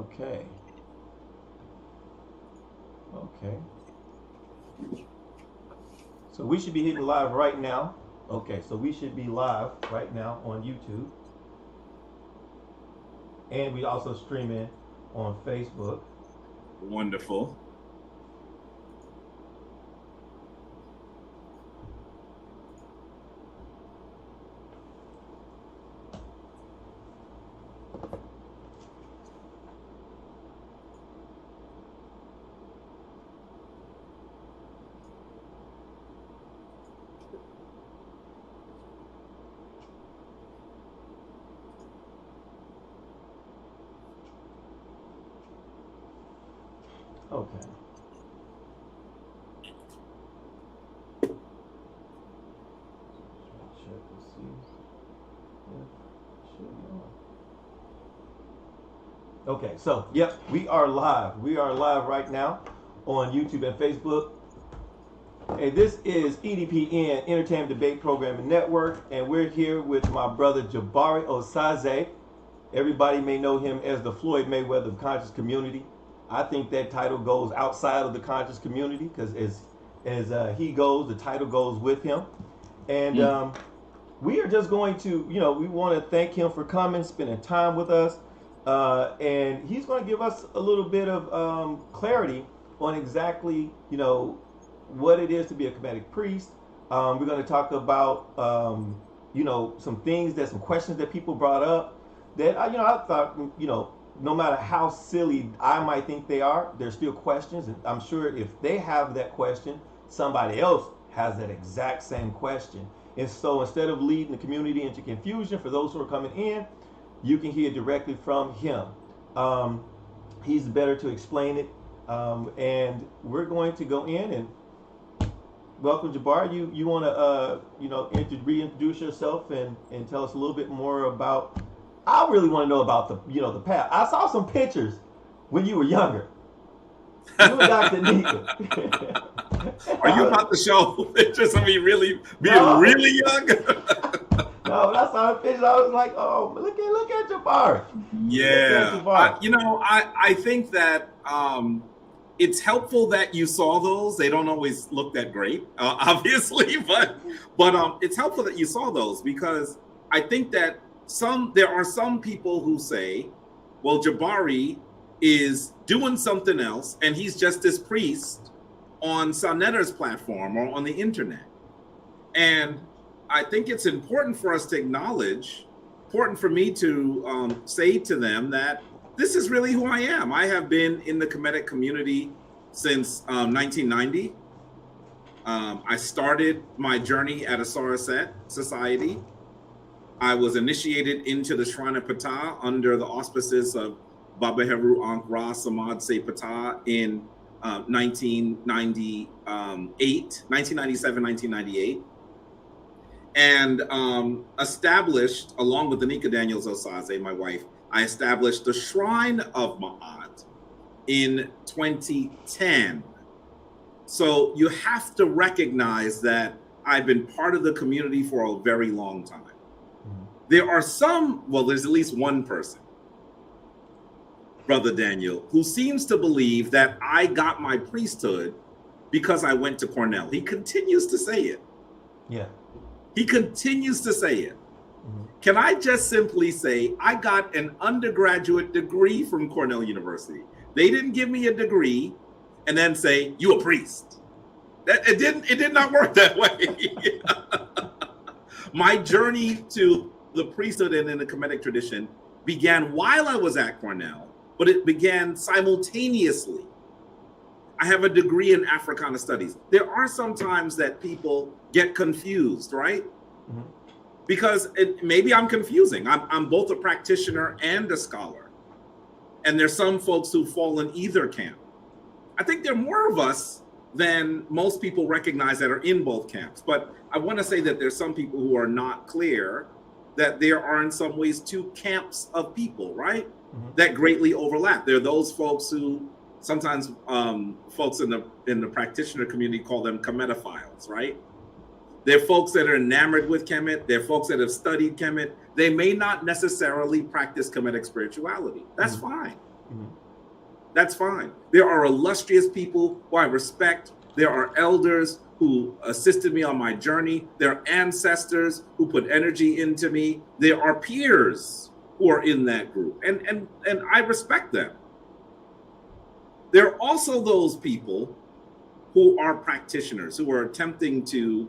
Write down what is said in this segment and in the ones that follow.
Okay. Okay. So we should be hitting live right now. Okay, so we should be live right now on YouTube. And we also streaming on Facebook. Wonderful. Okay. Check to see if it should be on. Okay, so yep, we are live. We are live right now on YouTube and Facebook. Hey, this is EDPN Entertainment Debate Programming Network, and we're here with my brother Jabari Osaze. Everybody may know him as the Floyd Mayweather of conscious community. I think that title goes outside of the conscious community because as he goes, the title goes with him. And we are just going to, we want to thank him for coming, spending time with us. And he's going to give us a little bit of clarity on exactly, what it is to be a Kemetic Priest. We're going to talk about, some things some questions that people brought up that, I thought, no matter how silly I might think they are, they're still questions. And I'm sure if they have that question, somebody else has that exact same question. And so instead of leading the community into confusion for those who are coming in, you can hear directly from him. He's better to explain it. And we're going to go in and welcome Jabari. You want to reintroduce yourself and tell us a little bit more about. I really want to know about the path. I saw some pictures when you were younger. You and Dr. Nika. Are you about to show pictures of me really really young? No, when I saw the pictures, I was like, oh, look at Jabari. Yeah. I think that it's helpful that you saw those. They don't always look that great, obviously, but it's helpful that you saw those because I think that there are some people who say, well, Jabari is doing something else and he's just this priest on Sonetter's platform or on the internet. And I think it's important for us to acknowledge, important for me to say to them that this is really who I am. I have been in the Kemetic community since 1990. I started my journey at a Soraset Society. I was initiated into the Shrine of Maat under the auspices of Baba Heru Ankh Ra Samad Se Pata in 1997, 1998. And established, along with Anika Daniels Osaze, my wife, I established the Shrine of Maat in 2010. So you have to recognize that I've been part of the community for a very long time. There are there's at least one person, Brother Daniel, who seems to believe that I got my priesthood because I went to Cornell. He continues to say it. Yeah. He continues to say it. Can I just simply say I got an undergraduate degree from Cornell University? They didn't give me a degree and then say, you a priest. It did not work that way. My journey to the priesthood and in the Kemetic tradition began while I was at Cornell, but it began simultaneously. I have a degree in Africana studies. There are some times that people get confused, right? Mm-hmm. Because maybe I'm confusing. I'm both a practitioner and a scholar. And there's some folks who fall in either camp. I think there are more of us than most people recognize that are in both camps. But I want to say that there's some people who are not clear that there are in some ways two camps of people, right? Mm-hmm. That greatly overlap. There are those folks who sometimes folks in the practitioner community call them Kemetophiles, right? They're folks that are enamored with Kemet. They're folks that have studied Kemet. They may not necessarily practice Kemetic spirituality. That's fine. That's fine. There are illustrious people who I respect. There are elders who assisted me on my journey. There are ancestors who put energy into me. There are peers who are in that group, and I respect them. There are also those people who are practitioners, who are attempting to,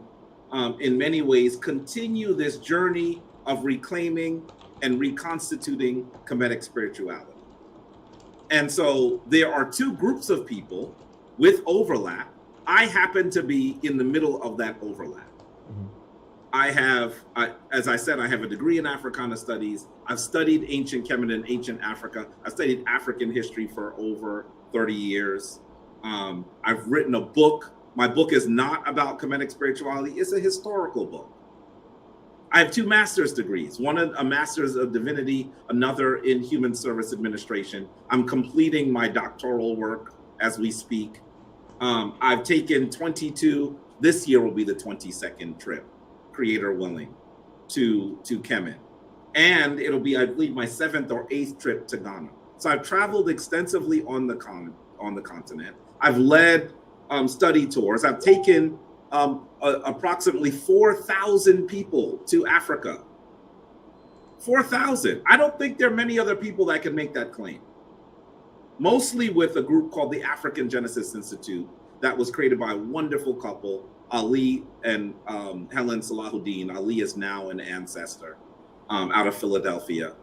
in many ways, continue this journey of reclaiming and reconstituting Kemetic spirituality. And so there are two groups of people with overlap. I happen to be in the middle of that overlap. I have, as I said, I have a degree in Africana studies. I've studied ancient Kemet and ancient Africa. I've studied African history for over 30 years. I've written a book. My book is not about Kemetic spirituality. It's a historical book. I have 2 master's degrees, one a master's of divinity, another in human service administration. I'm completing my doctoral work as we speak. I've taken 22, this year will be the 22nd trip, creator willing, to Kemet. And it'll be, I believe, my 7th or 8th trip to Ghana. So I've traveled extensively on the continent. I've led study tours. I've taken approximately 4,000 people to Africa. 4,000. I don't think there are many other people that can make that claim. Mostly with a group called the African Genesis Institute that was created by a wonderful couple, Ali and Helen Salahuddin. Ali is now an ancestor out of Philadelphia.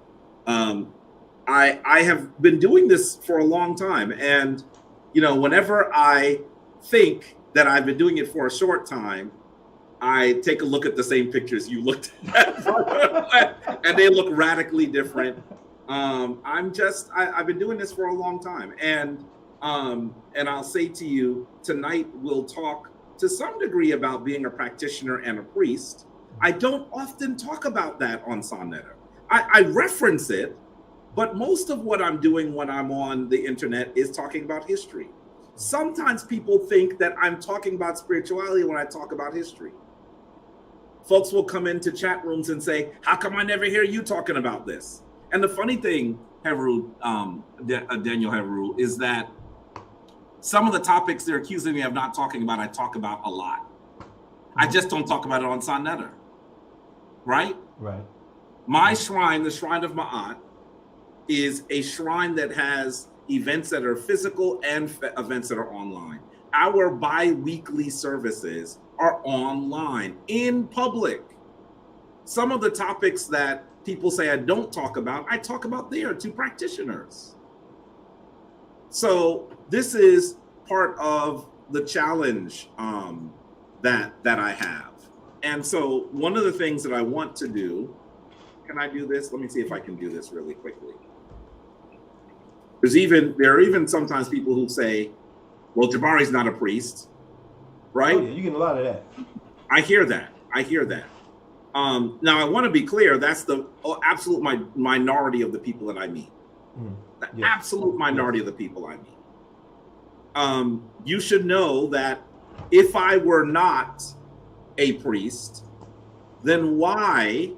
I have been doing this for a long time. And, you know, whenever I think that I've been doing it for a short time, I take a look at the same pictures you looked at, and they look radically different. I've been doing this for a long time, and I'll say to you tonight, we'll talk to some degree about being a practitioner and a priest. I don't often talk about that on Sonnetter. I reference it, but most of what I'm doing when I'm on the internet is talking about history. Sometimes people think that I'm talking about spirituality when I talk about history. Folks will come into chat rooms and say, how come I never hear you talking about this? And the funny thing, Daniel Heru, is that some of the topics they're accusing me of not talking about, I talk about a lot. I just don't talk about it on Sonnetter, right? Right. My shrine, the Shrine of Maat, is a shrine that has events that are physical and events that are online. Our bi-weekly services are online, in public. Some of the topics that people say I don't talk about, I talk about there to practitioners. So this is part of the challenge that I have. And so one of the things that I want to do, can I do this? Let me see if I can do this really quickly. There are even sometimes people who say, well, Jabari's not a priest, right? Oh, yeah, you get a lot of that. I hear that. Now, I want to be clear, that's the absolute minority of the people that I meet. The absolute minority of the people I meet. You should know that if I were not a priest, then why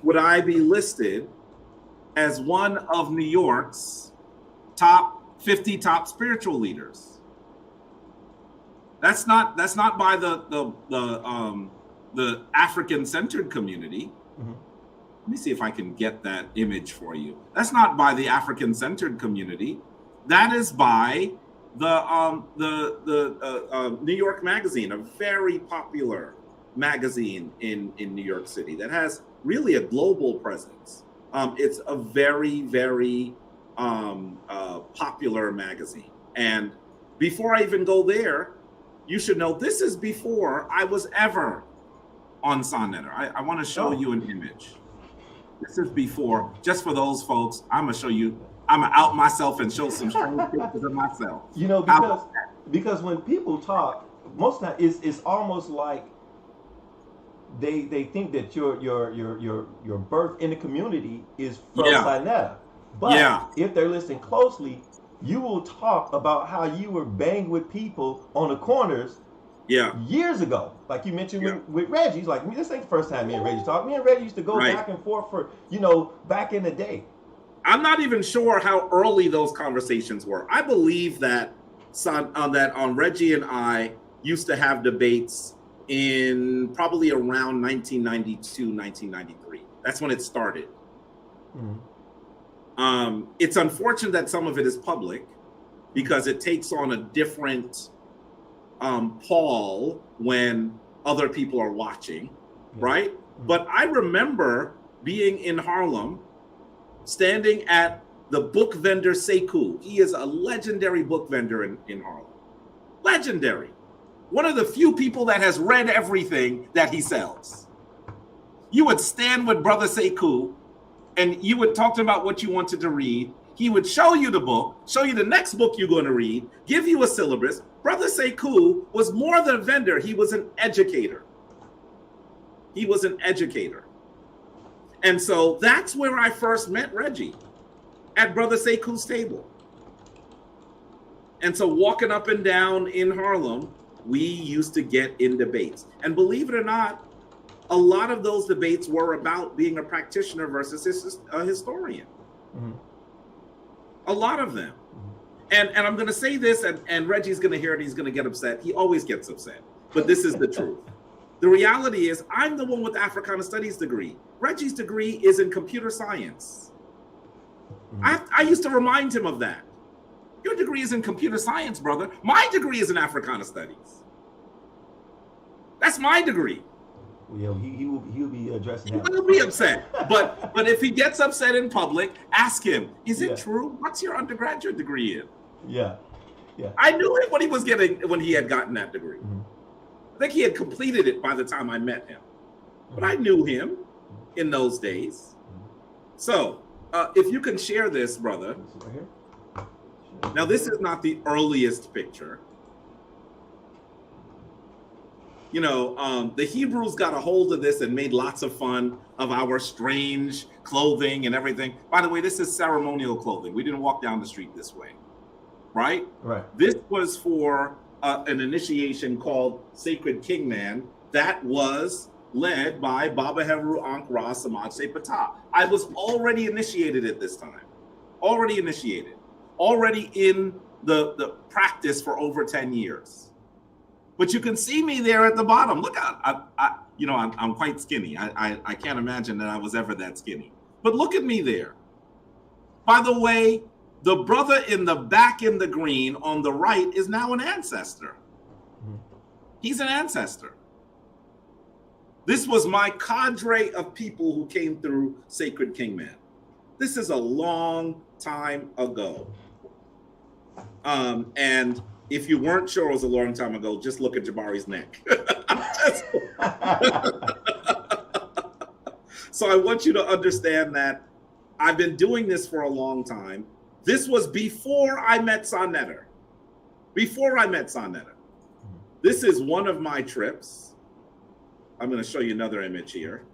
would I be listed as one of New York's top 50 top spiritual leaders? That's not by the African-centered community. Let me see if I can get that image for you. That's not by the African-centered community. That is by the New York Magazine, a very popular magazine in New York City that has really a global presence. It's a very, very popular magazine. And before I even go there, you should know this is before I was ever on Sonnetter. I want to show you an image. This is before, just for those folks, I'm going to show you, I'm going to out myself and show some strange pictures of myself. You know, because when people talk, most of the time it's almost like they think that your birth in the community is from Sonnetter. But if they're listening closely, you will talk about how you were banged with people on the corners years ago. Like you mentioned with Reggie. He's like, this ain't the first time me and Reggie talk. Me and Reggie used to go back and forth for, back in the day. I'm not even sure how early those conversations were. I believe that Reggie and I used to have debates in probably around 1992, 1993. That's when it started. Mm-hmm. It's unfortunate that some of it is public because it takes on a different Paul when other people are watching, right? Mm-hmm. But I remember being in Harlem, standing at the book vendor Sekou. He is a legendary book vendor in Harlem. Legendary. One of the few people that has read everything that he sells. You would stand with Brother Sekou and you would talk to him about what you wanted to read. He would show you the book, show you the next book you're going to read, give you a syllabus. Brother Sekou was more than a vendor. He was an educator. He was an educator. And so that's where I first met Reggie, at Brother Sekou's table. And so walking up and down in Harlem, we used to get in debates. And believe it or not, a lot of those debates were about being a practitioner versus a historian. Mm-hmm. A lot of them. Mm-hmm. And I'm going to say this, and Reggie's going to hear it, he's going to get upset. He always gets upset. But this is the truth. The reality is, I'm the one with the Africana Studies degree. Reggie's degree is in computer science. Mm-hmm. I used to remind him of that. Your degree is in computer science, brother. My degree is in Africana Studies. That's my degree. Well, he'll be addressing that. He will be upset. But if he gets upset in public, ask him, is it true? What's your undergraduate degree in? Yeah. I knew it when he had gotten that degree. Mm-hmm. I think he had completed it by the time I met him. But I knew him in those days. So if you can share this, brother. Right here. Now, this is not the earliest picture. You know, the Hebrews got a hold of this and made lots of fun of our strange clothing and everything. By the way, this is ceremonial clothing. We didn't walk down the street this way, right? Right. This was for an initiation called Sacred Kingman that was led by Baba Heru Ankh Ra Samaj Se Pata. I was already initiated at this time. Already initiated. Already in the practice for over 10 years. But you can see me there at the bottom. Look, I'm quite skinny. I can't imagine that I was ever that skinny. But look at me there. By the way, the brother in the back in the green on the right is now an ancestor. He's an ancestor. This was my cadre of people who came through Sacred Kingman. This is a long time ago. And if you weren't sure it was a long time ago, just look at Jabaris Neck. So I want you to understand that I've been doing this for a long time. This was before I met Sonetter. Before I met Sonetter. This is one of my trips. I'm going to show you another image here.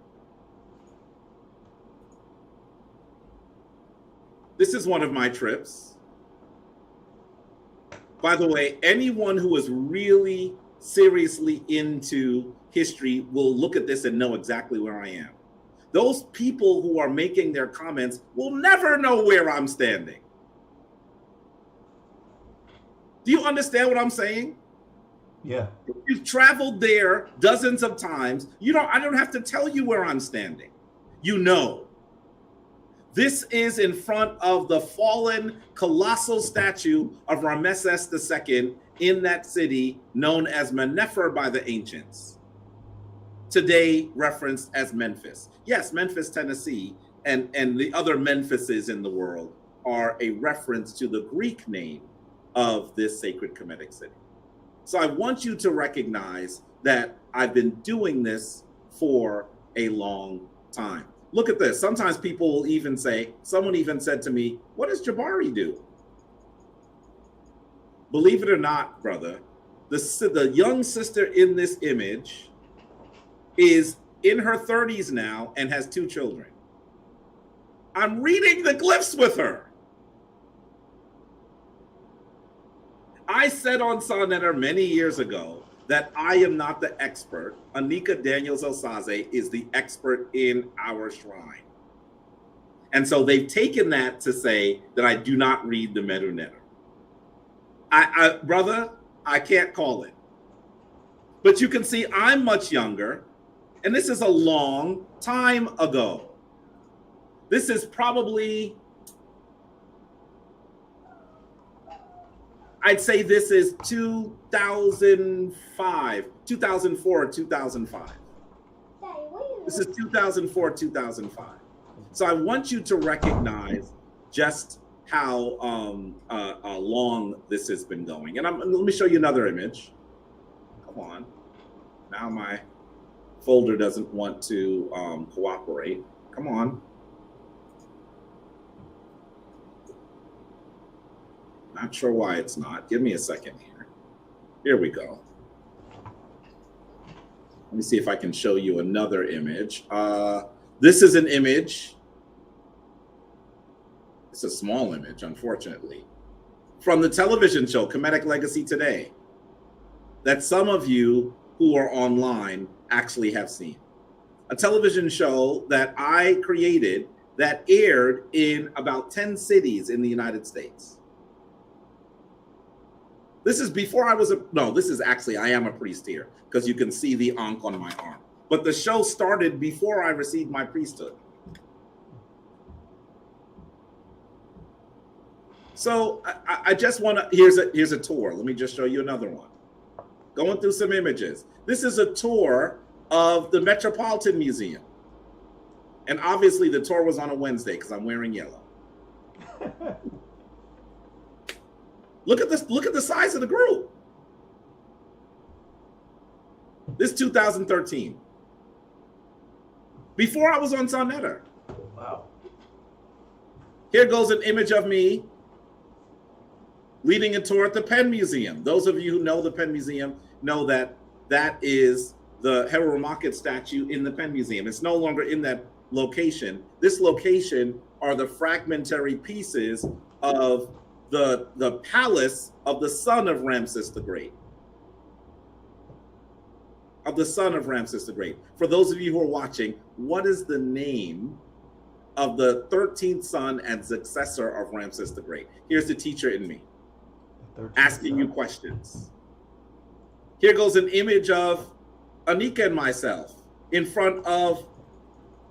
This is one of my trips. By the way, anyone who is really seriously into history will look at this and know exactly where I am. Those people who are making their comments will never know where I'm standing. Do you understand what I'm saying? Yeah. You've traveled there dozens of times. I don't have to tell you where I'm standing. You know. This is in front of the fallen colossal statue of Ramesses II in that city known as Menefer by the ancients. Today referenced as Memphis. Yes, Memphis, Tennessee, and the other Memphises in the world are a reference to the Greek name of this sacred Kemetic city. So I want you to recognize that I've been doing this for a long time. Look at this. Sometimes people will even say, someone even said to me, what does Jabari do? Believe it or not, brother, the young sister in this image is in her 30s now and has 2 children. I'm reading the glyphs with her. I said on Sonetter many years ago that I am not the expert. Anika Daniels Osaze is the expert in our shrine. And so they've taken that to say that I do not read the metadata. Brother, I can't call it. But you can see I'm much younger, and this is a long time ago. This is probably, I'd say this is 2005, 2004, 2005. This is 2004, 2005. So I want you to recognize just how long this has been going. And let me show you another image. Come on. Now my folder doesn't want to cooperate. Come on. Not sure why it's not. Give me a second here. Here we go. Let me see if I can show you another image. This is an image. It's a small image, unfortunately, from the television show Kemetic Legacy Today, that some of you who are online actually have seen. A television show that I created that aired in about 10 cities in the United States. This is before I was this is actually, I am a priest here, because you can see the ankh on my arm. But the show started before I received my priesthood. So I just want to, here's a tour. Let me just show you another one. Going through some images. This is a tour of the Metropolitan Museum. And obviously the tour was on a Wednesday because I'm wearing yellow. Look at this, look at the size of the group. This 2013. Before I was on Sonetta. Wow. Here goes an image of me leading a tour at the Penn Museum. Those of you who know the Penn Museum know that that is the Herald Market statue in the Penn Museum. It's no longer in that location. This location are the fragmentary pieces of the palace of the son of Ramses the Great. Of the son of Ramses the Great. For those of you who are watching, what is the name of the 13th son and successor of Ramses the Great? Here's the teacher in me asking you questions. Here goes an image of Anika and myself in front of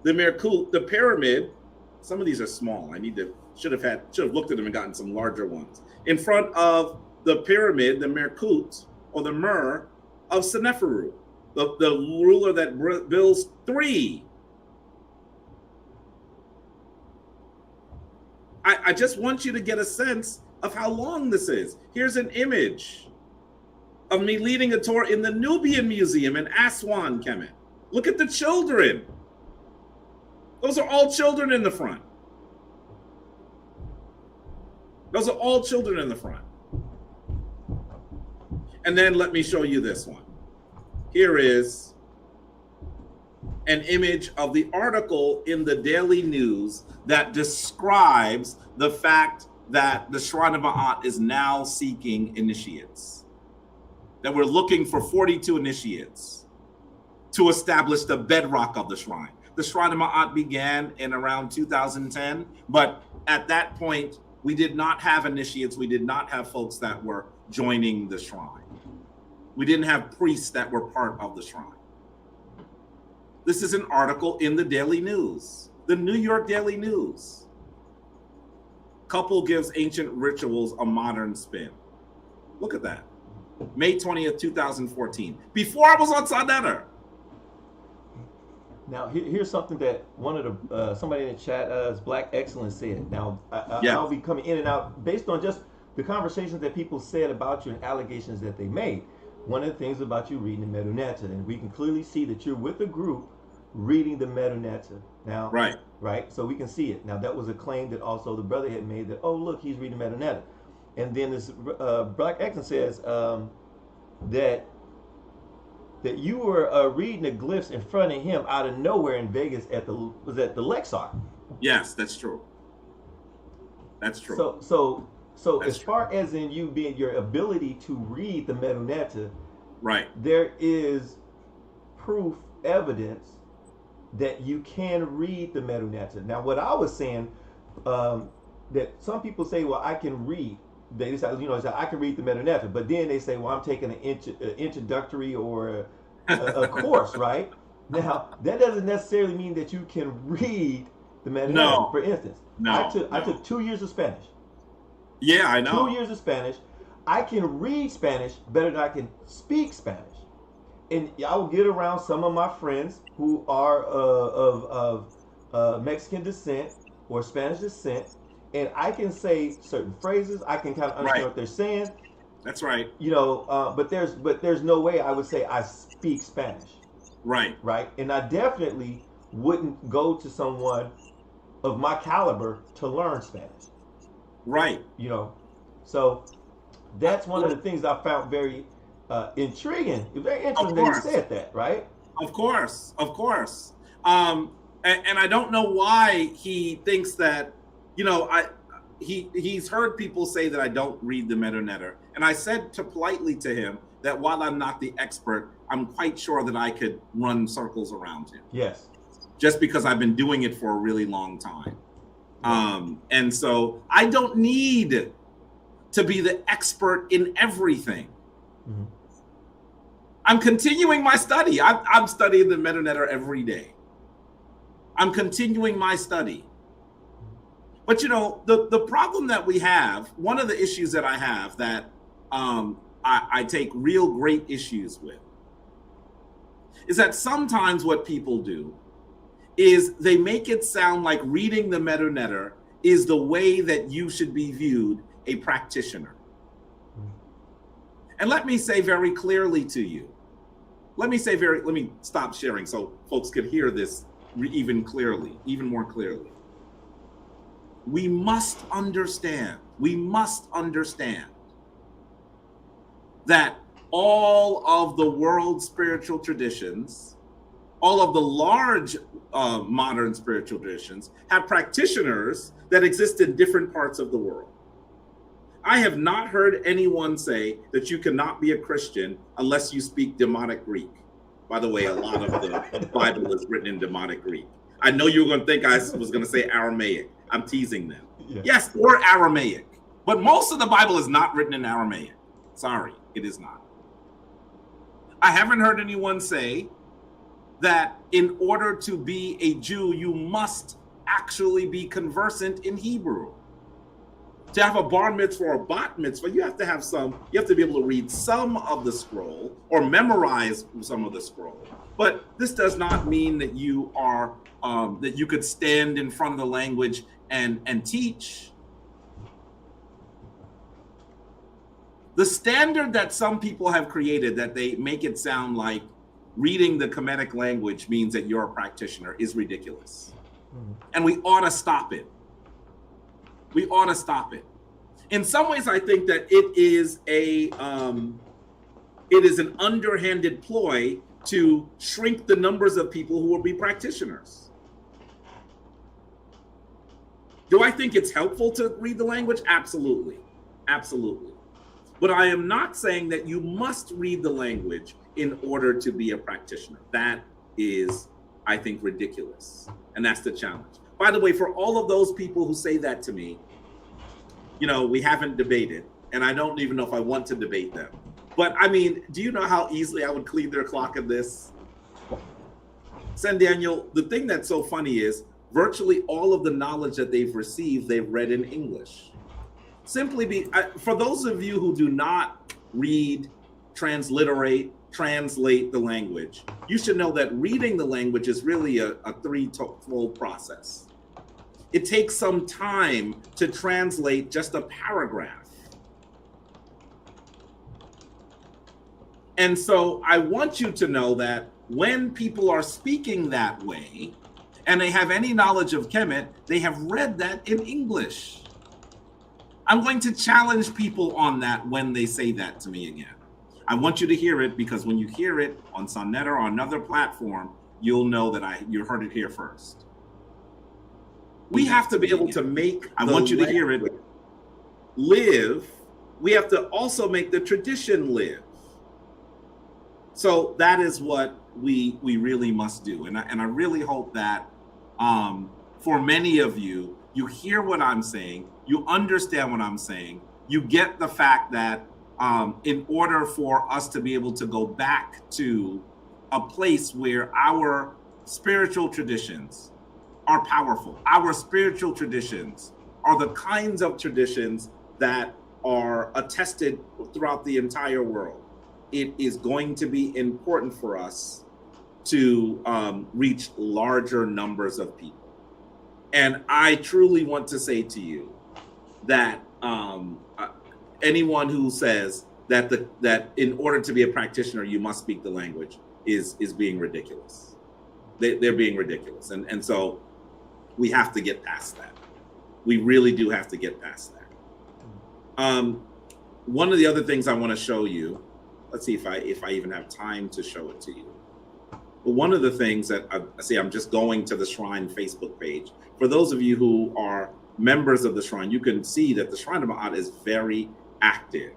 the Merkut, the pyramid. Some of these are small. I should have looked at them and gotten some larger ones. In front of the pyramid, the Merkut, or the Mer of Seneferu, the ruler that builds 3. I just want you to get a sense of how long this is. Here's an image of me leading a tour in the Nubian Museum in Aswan, Kemet. Look at the children. Those are all children in the front. Those are all children in the front. And then let me show you this one. Here is an image of the article in the Daily News that describes the fact that the Shrine of Maat is now seeking initiates. That we're looking for 42 initiates to establish the bedrock of the shrine. The Shrine of Maat began in around 2010, but at that point, we did not have initiates. We did not have folks that were joining the shrine. We didn't have priests that were part of the shrine. This is an article in the Daily News, the New York Daily News. Couple gives ancient rituals a modern spin. Look at that. May 20th, 2014. Before I was on Sonetta. Now, here's something that one of the somebody in the chat, Black Excellence, said. Now, I'll be coming in and out based on just the conversations that people said about you and allegations that they made. One of the things about you reading the metadata, and we can clearly see that you're with a group reading the metadata. Now, right. So we can see it. Now, that was a claim that also the brother had made that, oh, look, he's reading metadata. And then this Black Excellence says that you were reading the glyphs in front of him out of nowhere in Vegas at the Lexar. Yes, that's true. That's true. So that's as far as in you being your ability to read the metadata, right, there is proof, evidence that you can read the metadata. Now, what I was saying, that some people say, well, I can read. They say, I can read the metadata, but then they say, well, I'm taking an introductory or a course, right? Now, that doesn't necessarily mean that you can read the metadata. No. For instance, I took 2 years of Spanish. Yeah, I know. 2 years of Spanish. I can read Spanish better than I can speak Spanish. And I will get around some of my friends who are of Mexican descent or Spanish descent, and I can say certain phrases. I can kind of understand what they're saying. That's right. But there's no way I would say I speak Spanish. Right. Right. And I definitely wouldn't go to someone of my caliber to learn Spanish. Right. So that's one of the things I found very intriguing. Very interesting that you said that, right? Of course. And I don't know why he thinks that, he's heard people say that I don't read the metadata. And I said politely to him that while I'm not the expert, I'm quite sure that I could run circles around him. Yes. Just because I've been doing it for a really long time. And so I don't need to be the expert in everything. Mm-hmm. I'm continuing my study. I'm studying the metadata every day. I'm continuing my study. But the problem that we have, one of the issues that I have that I take real great issues with, is that sometimes what people do is they make it sound like reading the metadata is the way that you should be viewed a practitioner. And let me say very clearly to you, let me stop sharing so folks could hear this even more clearly. We must understand that all of the world's spiritual traditions, all of the large modern spiritual traditions have practitioners that exist in different parts of the world. I have not heard anyone say that you cannot be a Christian unless you speak Demotic Greek. By the way, a lot of the Bible is written in Demotic Greek. I know you were going to think I was going to say Aramaic. I'm teasing them. Yeah. Yes, or Aramaic. But most of the Bible is not written in Aramaic. Sorry, it is not. I haven't heard anyone say that in order to be a Jew, you must actually be conversant in Hebrew. To have a bar mitzvah or a bat mitzvah, you have to be able to read some of the scroll or memorize some of the scroll. But this does not mean that you are, that you could stand in front of the language and teach. The standard that some people have created, that they make it sound like reading the Kemetic language means that you're a practitioner, is ridiculous. Mm-hmm. And we ought to stop it. In some ways, I think that it is an underhanded ploy to shrink the numbers of people who will be practitioners. Do I think it's helpful to read the language? Absolutely. But I am not saying that you must read the language in order to be a practitioner. That is, I think, ridiculous. And that's the challenge. By the way, for all of those people who say that to me, we haven't debated, and I don't even know if I want to debate them. But I mean, do you know how easily I would clean their clock in this? San Daniel, the thing that's so funny is virtually all of the knowledge that they've received, they've read in English. For those of you who do not read, translate the language, you should know that reading the language is really a threefold process. It takes some time to translate just a paragraph. And so I want you to know that when people are speaking that way, and they have any knowledge of Kemet, they have read that in English. I'm going to challenge people on that when they say that to me again. I want you to hear it, because when you hear it on Sonnet or another platform, you'll know that you heard it here first. We have to be able to make, I want you to hear it, live. We have to also make the tradition live. So that is what we really must do. And I really hope that for many of you, you hear what I'm saying, you understand what I'm saying, you get the fact that in order for us to be able to go back to a place where our spiritual traditions are powerful, our spiritual traditions are the kinds of traditions that are attested throughout the entire world, it is going to be important for us to reach larger numbers of people. And I truly want to say to you that anyone who says that that in order to be a practitioner you must speak the language is being ridiculous. They're being ridiculous, and so we have to get past that. We really do have to get past that. One of the other things I want to show you, let's see if I even have time to show it to you. But one of the things that I see, I'm just going to the Shrine Facebook page. For those of you who are members of the Shrine, you can see that the Shrine of Maat is very active.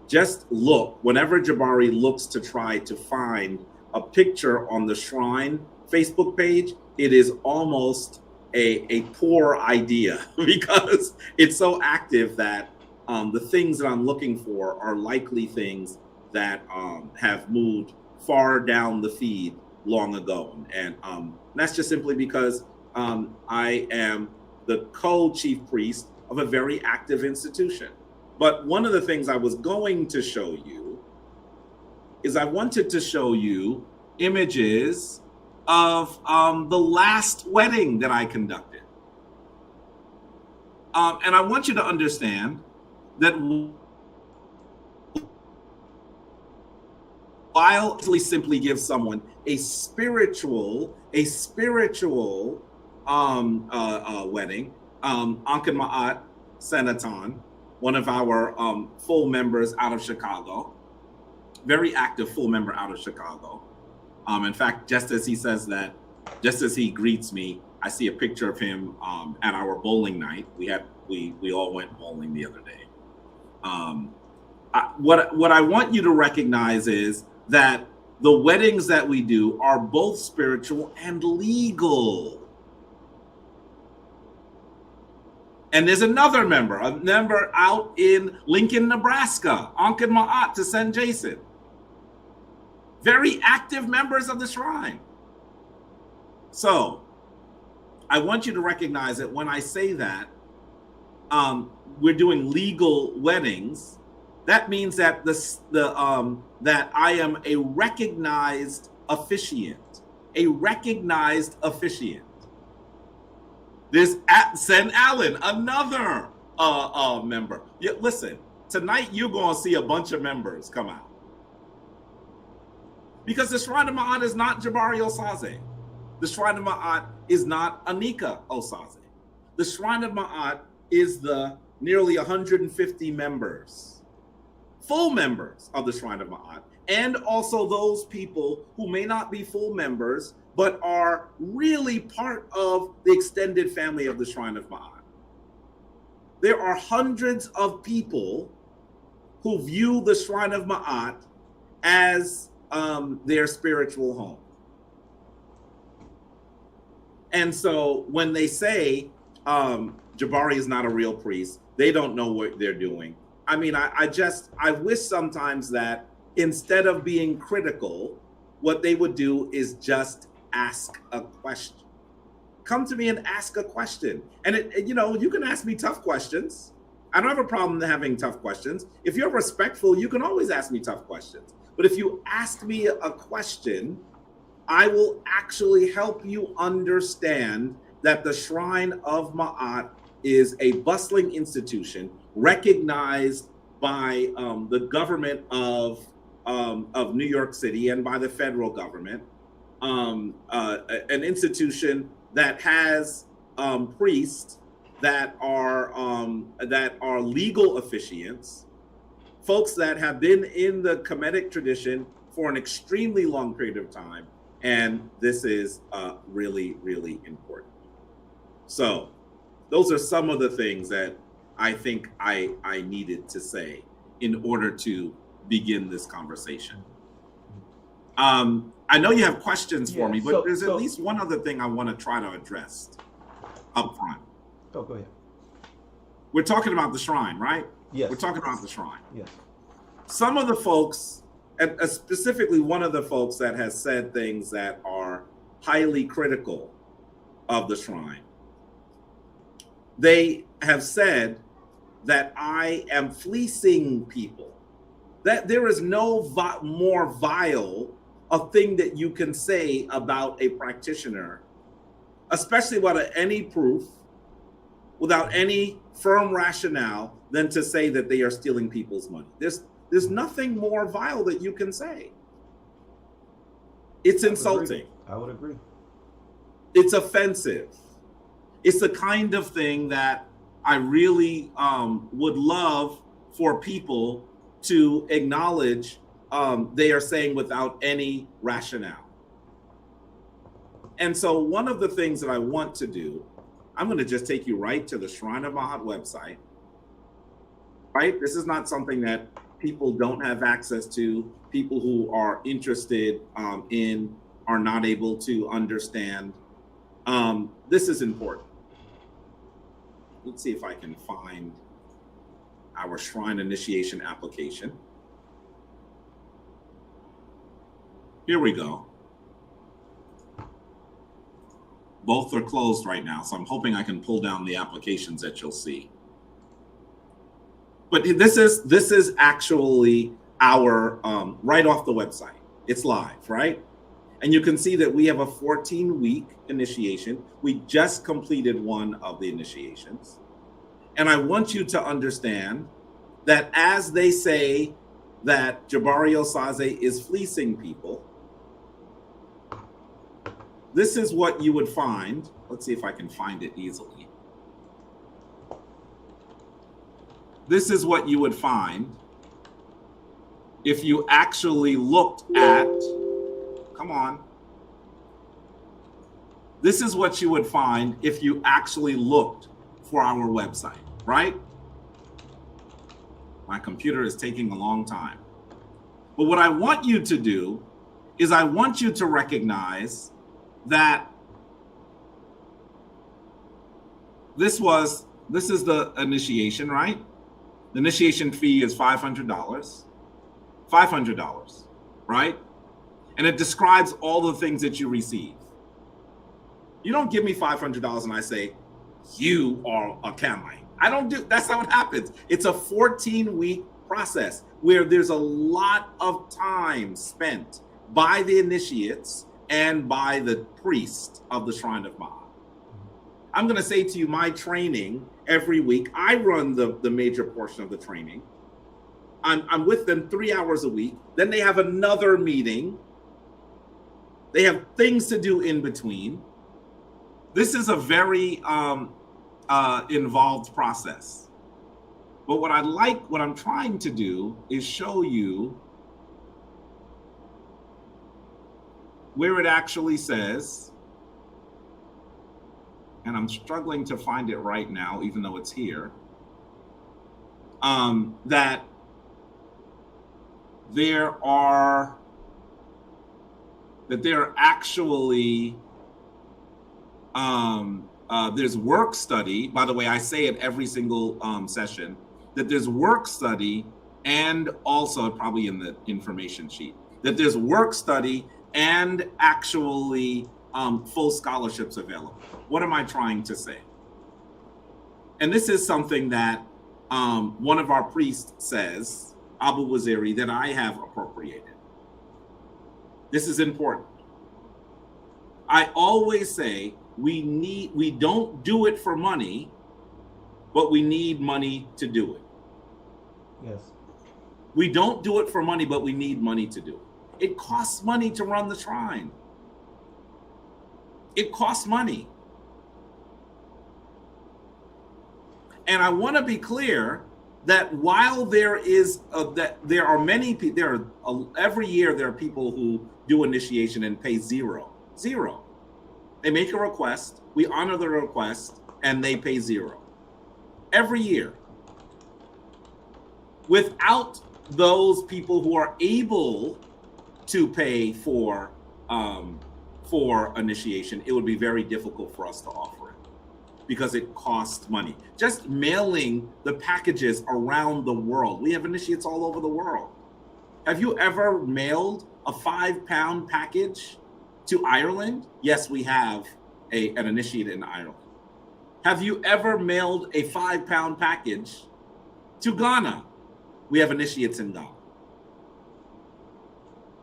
Just look, whenever Jabari looks to try to find a picture on the Shrine Facebook page, it is almost a poor idea because it's so active that the things that I'm looking for are likely things that have moved far down the feed long ago. And that's just simply because I am the co-chief priest of a very active institution. But one of the things I was going to show you is I wanted to show you images of the last wedding that I conducted. And I want you to understand that while simply give someone a spiritual wedding, Ankh Maat Senaton, one of our full members out of Chicago, very active full member out of Chicago. In fact, just as he says that, just as he greets me, I see a picture of him at our bowling night. We all went bowling the other day. What I want you to recognize is that the weddings that we do are both spiritual and legal. And there's a member out in Lincoln, Nebraska, Ankh Maat to St. Jason. Very active members of the Shrine. So I want you to recognize that when I say that we're doing legal weddings, that means that that I am a recognized officiant. There's St. Allen, another member. Yeah, listen, tonight you're going to see a bunch of members come out. Because the Shrine of Maat is not Jabari Osaze. The Shrine of Maat is not Anika Osaze. The Shrine of Maat is the nearly 150 members, full members of the Shrine of Maat, and also those people who may not be full members, but are really part of the extended family of the Shrine of Maat. There are hundreds of people who view the Shrine of Maat as their spiritual home. And so when they say Jabari is not a real priest, they don't know what they're doing. I mean, I wish sometimes that instead of being critical, what they would do is just ask a question. Come to me and ask a question. And you can ask me tough questions. I don't have a problem having tough questions. If you're respectful, you can always ask me tough questions. But if you ask me a question, I will actually help you understand that the Shrine of Maat is a bustling institution recognized by the government of New York City and by the federal government, an institution that has priests that are legal officiants, folks that have been in the Kemetic tradition for an extremely long period of time, and this is really, really important. So those are some of the things that I think I needed to say in order to begin this conversation. I know you have questions for me, but so- there's so- at least one other thing I want to try to address up front. Oh, go ahead. We're talking about the shrine, right? Yes. We're talking about the shrine. Yes. Some of the folks, and specifically one of the folks that has said things that are highly critical of the shrine, they have said that I am fleecing people, that there is no more vile a thing that you can say about a practitioner, especially without any proof, without any firm rationale, than to say that they are stealing people's money. There's nothing more vile that you can say. It's insulting. I would agree. It's offensive. It's the kind of thing that I really would love for people to acknowledge they are saying without any rationale. And so one of the things that I want to do, I'm going to just take you right to the Shrine of Maat website. Right? This is not something that people don't have access to. People who are interested in are not able to understand. This is important. Let's see if I can find our shrine initiation application. Here we go. Both are closed right now, so I'm hoping I can pull down the applications that you'll see. But this is actually our right off the website. It's live, right? And you can see that we have a 14-week initiation. We just completed one of the initiations. And I want you to understand that as they say that Jabari Osaze is fleecing people, this is what you would find. Let's see if I can find it easily. This is what you would find if you actually looked at, come on. This is what you would find if you actually looked for our website, right? My computer is taking a long time. But what I want you to do is I want you to recognize that this is the initiation, right? The initiation fee is $500, right? And it describes all the things that you receive. You don't give me $500 and I say, you are a Kamite. I don't do, that's not what happens. It's a 14-week process where there's a lot of time spent by the initiates and by the priest of the Shrine of Maat. I'm going to say to you, my training every week, I run the major portion of the training. I'm with them 3 hours a week. Then they have another meeting. They have things to do in between. This is a very involved process. But what I'm trying to do is show you where it actually says, and I'm struggling to find it right now, even though it's here, that there are actually, there's work study. By the way, I say it every single session, that there's work study, and also probably in the information sheet, that there's work study and actually full scholarships available. What am I trying to say? And this is something that one of our priests says, Abu Waziri, that I have appropriated. This is important. I always say we don't do it for money, but we need money to do it. Yes. We don't do it for money, but we need money to do it. It costs money to run the shrine. It costs money. And I want to be clear that while there is that there are many people, every year there are people who do initiation and pay zero. They make a request, we honor the request, and they pay zero every year. Without those people who are able to pay for for initiation, it would be very difficult for us to offer it because it costs money. Just mailing the packages around the world. We have initiates all over the world. Have you ever mailed a 5-pound package to Ireland? Yes, we have an initiate in Ireland. Have you ever mailed a 5-pound package to Ghana? We have initiates in Ghana.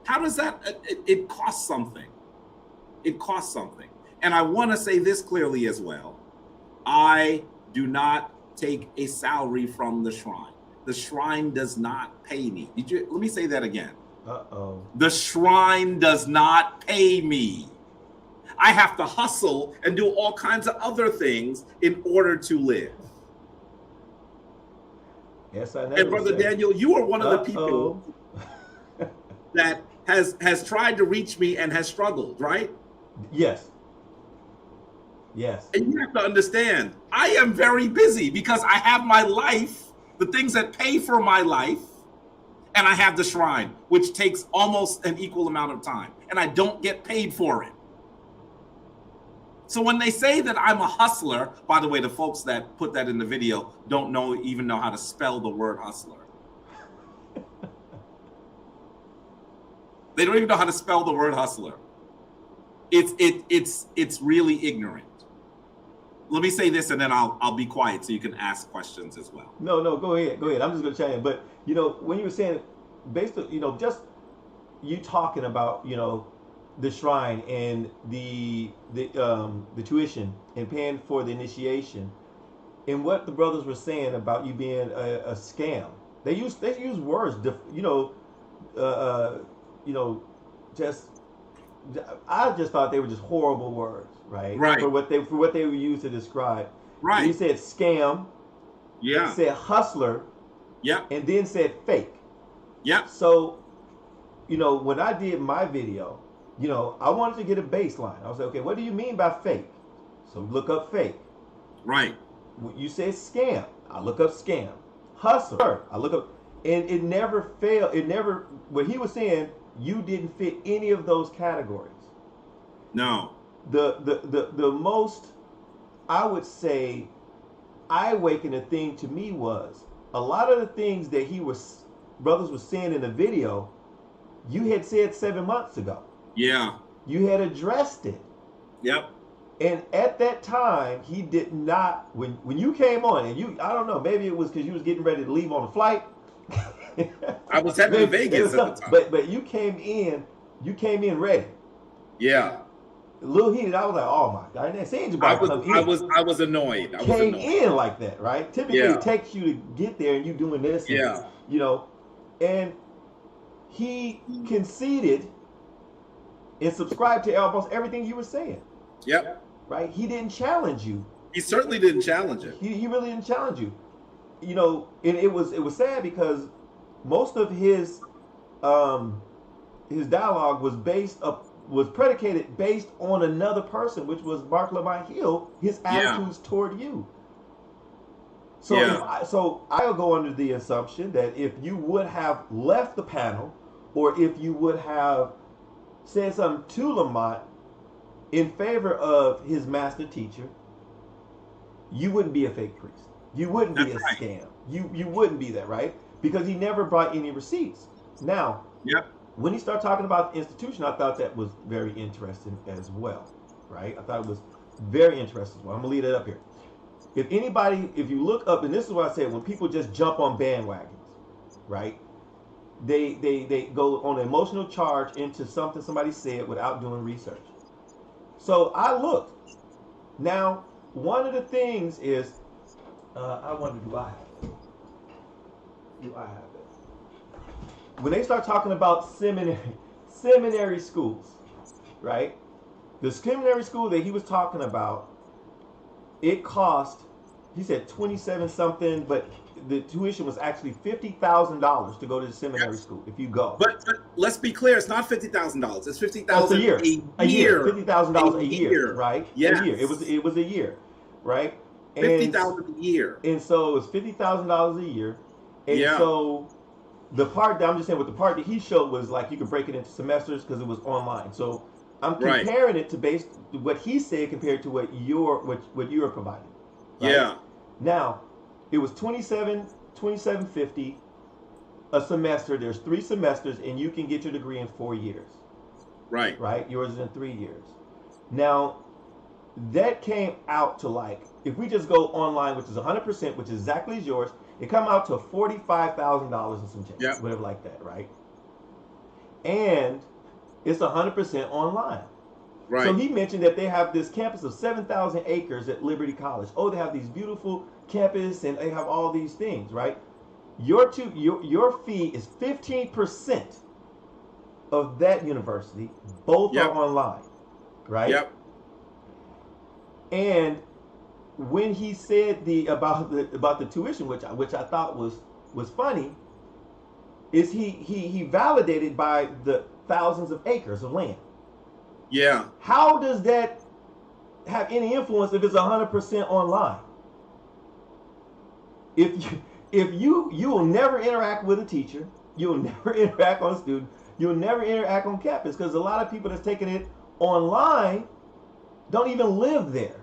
How does that, it costs something. It costs something. And I want to say this clearly as well. I do not take a salary from the shrine. The shrine does not pay me. Let me say that again. Uh-oh. The shrine does not pay me. I have to hustle and do all kinds of other things in order to live. Yes, I know. And Brother Daniel, you are one of the people that has tried to reach me and has struggled, right? Yes. Yes. And you have to understand, I am very busy because I have my life, the things that pay for my life, and I have the shrine, which takes almost an equal amount of time, and I don't get paid for it. So when they say that I'm a hustler, by the way, the folks that put that in the video don't even know how to spell the word hustler. They don't even know how to spell the word hustler. It's really ignorant. Let me say this, and then I'll be quiet so you can ask questions as well. No, go ahead. I'm just gonna chime in. But when you were saying, based on just you talking about the shrine and the tuition and paying for the initiation, and what the brothers were saying about you being a scam. They use words, just. I just thought they were just horrible words, right? Right. For what they were used to describe. Right. He said scam. Yeah. He said hustler. Yeah. And then said fake. Yeah. So, when I did my video, I wanted to get a baseline. I was like, okay, what do you mean by fake? So look up fake. Right. You said scam. I look up scam. Hustler. I look up, and it never failed. What he was saying, you didn't fit any of those categories. No. The most, I would say, eye-awakening thing to me was a lot of the things that brothers were saying in the video, you had said 7 months ago. Yeah. You had addressed it. Yep. And at that time, he did not, when you came on, and I don't know, maybe it was because you was getting ready to leave on a flight. I was heading to Vegas at the time. But you came in ready. Yeah. A little heated. I was like, oh my God. And saying I was annoyed. Came in like that, right? Typically it takes you to get there and you doing this. Yeah. And he conceded and subscribed to almost everything you were saying. Yep. Right? He didn't challenge you. He certainly didn't challenge it. He really didn't challenge you. And it was sad because most of his dialogue was predicated based on another person, which was Mark Lamont Hill, his attitudes toward you. So I'll go under the assumption that if you would have left the panel, or if you would have said something to Lamont in favor of his master teacher, you wouldn't be a fake priest. You wouldn't be a scam. You wouldn't be that, right? Because he never brought any receipts. Now, when he started talking about the institution, I thought that was very interesting as well, right? I thought it was very interesting. Well, I'm gonna leave it up here. If you look up, and this is what I said, when people just jump on bandwagons, right? They go on an emotional charge into something somebody said without doing research. So I looked. Now, one of the things is, I wonder, do I have it? Do I have it? When they start talking about seminary schools, right? The seminary school that he was talking about, it cost, he said 27 something, but the tuition was actually $50,000 to go to the seminary school if you go. But let's be clear, it's not $50,000. It's $50,000 a year. $50,000 a year, year, right? Yes. A year. It was a year, right? $50,000 a year. And so it's $50,000 a year. And so the part that I'm just saying, with the part that he showed was like you could break it into semesters because it was online. So I'm comparing it to what he said compared to what you're providing. Right? Yeah. Now, it was $27.50 a semester. There's 3 semesters, and you can get your degree in 4 years. Right. Right. Yours is in 3 years. Now, that came out to, like, if we just go online, which is 100%, which is exactly as yours, it come out to $45,000 and some change, whatever like that, right? And it's 100% online. Right. So he mentioned that they have this campus of 7,000 acres at Liberty College. Oh, they have these beautiful campus and they have all these things, right? Your fee is 15% of that university. Both are online, right? Yep. And when he said about the tuition, which I thought was funny, is he validated by the thousands of acres of land. Yeah. How does that have any influence if it's 100% online? If you will never interact with a teacher, you'll never interact on a student, you'll never interact on campus, because a lot of people that's taking it online don't even live there.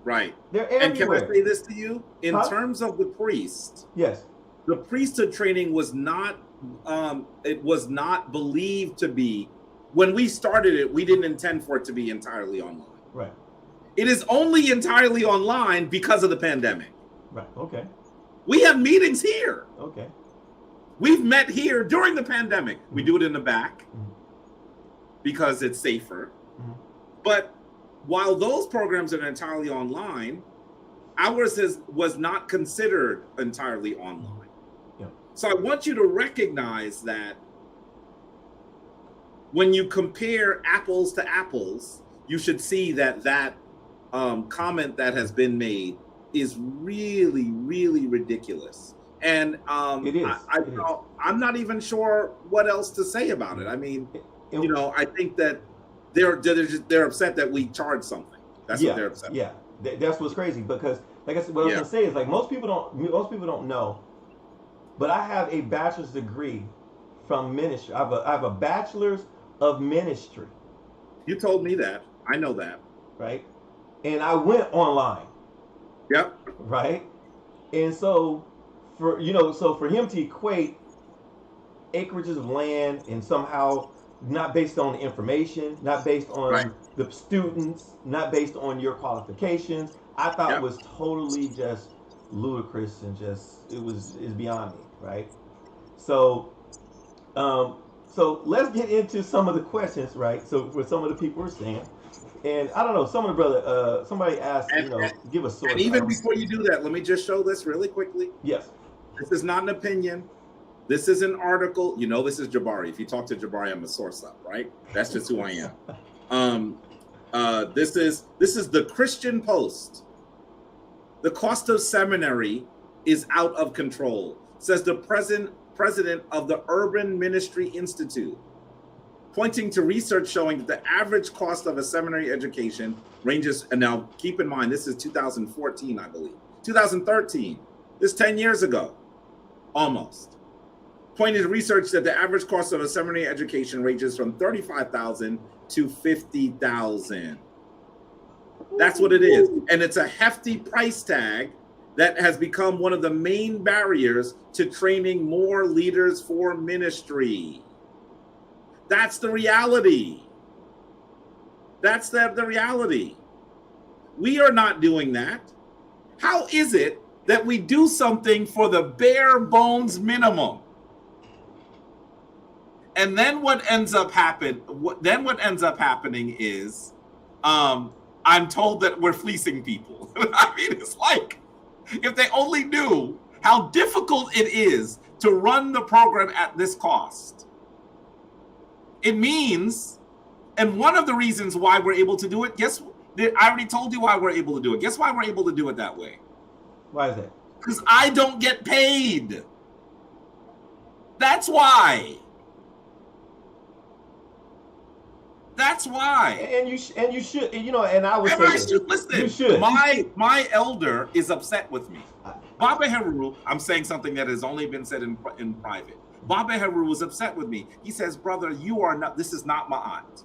Right. They're everywhere. And can I say this to you? In terms of the priest, yes, the priesthood training was not it was not believed to be, when we started it, we didn't intend for it to be entirely online. Right. It is only entirely online because of the pandemic. Right. Okay. We have meetings here. Okay. We've met here during the pandemic. Mm-hmm. We do it in the back because it's safer. Mm-hmm. But while those programs are entirely online, ours was not considered entirely online. Yeah. So I want you to recognize that when you compare apples to apples, you should see that comment that has been made is really, really ridiculous. And it is. I'm not even sure what else to say about it. I mean, I think that they're upset that we charge something. That's what they're upset. Yeah, that's what's crazy, because, like I said, what I was gonna say is, like, most people don't know, but I have a bachelor's degree from ministry. I have a bachelor's of ministry. You told me that. I know that. Right, and I went online. Yep. Right, and so for him to equate acreages of land and somehow not based on the information, not based on the students, not based on your qualifications, I thought was totally just ludicrous, and just is beyond me, right? So let's get into some of the questions, right? So for some of the people are saying, and I don't know, some of the somebody asked, give a source. And even before you do that, let me just show this really quickly. Yes. This is not an opinion. This is an article. This is Jabari. If you talk to Jabari, I'm a source up, right? That's just who I am. This is the Christian Post. The cost of seminary is out of control, says the president of the Urban Ministry Institute, pointing to research showing that the average cost of a seminary education ranges, and now keep in mind, this is 2014, I believe. 2013. This is 10 years ago, almost. Pointed to research that the average cost of a seminary education ranges from $35,000 to $50,000. That's what it is. And it's a hefty price tag that has become one of the main barriers to training more leaders for ministry. That's the reality. That's the reality. We are not doing that. How is it that we do something for the bare bones minimum? And then what ends up happening is I'm told that we're fleecing people. I mean, it's like, if they only knew how difficult it is to run the program at this cost. It means, and one of the reasons why we're able to do it, I already told you why we're able to do it. Guess why we're able to do it that way? Why is that? Because I don't get paid. That's why. That's why. And you should, and I would say this. Listen, you should. My elder is upset with me. Baba Heru, I'm saying something that has only been said in private. Baba Heru was upset with me. He says, brother, you are not, this is not Ma'at.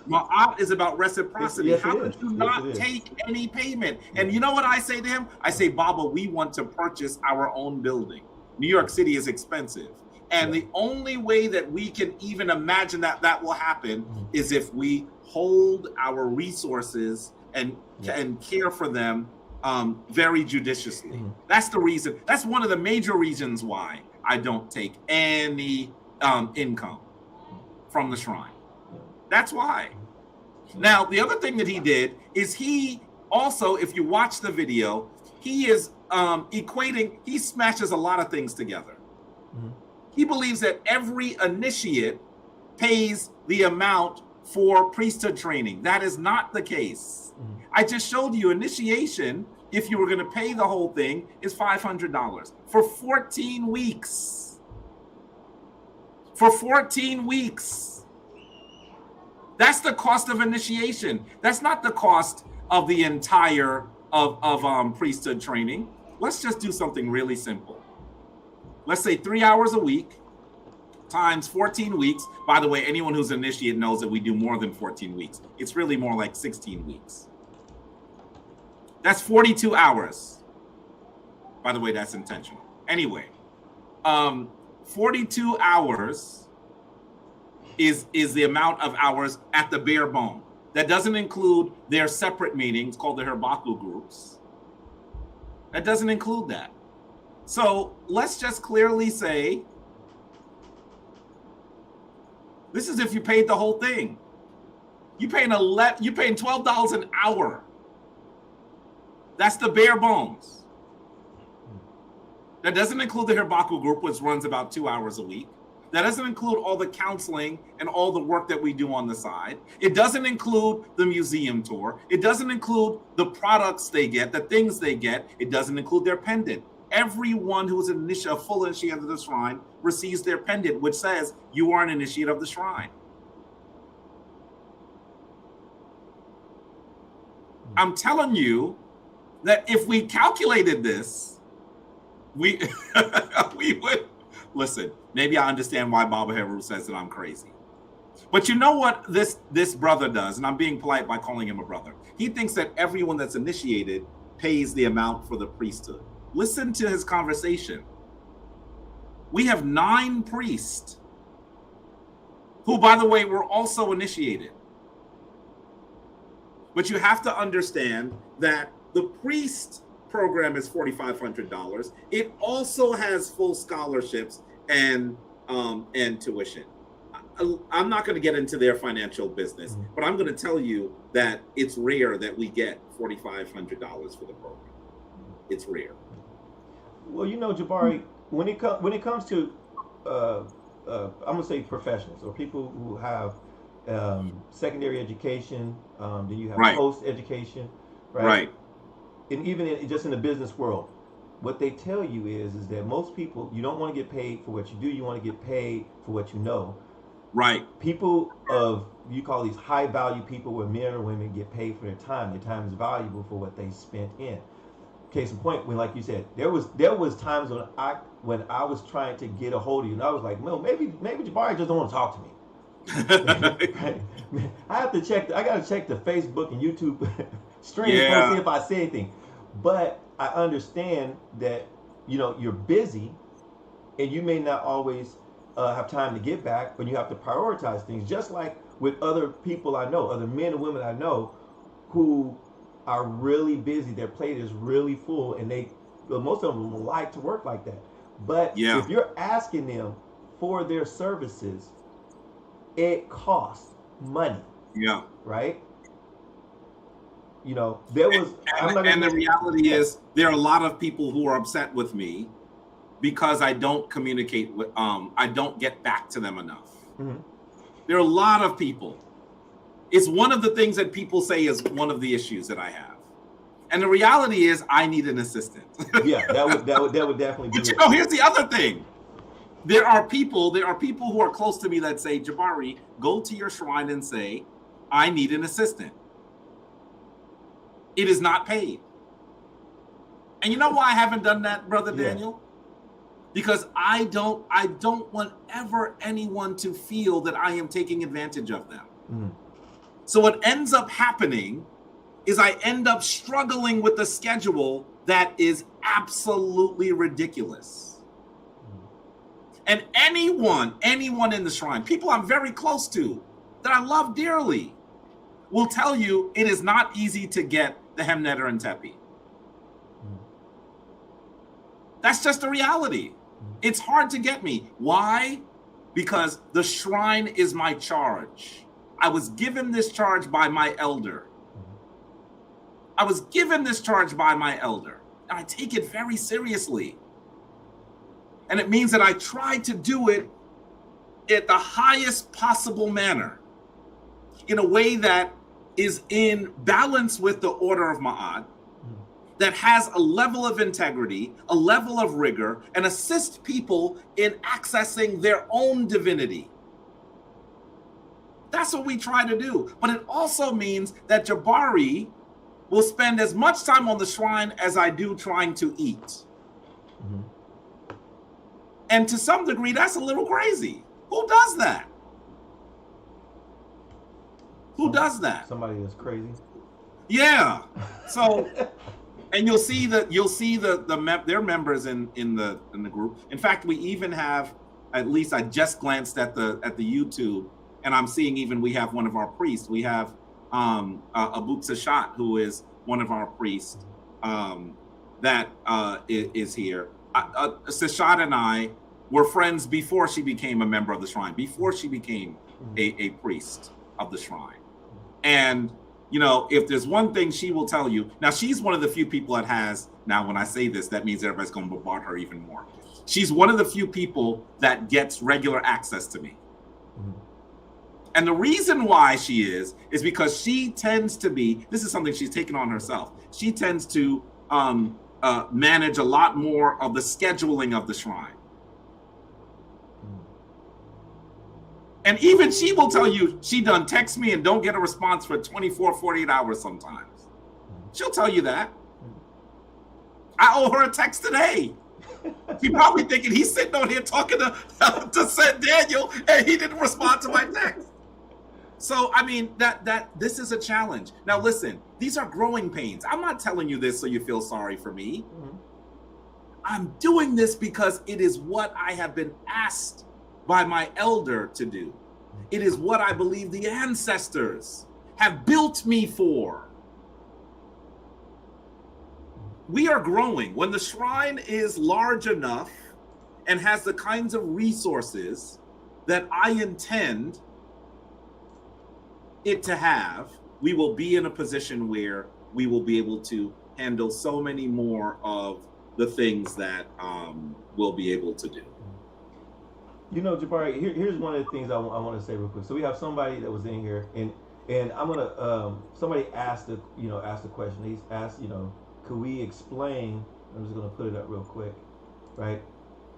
Ma'at is about reciprocity. Yes, How it could is. you Yes, not it is. take any payment? And you know what I say to him? I say, Baba, we want to purchase our own building. New York City is expensive. And the only way that we can even imagine that that will happen is if we hold our resources and care for them very judiciously. That's the reason. That's one of the major reasons why I don't take any income from the shrine. That's why. Now, the other thing that he did is he also, if you watch the video, he is equating, he smashes a lot of things together. He believes that every initiate pays the amount for priesthood training. That is not the case. I just showed you initiation, if you were going to pay the whole thing, is $500 for 14 weeks. For 14 weeks. That's the cost of initiation. That's not the cost of the entire of priesthood training. Let's just do something really simple. Let's say 3 hours a week times 14 weeks. By the way, anyone who's initiate knows that we do more than 14 weeks. It's really more like 16 weeks. That's 42 hours. By the way, that's intentional. Anyway, 42 hours is the amount of hours at the bare bone. That doesn't include their separate meetings called the Herbaku groups. That doesn't include that. So let's just clearly say, this is if you paid the whole thing. You're paying $12 an hour. That's the bare bones. That doesn't include the Herbaku group, which runs about 2 hours a week. That doesn't include all the counseling and all the work that we do on the side. It doesn't include the museum tour. It doesn't include the products they get, the things they get. It doesn't include their pendant. Everyone who is a full initiate of the shrine receives their pendant, which says you are an initiate of the shrine. I'm telling you that if we calculated this, we would, listen, maybe I understand why Baba Heru says that I'm crazy. But you know what this brother does, and I'm being polite by calling him a brother. He thinks that everyone that's initiated pays the amount for the priesthood. Listen to his conversation. We have 9 priests who, by the way, were also initiated. But you have to understand that the priest program is $4,500. It also has full scholarships and tuition. I'm not going to get into their financial business, but I'm going to tell you that it's rare that we get $4,500 for the program. It's rare. Well, you know, Jabari, when it comes to I'm gonna say professionals or people who have secondary education, then you have post education, right? And even just in the business world, what they tell you is that most people, you don't want to get paid for what you do. You want to get paid for what you know. Right. People you call these high value people, where men or women get paid for their time. Their time is valuable for what they spent in. Case in point, when, like you said, there was times when I was trying to get a hold of you, and I was like, well, maybe Jabari just don't want to talk to me. Right? I have to check. I got to check the Facebook and YouTube streams to see if I say anything. But I understand that you're busy, and you may not always have time to get back, but you have to prioritize things. Just like with other people I know, other men and women I know, who are really busy. Their plate is really full, and most of them like to work like that. But if you're asking them for their services, it costs money. Yeah. Right? There was... And the reality is, there are a lot of people who are upset with me because I don't communicate with... I don't get back to them enough. Mm-hmm. There are a lot of people. It's one of the things that people say is one of the issues that I have. And the reality is, I need an assistant. Yeah, that would definitely be... But here's the other thing. There are people who are close to me that say, Jabari, go to your shrine and say, I need an assistant. It is not paid. And you know why I haven't done that, Brother Daniel? because I don't want ever anyone to feel that I am taking advantage of them. Mm. So what ends up happening is I end up struggling with a schedule that is absolutely ridiculous. And anyone in the shrine, people I'm very close to, that I love dearly, will tell you it is not easy to get the Hemnetter and Tepi. That's just the reality. It's hard to get me. Why? Because the shrine is my charge. I was given this charge by my elder. And I take it very seriously. And it means that I try to do it at the highest possible manner, in a way that is in balance with the order of Ma'at, that has a level of integrity, a level of rigor, and assist people in accessing their own divinity. That's what we try to do. But it also means that Jabari will spend as much time on the shrine as I do trying to eat. Mm-hmm. And to some degree, that's a little crazy. Who does that? Who does that? Somebody that's crazy. Yeah. So, and you'll see their members in the group. In fact, we even have, at least I just glanced at the YouTube, and I'm seeing even we have one of our priests. We have Abu Sashat, who is one of our priests that is here. Sashat and I were friends before she became a member of the shrine, before she became a priest of the shrine. And, you know, if there's one thing she will tell you, now she's one of the few people that has, now when I say this, that means everybody's going to bombard her even more. She's one of the few people that gets regular access to me. Mm-hmm. And the reason why she is because she tends to be, this is something she's taken on herself. She tends to manage a lot more of the scheduling of the shrine. And even she will tell you she done text me and don't get a response for 24, 48 hours sometimes. She'll tell you that. I owe her a text today. She's probably thinking he's sitting on here talking to St. Daniel and he didn't respond to my text. So, I mean, that this is a challenge. Now, listen, these are growing pains. I'm not telling you this so you feel sorry for me. Mm-hmm. I'm doing this because it is what I have been asked by my elder to do. It is what I believe the ancestors have built me for. We are growing. When the shrine is large enough and has the kinds of resources that I intend it to have, we will be in a position where we will be able to handle so many more of the things that we'll be able to do. You know, Jabari, here's one of the things I want to say real quick. So we have somebody that was in here, and I'm gonna somebody asked the question. He's asked, could we explain? I'm just gonna put it up real quick, right?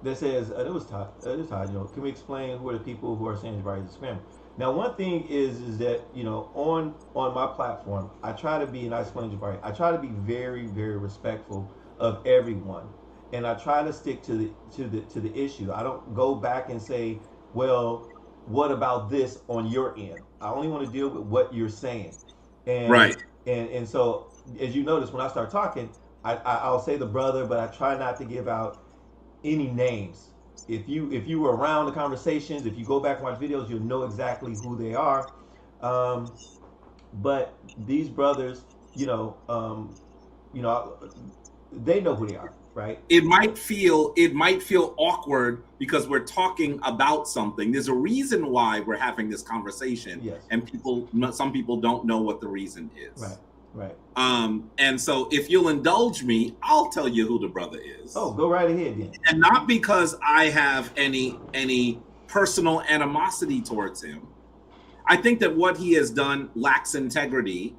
That says it was Todd. Can we explain who are the people who are saying Jabari is a spammer? Now, one thing is that on my platform, I try to be, and I explain Jabari, I try to be very, very respectful of everyone. And I try to stick to the issue. I don't go back and say, well, what about this on your end? I only want to deal with what you're saying. And, right. And so, as you notice, when I start talking, I'll say the brother, but I try not to give out any names. If you were around the conversations, if you go back and watch videos, you'll know exactly who they are. But these brothers, they know who they are. Right. It might feel awkward because we're talking about something. There's a reason why we're having this conversation. Yes. And some people don't know what the reason is. Right. And so if you'll indulge me, I'll tell you who the brother is. Oh, go right ahead then. And not because I have any personal animosity towards him. I think that what he has done lacks integrity.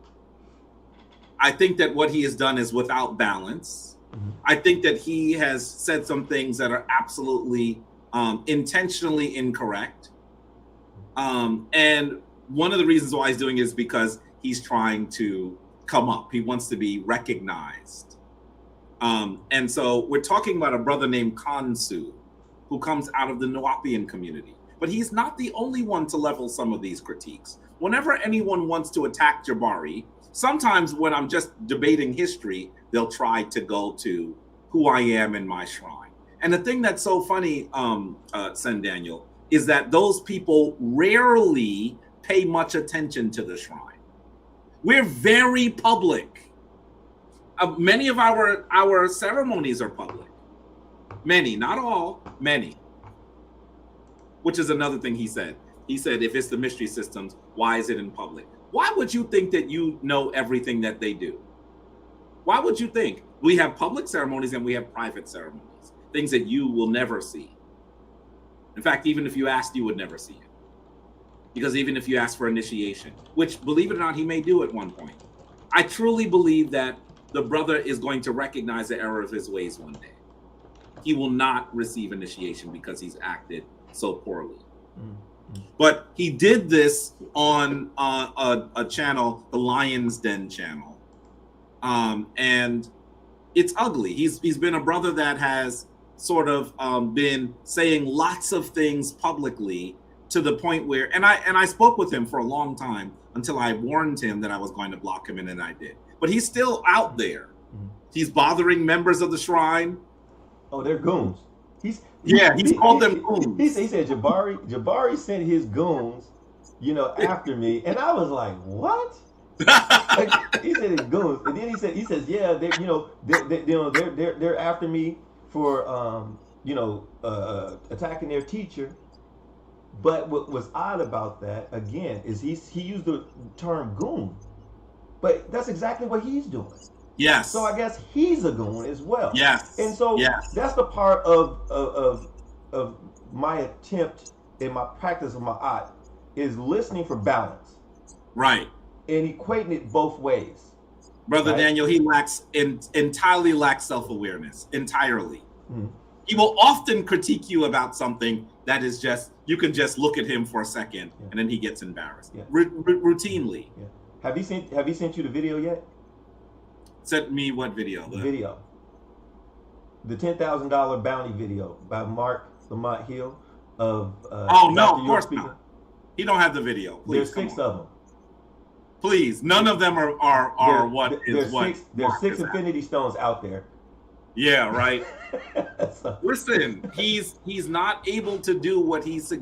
I think that what he has done is without balance. Mm-hmm. I think that he has said some things that are absolutely intentionally incorrect. And one of the reasons why he's doing it is because he's trying to come up. He wants to be recognized. And so we're talking about a brother named Kansu. who comes out of the Nuwapian community. But he's not the only one to level some of these critiques. Whenever anyone wants to attack Jabari, sometimes when I'm just debating history, they'll try to go to who I am in my shrine. And the thing that's so funny, Sen Daniel, is that those people rarely pay much attention to the shrine. We're very public. Many of our ceremonies are public. Many, not all, many. Which is another thing he said. He said, if it's the mystery systems, why is it in public? Why would you think that you know everything that they do? Why would you think? We have public ceremonies and we have private ceremonies, things that you will never see. In fact, even if you asked, you would never see it. Because even if you ask for initiation, which, believe it or not, he may do at one point. I truly believe that the brother is going to recognize the error of his ways one day. He will not receive initiation because he's acted so poorly. Mm-hmm. But he did this on a channel, the Lion's Den channel. And it's ugly. He's been a brother that has sort of been saying lots of things publicly to the point where, and I spoke with him for a long time until I warned him that I was going to block him, and then I did. But he's still out there. Mm-hmm. He's bothering members of the shrine. Oh, they're goons. He's called them goons. He said Jabari sent his goons, after me, and I was like, what? Like, he said his goons, and then he says, yeah, they're after me for attacking their teacher. But what was odd about that again is he used the term goon, but that's exactly what he's doing. Yes. So I guess he's a goon as well. Yes. And so that's the part of my attempt in my practice of my art is listening for balance. Right. And equating it both ways. Brother Daniel, he entirely lacks self-awareness. Entirely. Mm-hmm. He will often critique you about something that is just, you can just look at him for a second and then he gets embarrassed. Yeah. Routinely. Yeah. Have he sent you the video yet? Sent me what video? The video. The $10,000 bounty video by Mark Lamont Hill of no, of course not. He don't have the video. Please, there's 6 of them. Please, none of them are what is what. There's 6 infinity stones out there. Yeah, right. Listen, he's not able to do what he's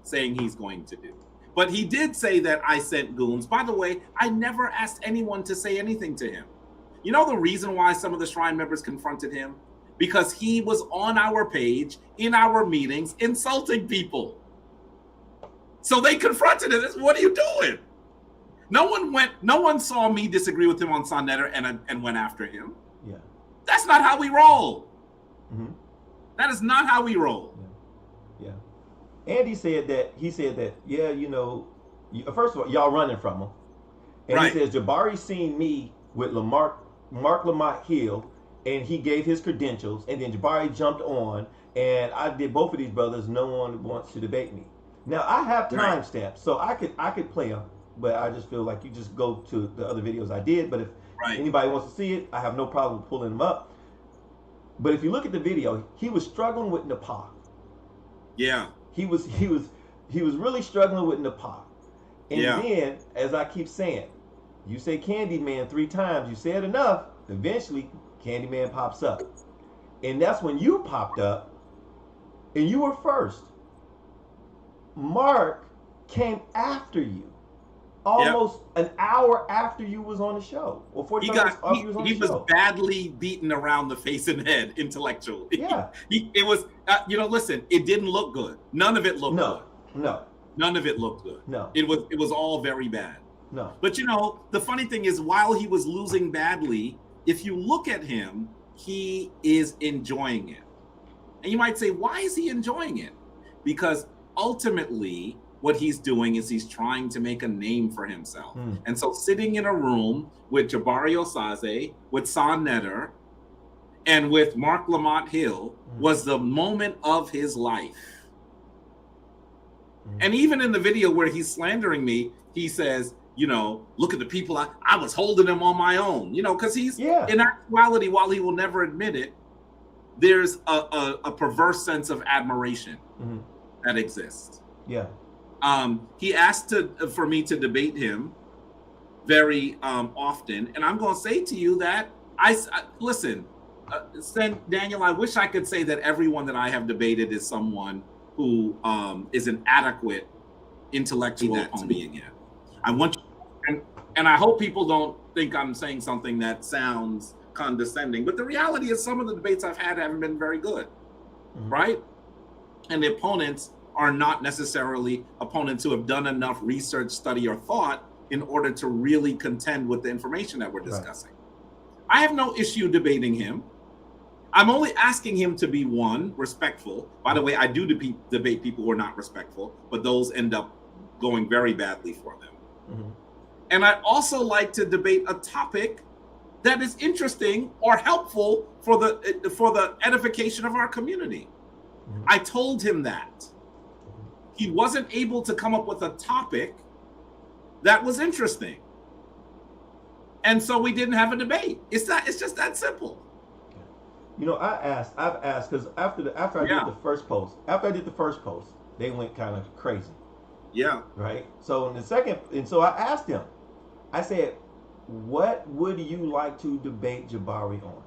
saying he's going to do. But he did say that I sent goons. By the way, I never asked anyone to say anything to him. You know the reason why some of the Shrine members confronted him? Because he was on our page, in our meetings, insulting people. So they confronted him. What are you doing? No one saw me disagree with him on Sonnetter and went after him. Yeah. That's not how we roll. Mm-hmm. That is not how we roll. Yeah. And he said that, first of all, y'all running from him. And he says, Jabari seen me with Mark Lamont Hill, and he gave his credentials, and then Jabari jumped on, and I did both of these brothers. No one wants to debate me. Now, I have timestamps, so I could play them, but I just feel like you just go to the other videos I did. But if anybody wants to see it, I have no problem pulling them up. But if you look at the video, he was struggling with Nepal. Yeah. He was really struggling with Nepal. And then, as I keep saying, you say Candyman 3 times, you say it enough, eventually Candyman pops up. And that's when you popped up, and you were first. Mark came after you. Almost an hour after you was on the show. Or 45 minutes after you was on the show. He was badly beaten around the face and head intellectually. Yeah. It was, listen, it didn't look good. None of it looked good. No. None of it looked good. No. It was all very bad. No. But the funny thing is, while he was losing badly, if you look at him, he is enjoying it. And you might say, why is he enjoying it? Because ultimately, what he's doing is he's trying to make a name for himself. And so sitting in a room with Jabari Osaze, with Sonnetter, and with Mark Lamont Hill was the moment of his life. And even in the video where he's slandering me, he says, look at the people, I was holding them on my own, because he's, in actuality, while he will never admit it, there's a perverse sense of admiration that exists. Yeah. He asked for me to debate him very often, and I'm going to say to you that listen, Daniel. I wish I could say that everyone that I have debated is someone who is an adequate intellectual opponent. I want you, and I hope people don't think I'm saying something that sounds condescending, but the reality is some of the debates I've had haven't been very good, right? And the opponents are not necessarily opponents who have done enough research, study, or thought in order to really contend with the information that we're discussing. Right. I have no issue debating him. I'm only asking him to be, one, respectful. By the way, I do debate people who are not respectful, but those end up going very badly for them. And I also like to debate a topic that is interesting or helpful for the edification of our community. I told him that. He wasn't able to come up with a topic that was interesting. And so we didn't have a debate. It's just that simple. You know, I've asked, because after I did the first post, they went kind of crazy. Yeah. Right? So in the second, and so I asked him, I said, what would you like to debate Jabari on?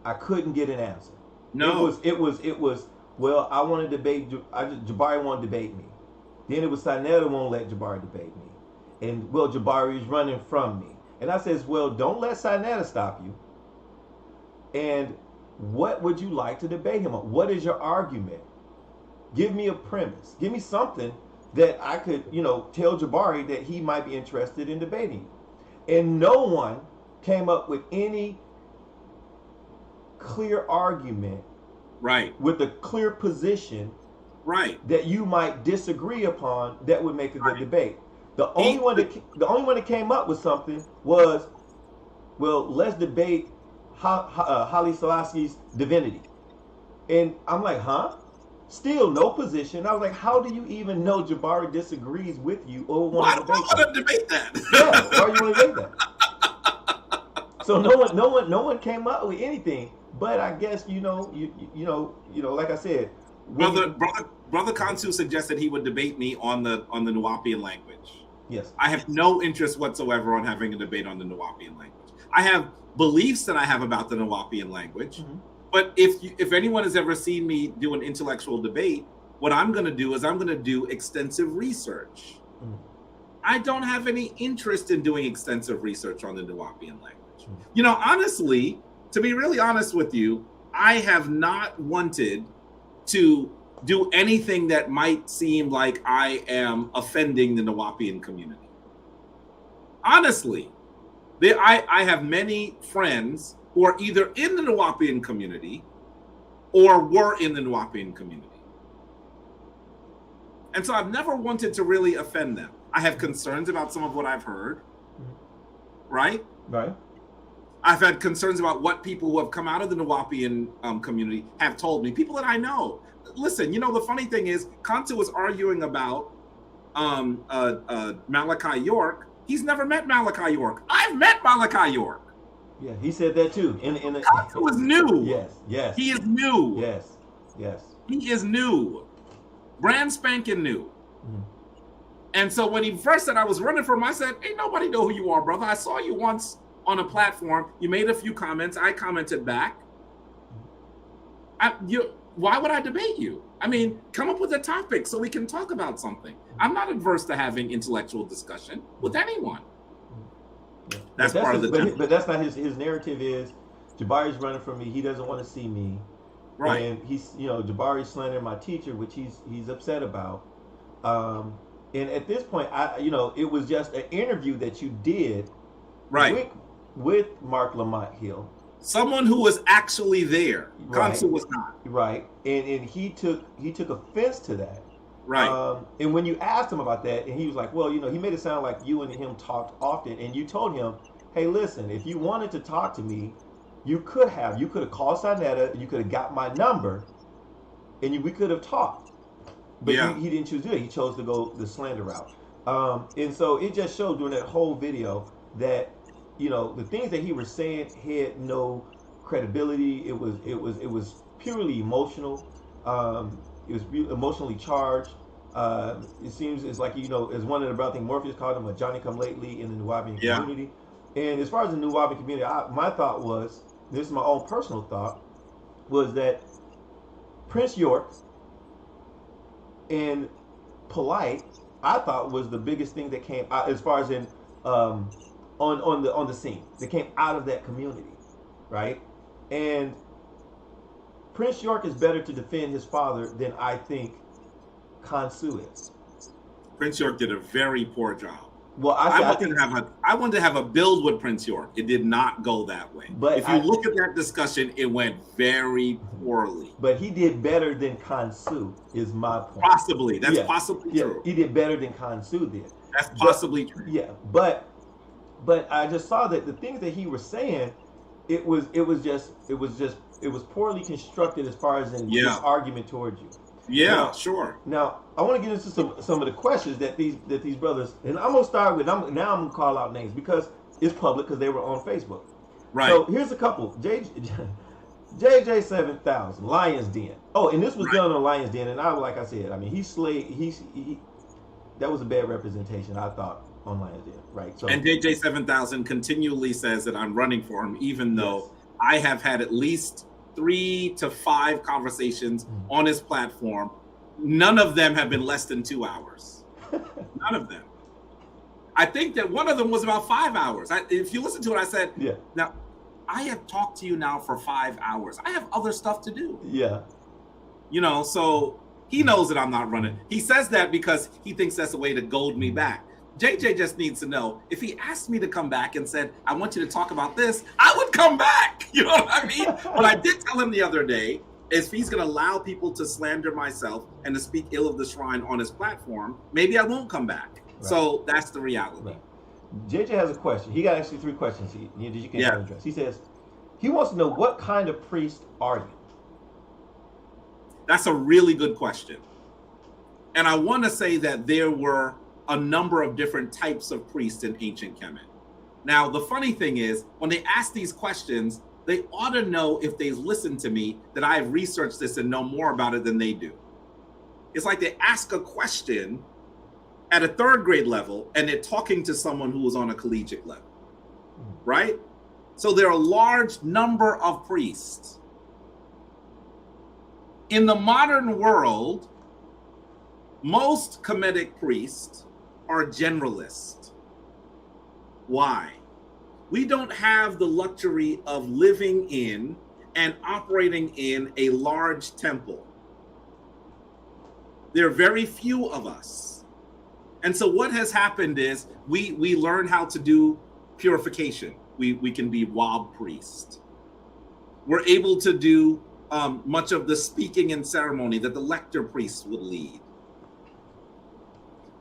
I couldn't get an answer. No. It was, well, I want to debate, Jabari won't debate me. Then it was Sinetta won't let Jabari debate me. And, well, Jabari is running from me. And I says, well, don't let Sinetta stop you. And what would you like to debate him on? What is your argument? Give me a premise. Give me something that I could, tell Jabari that he might be interested in debating. And no one came up with any clear argument, right, with a clear position, right, that you might disagree upon that would make a good debate. The only one that came up with something was, well, let's debate Haile Selassie's divinity. And I'm like, huh? Still no position. I was like, how do you even know Jabari disagrees with you or want to debate that? Why do you want to debate that? Yeah, why do you want to debate that? So no one came up with anything. But I guess you know, like I said, brother Kansu suggested he would debate me on the Nuwaubian language. Yes. I have no interest whatsoever on having a debate on the Nuwaubian language. I have beliefs that I have about the Nuwaubian language. But if anyone has ever seen me do an intellectual debate, what I'm going to do is I'm going to do extensive research. I don't have any interest in doing extensive research on the Nuwaubian language. Honestly, to be really honest with you, I have not wanted to do anything that might seem like I am offending the Nuwaubian community. Honestly, I have many friends who are either in the Nuwaubian community or were in the Nuwaubian community. And so I've never wanted to really offend them. I have concerns about some of what I've heard, right? Right. I've had concerns about what people who have come out of the Nuwaubian community have told me, people that I know. Listen, the funny thing is, Kansu was arguing about Malachi York. He's never met Malachi York. I've met Malachi York. Yeah, he said that too. Kansu is new. Yes. He is new. Yes. He is new. Brand spanking new. And so when he first said I was running for him, I said, ain't nobody know who you are, brother. I saw you once on a platform. You made a few comments. I commented back. Why would I debate you? I mean, come up with a topic so we can talk about something. I'm not adverse to having intellectual discussion with anyone. That's part of the but that's not his narrative. Is Jabari's running from me. He doesn't want to see me. Right. And he's Jabari's slandering my teacher, which he's upset about. And at this point, it was just an interview that you did, right, with Mark Lamont Hill. Someone who was actually there. Right. Kansu was not. Right. And he took offense to that. Right. And when you asked him about that, and he was like, well, he made it sound like you and him talked often, and you told him, hey, listen, if you wanted to talk to me, you could have called Sinetta, you could have got my number, and we could have talked. But he didn't choose to do it. He chose to go the slander route. And so it just showed during that whole video that, the things that he was saying had no credibility. It was purely emotional. It was emotionally charged. It seems it's like, as one of the brothers, I think Morpheus called him a Johnny Come Lately in the Nubian Yeah. community. And as far as the Nubian community, my thought was, this is my own personal thought, was that Prince York and Polite, I thought, was the biggest thing that came out as far as in on the scene that came out of that community, right? And Prince York is better to defend his father than I think Kansu is. Prince York did a very poor job. Well, I wanted to have a build with Prince York. It did not go that way. But if you look at that discussion, it went very poorly. But he did better than Kansu, is my point. Possibly. That's possibly true. He did better than Kansu did. That's possibly true. Yeah, but I just saw that the things that he was saying, it was poorly constructed as far as in his argument towards you. Yeah, sure. Now I want to get into some of the questions that these brothers, and I'm gonna start with. I'm gonna call out names because it's public, because they were on Facebook. Right. So here's a couple. JJ 7000 Lions Den. Oh, and this was done on Lions Den, and like I said, I mean, he that was a bad representation, I thought, on Lions Den, right? So, and JJ 7000 continually says that I'm running for him, even though I have had at least 3 to 5 conversations on his platform. None of them have been less than 2 hours. None of them. I think that one of them was about 5 hours. If you listen to it, I said, now, I have talked to you now for 5 hours. I have other stuff to do. Yeah. So he knows that I'm not running. He says that because he thinks that's a way to goad me back. JJ just needs to know, if he asked me to come back and said, I want you to talk about this, I would come back. You know what I mean? What I did tell him the other day is, if he's going to allow people to slander myself and to speak ill of the shrine on his platform, maybe I won't come back. Right. So that's the reality. Right. JJ has a question. He got actually 3 questions you can address. He says, he wants to know, what kind of priest are you? That's a really good question. And I want to say that there were a number of different types of priests in ancient Kemet. Now, the funny thing is, when they ask these questions, they ought to know, if they've listened to me, that I've researched this and know more about it than they do. It's like they ask a question at a 3rd grade level and they're talking to someone who was on a collegiate level, right? So there are a large number of priests. In the modern world, most Kemetic priests are generalists. Why? We don't have the luxury of living in and operating in a large temple. There are very few of us. And so what has happened is we learn how to do purification. We can be Wab priest. We're able to do much of the speaking and ceremony that the lector priests would lead.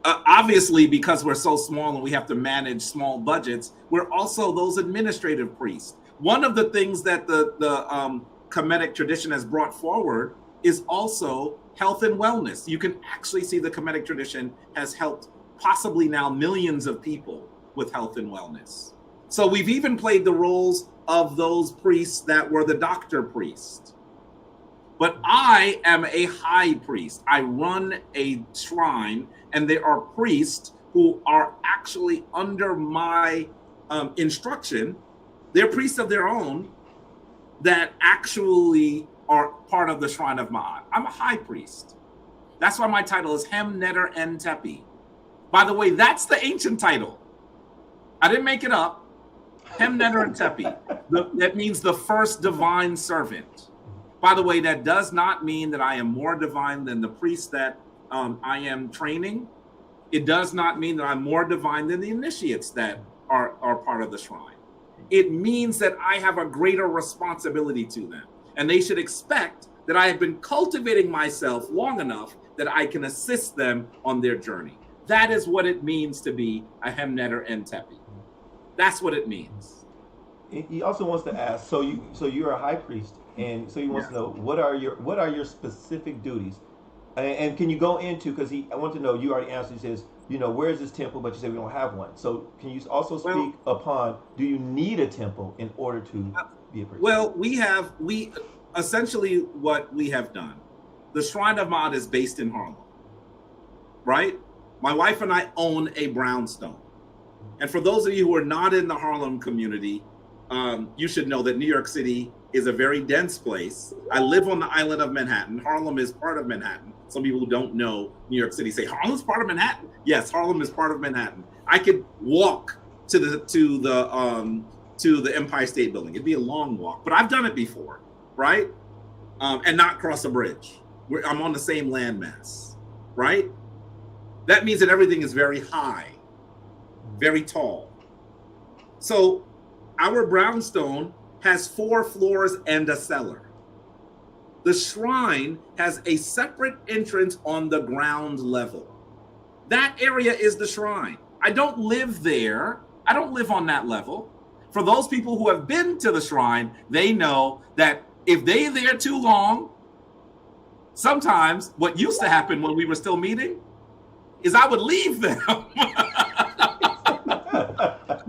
Obviously, because we're so small and we have to manage small budgets, we're also those administrative priests. One of the things that the Kemetic tradition has brought forward is also health and wellness. You can actually see the Kemetic tradition has helped possibly now millions of people with health and wellness. So we've even played the roles of those priests that were the doctor priest. But I am a high priest. I run a shrine, and there are priests who are actually under my instruction. They're priests of their own that actually are part of the Shrine of Maat. I'm a high priest. That's why my title is Hem Netter En Tepi. By the way, that's the ancient title. I didn't make it up. Hem Netter En Tepi. That means the first divine servant. By the way, that does not mean that I am more divine than the priest that I am training. It does not mean that I'm more divine than the initiates that are part of the shrine. It means that I have a greater responsibility to them. And they should expect that I have been cultivating myself long enough that I can assist them on their journey. That is what it means to be a Hem Netter En Tepi. That's what it means. He also wants to ask, so you're a high priest, and so he wants to know, what are your specific duties, and can you go into, because I want to know, you already answered. He says where is this temple? But you say we don't have one. So can you also speak upon, do you need a temple in order to be a priest? Well, we essentially what we have done. The Shrine of Maat is based in Harlem, right? My wife and I own a brownstone. And for those of you who are not in the Harlem community, you should know that New York City is a very dense place. I live on the island of Manhattan. Harlem is part of Manhattan. Some people who don't know New York City say, Harlem's part of Manhattan? Yes, Harlem is part of Manhattan. I could walk to the Empire State Building. It'd be a long walk, but I've done it before, right? And not cross a bridge. I'm on the same landmass, right? That means that everything is very high, very tall. So our brownstone has 4 floors and a cellar. The shrine has a separate entrance on the ground level. That area is the shrine. I don't live there. I don't live on that level. For those people who have been to the shrine, they know that if they're there too long, sometimes what used to happen when we were still meeting is I would leave them.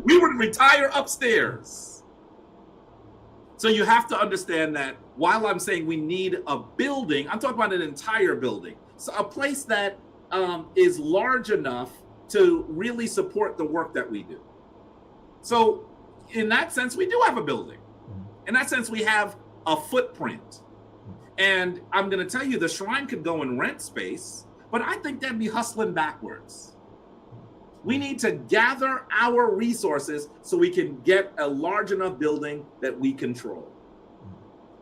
We would retire upstairs. So you have to understand that while I'm saying we need a building, I'm talking about an entire building. So a place that is large enough to really support the work that we do. So in that sense, we do have a building. In that sense, we have a footprint. And I'm going to tell you, the shrine could go and rent space, but I think that'd be hustling backwards. We need to gather our resources so we can get a large enough building that we control.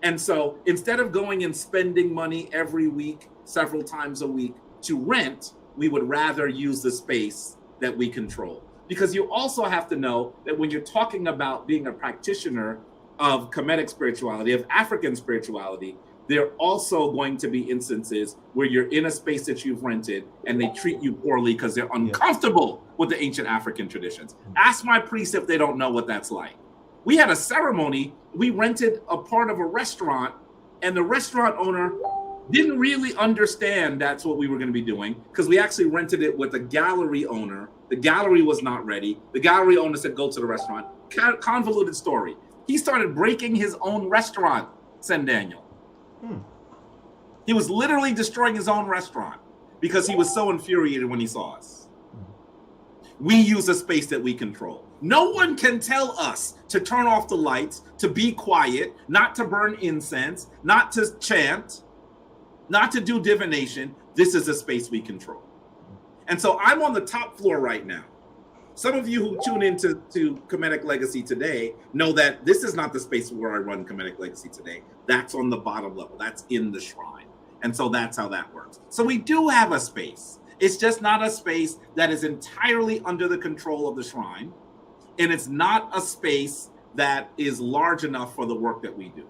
And so instead of going and spending money every week, several times a week to rent, we would rather use the space that we control. Because you also have to know that when you're talking about being a practitioner of Kemetic spirituality, of African spirituality, there are also going to be instances where you're in a space that you've rented and they treat you poorly because they're uncomfortable with the ancient African traditions. Ask my priest if they don't know what that's like. We had a ceremony, we rented a part of a restaurant, and the restaurant owner didn't really understand that's what we were going to be doing, because we actually rented it with a gallery owner. The gallery was not ready. The gallery owner said, go to the restaurant. Convoluted story. He started breaking his own restaurant, Sen Daniel. He was literally destroying his own restaurant because he was so infuriated when he saw us. We use a space that we control. No one can tell us to turn off the lights, to be quiet, not to burn incense, not to chant, not to do divination. This is a space we control. And so I'm on the top floor right now. Some of you who tune into Kemetic Legacy today know that this is not the space where I run Kemetic Legacy today. That's on the bottom level. That's in the shrine. And so that's how that works. So we do have a space. It's just not a space that is entirely under the control of the shrine. And it's not a space that is large enough for the work that we do.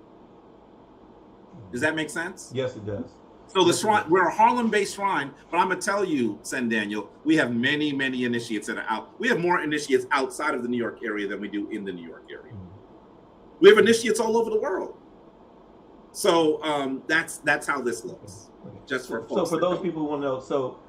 Does that make sense? Yes, it does. So the shrine, we're a Harlem-based shrine, but I'm gonna tell you, Sen Daniel, we have many, many initiates that are out. We have more initiates outside of the New York area than we do in the New York area. We have initiates all over the world. So that's how this looks. Just for folks. So for those people who want to know, so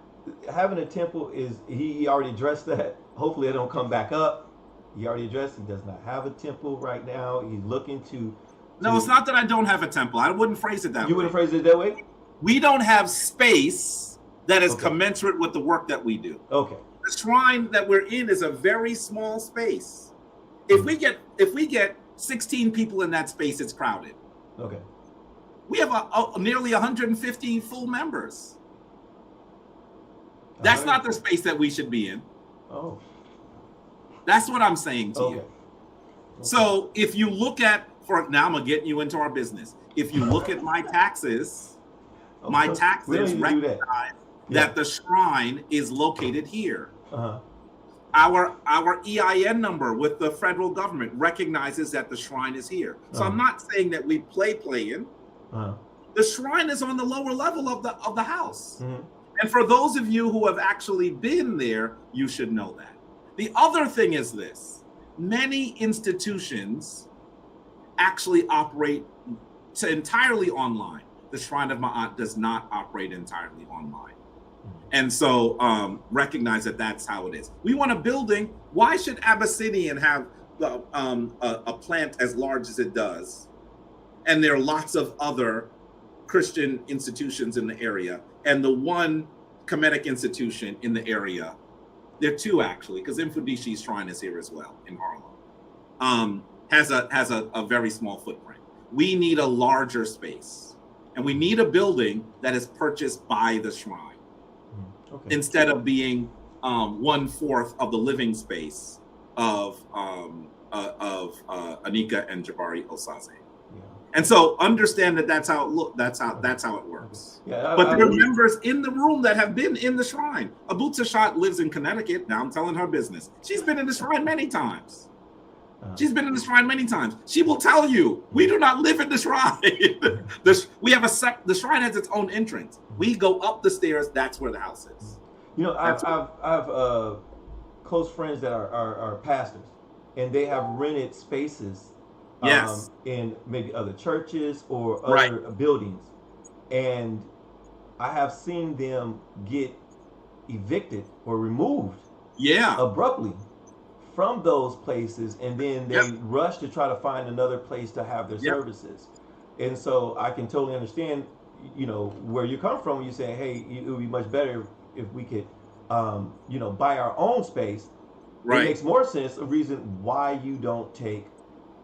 having a temple is, he already addressed that. Hopefully it don't come back up. He already addressed he does not have a temple right now. He's looking to. No, it's not that I don't have a temple. I wouldn't phrase it that way. You wouldn't phrase it that way? We don't have space that is commensurate with the work that we do. Okay. The shrine that we're in is a very small space. If we get 16 people in that space, it's crowded. Okay. We have nearly 150 full members. That's not the space that we should be in. Oh. That's what I'm saying to you. Okay. So if you look at, now I'm getting you into our business. If you look at my taxes, my taxes recognize that the shrine is located here. Our EIN number with the federal government recognizes that the shrine is here. So I'm not saying that we playing. The shrine is on the lower level of the house. And for those of you who have actually been there, you should know that. The other thing is this: many institutions actually operate entirely online. The Shrine of Maat does not operate entirely online. And so recognize that that's how it is. We want a building. Why should Abyssinian have a plant as large as it does? And there are lots of other Christian institutions in the area. And the one Kemetic institution in the area, there are two actually, because Infudishi's shrine is here as well in Harlem, has a very small footprint. We need a larger space. And we need a building that is purchased by the shrine. Okay. Instead of being 1/4 of the living space of Anika and Jabari Osaze. Yeah. And so understand that that's how it works. Yeah, but there are members in the room that have been in the shrine. Abutsashat lives in Connecticut. Now I'm telling her business. She's been in the shrine many times. She's been in the shrine many times. She will tell you, we do not live in the shrine. The shrine has its own entrance. We go up the stairs. That's where the house is. You know, I've close friends that are pastors, and they have rented spaces in maybe other churches or other buildings. And I have seen them get evicted or removed abruptly from those places, and then they rush to try to find another place to have their services. And so I can totally understand, you know, where you come from when you say, hey, it would be much better if we could, you know, buy our own space. It makes more sense, a reason why you don't take,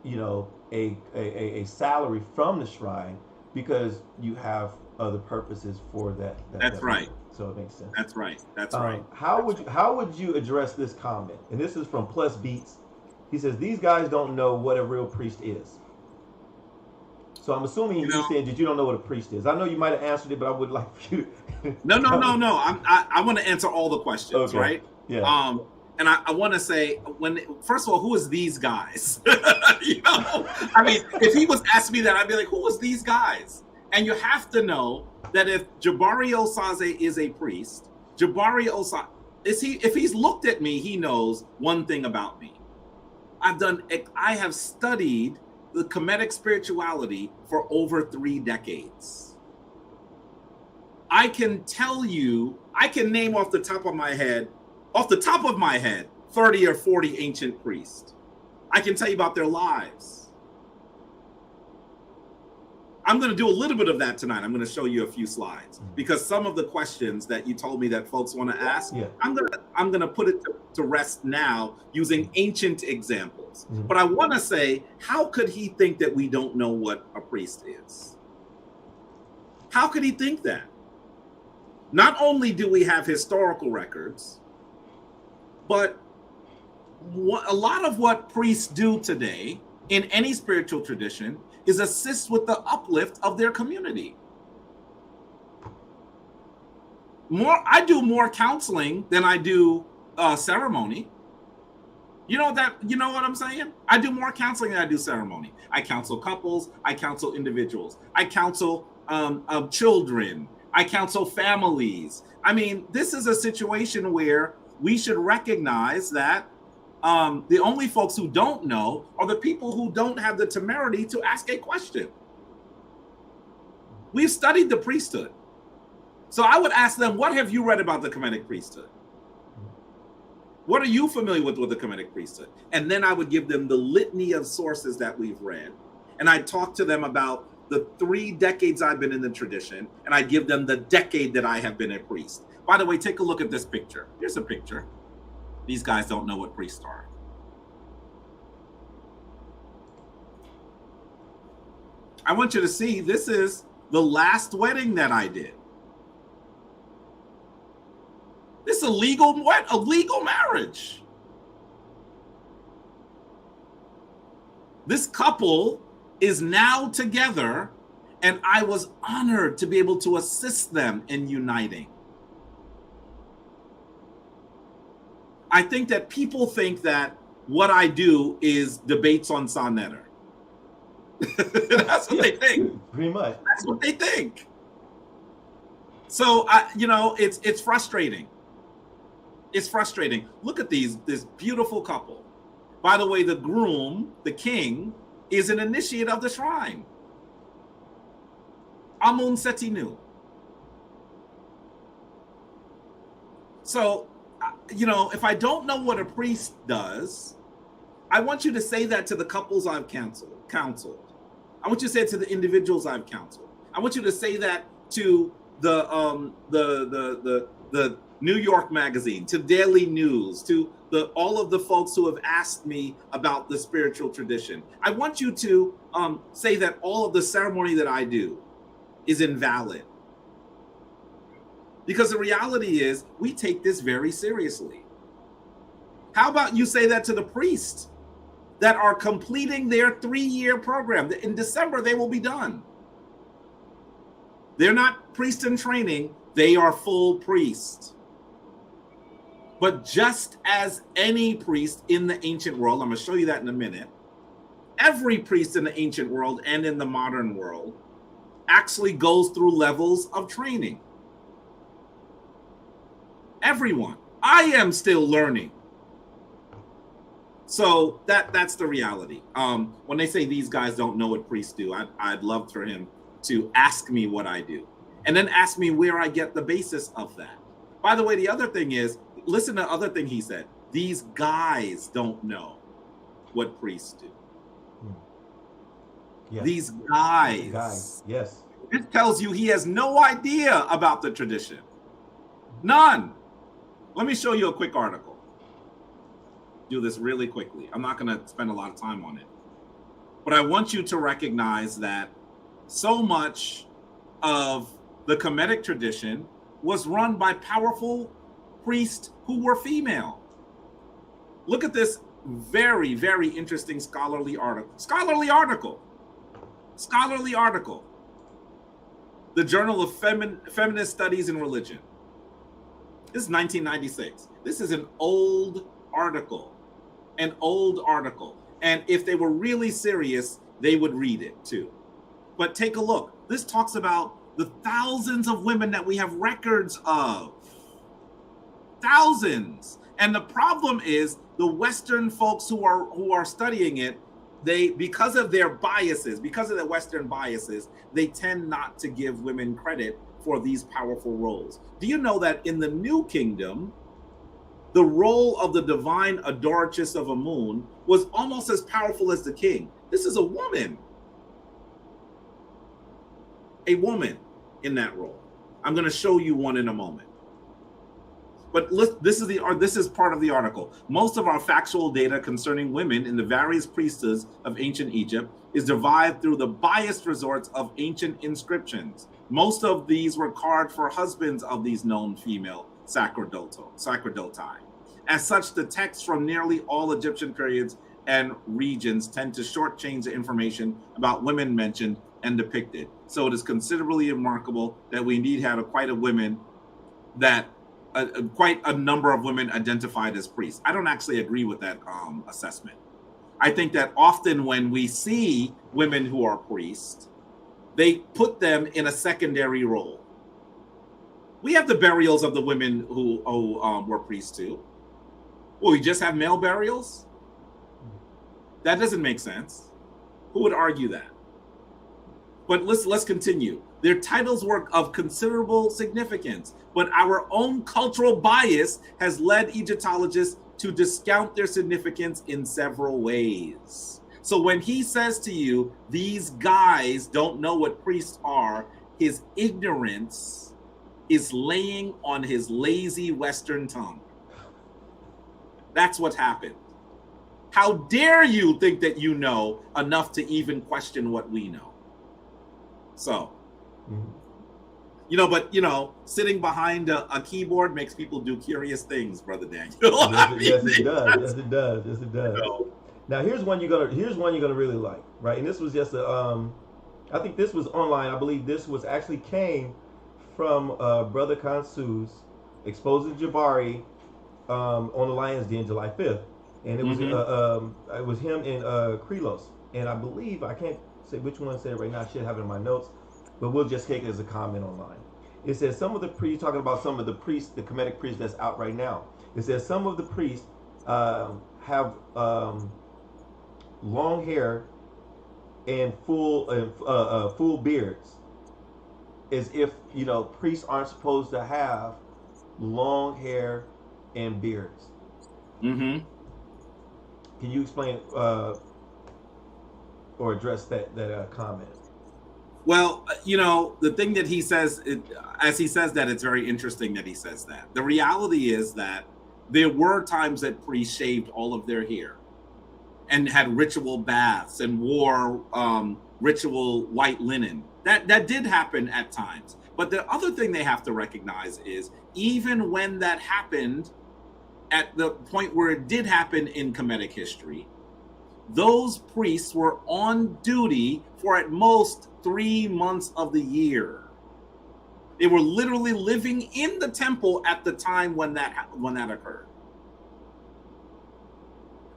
you know, a salary from the shrine, because you have other purposes for that. That's right. Reason. So it makes sense. That's right. That's right. How would you address this comment? And this is from Plus Beats. He says, these guys don't know what a real priest is. So I'm assuming you said that you don't know what a priest is. I know you might have answered it, but I would like for you to No. I want to answer all the questions, right? Yeah. And I want to say, first of all, who is these guys? You know, I mean, if he was asking me that, I'd be like, who is these guys? And you have to know that if Jabari Osaze is a priest, Jabari Osaze, if he's looked at me, he knows one thing about me. I have studied the Kemetic spirituality for over 3 decades. I can tell you, I can name off the top of my head, 30 or 40 ancient priests. I can tell you about their lives. I'm going to do a little bit of that tonight. I'm going to show you a few slides, because some of the questions that you told me that folks want to ask, I'm going to put it to rest now using ancient examples. But I want to say, how could he think that we don't know what a priest is? How could he think that? Not only do we have historical records, but a lot of what priests do today in any spiritual tradition is assist with the uplift of their community. I do more counseling than I do ceremony. You know what I'm saying? I do more counseling than I do ceremony. I counsel couples, I counsel individuals, I counsel children, I counsel families. I mean, this is a situation where we should recognize that the only folks who don't know are the people who don't have the temerity to ask a question. We've studied the priesthood. So I would ask them, what have you read about the Kemetic priesthood? What are you familiar with the Kemetic priesthood? And then I would give them the litany of sources that we've read. And I'd talk to them about the 3 decades I've been in the tradition. And I'd give them the decade that I have been a priest. By the way, take a look at this picture. Here's a picture. These guys don't know what priests are. I want you to see, this is the last wedding that I did. This is a legal marriage. This couple is now together, and I was honored to be able to assist them in uniting. I think that people think that what I do is debates on Sonnetter. That's what they think. Pretty much. That's what they think. So, it's frustrating. It's frustrating. Look at this beautiful couple. By the way, the groom, the king, is an initiate of the shrine. Amun Setinu. So, if I don't know what a priest does, I want you to say that to the couples I've counseled. I want you to say it to the individuals I've counseled. I want you to say that to the New York Magazine, to Daily News, to all of the folks who have asked me about the spiritual tradition. I want you to say that all of the ceremony that I do is invalid. Because the reality is, we take this very seriously. How about you say that to the priests that are completing their 3-year program? In December, they will be done. They're not priest in training, they are full priests. But just as any priest in the ancient world, I'm going to show you that in a minute, every priest in the ancient world and in the modern world actually goes through levels of training. Everyone. I am still learning. So that's the reality. When they say these guys don't know what priests do, I'd love for him to ask me what I do and then ask me where I get the basis of that. By the way, the other thing is, listen to the other thing he said. These guys don't know what priests do. Yes. These guys. Yes. It tells you he has no idea about the tradition. None. Let me show you a quick article. Do this really quickly. I'm not going to spend a lot of time on it. But I want you to recognize that so much of the Kemetic tradition was run by powerful priests who were female. Look at this very, very interesting scholarly article. The Journal of Feminist Studies in Religion. This is 1996. This is an old article. And if they were really serious, they would read it too. But take a look. This talks about the thousands of women that we have records of. Thousands. And the problem is the Western folks who are studying it, they, because of their biases, because of their Western biases, they tend not to give women credit for these powerful roles. Do you know that in the New Kingdom, the role of the divine adoratress of Amun was almost as powerful as the king? This is a woman. A woman in that role. I'm going to show you one in a moment. But this is part of the article. Most of our factual data concerning women in the various priesthoods of ancient Egypt is derived through the biased resorts of ancient inscriptions. Most of these were carved for husbands of these known female sacerdoti. As such, the texts from nearly all Egyptian periods and regions tend to shortchange the information about women mentioned and depicted. So it is considerably remarkable that we indeed have quite a number of women identified as priests. I don't actually agree with that assessment. I think that often when we see women who are priests, they put them in a secondary role. We have the burials of the women who were priests too. Well, we just have male burials? That doesn't make sense. Who would argue that? But let's continue. Their titles were of considerable significance, but our own cultural bias has led Egyptologists to discount their significance in several ways. So when he says to you, these guys don't know what priests are, his ignorance is laying on his lazy Western tongue. That's what happened. How dare you think that you know enough to even question what we know? So, sitting behind a keyboard makes people do curious things, Brother Daniel. Yes, it does. Now, here's one you're gonna really like, right? And this was just I think this was online. I believe this was actually came from Brother Kansu's Exposing Jabari on the Lion's Den, July 5th, and it was him and Krelos, and I believe I can't say which one said it right now. I should have it in my notes, but we'll just take it as a comment online. It says some of the priests, talking about some of the priests, the Kemetic priests that's out right now. It says some of the priests have long hair and full beards, as if priests aren't supposed to have long hair and beards. Mm-hmm. Can you explain or address that comment? Well, the thing that he says, as he says that, it's very interesting that he says that. The reality is that there were times that priests shaved all of their hair and had ritual baths and wore ritual white linen. That did happen at times. But the other thing they have to recognize is even when that happened, at the point where it did happen in Kemetic history, those priests were on duty for at most 3 months of the year. They were literally living in the temple at the time when that occurred.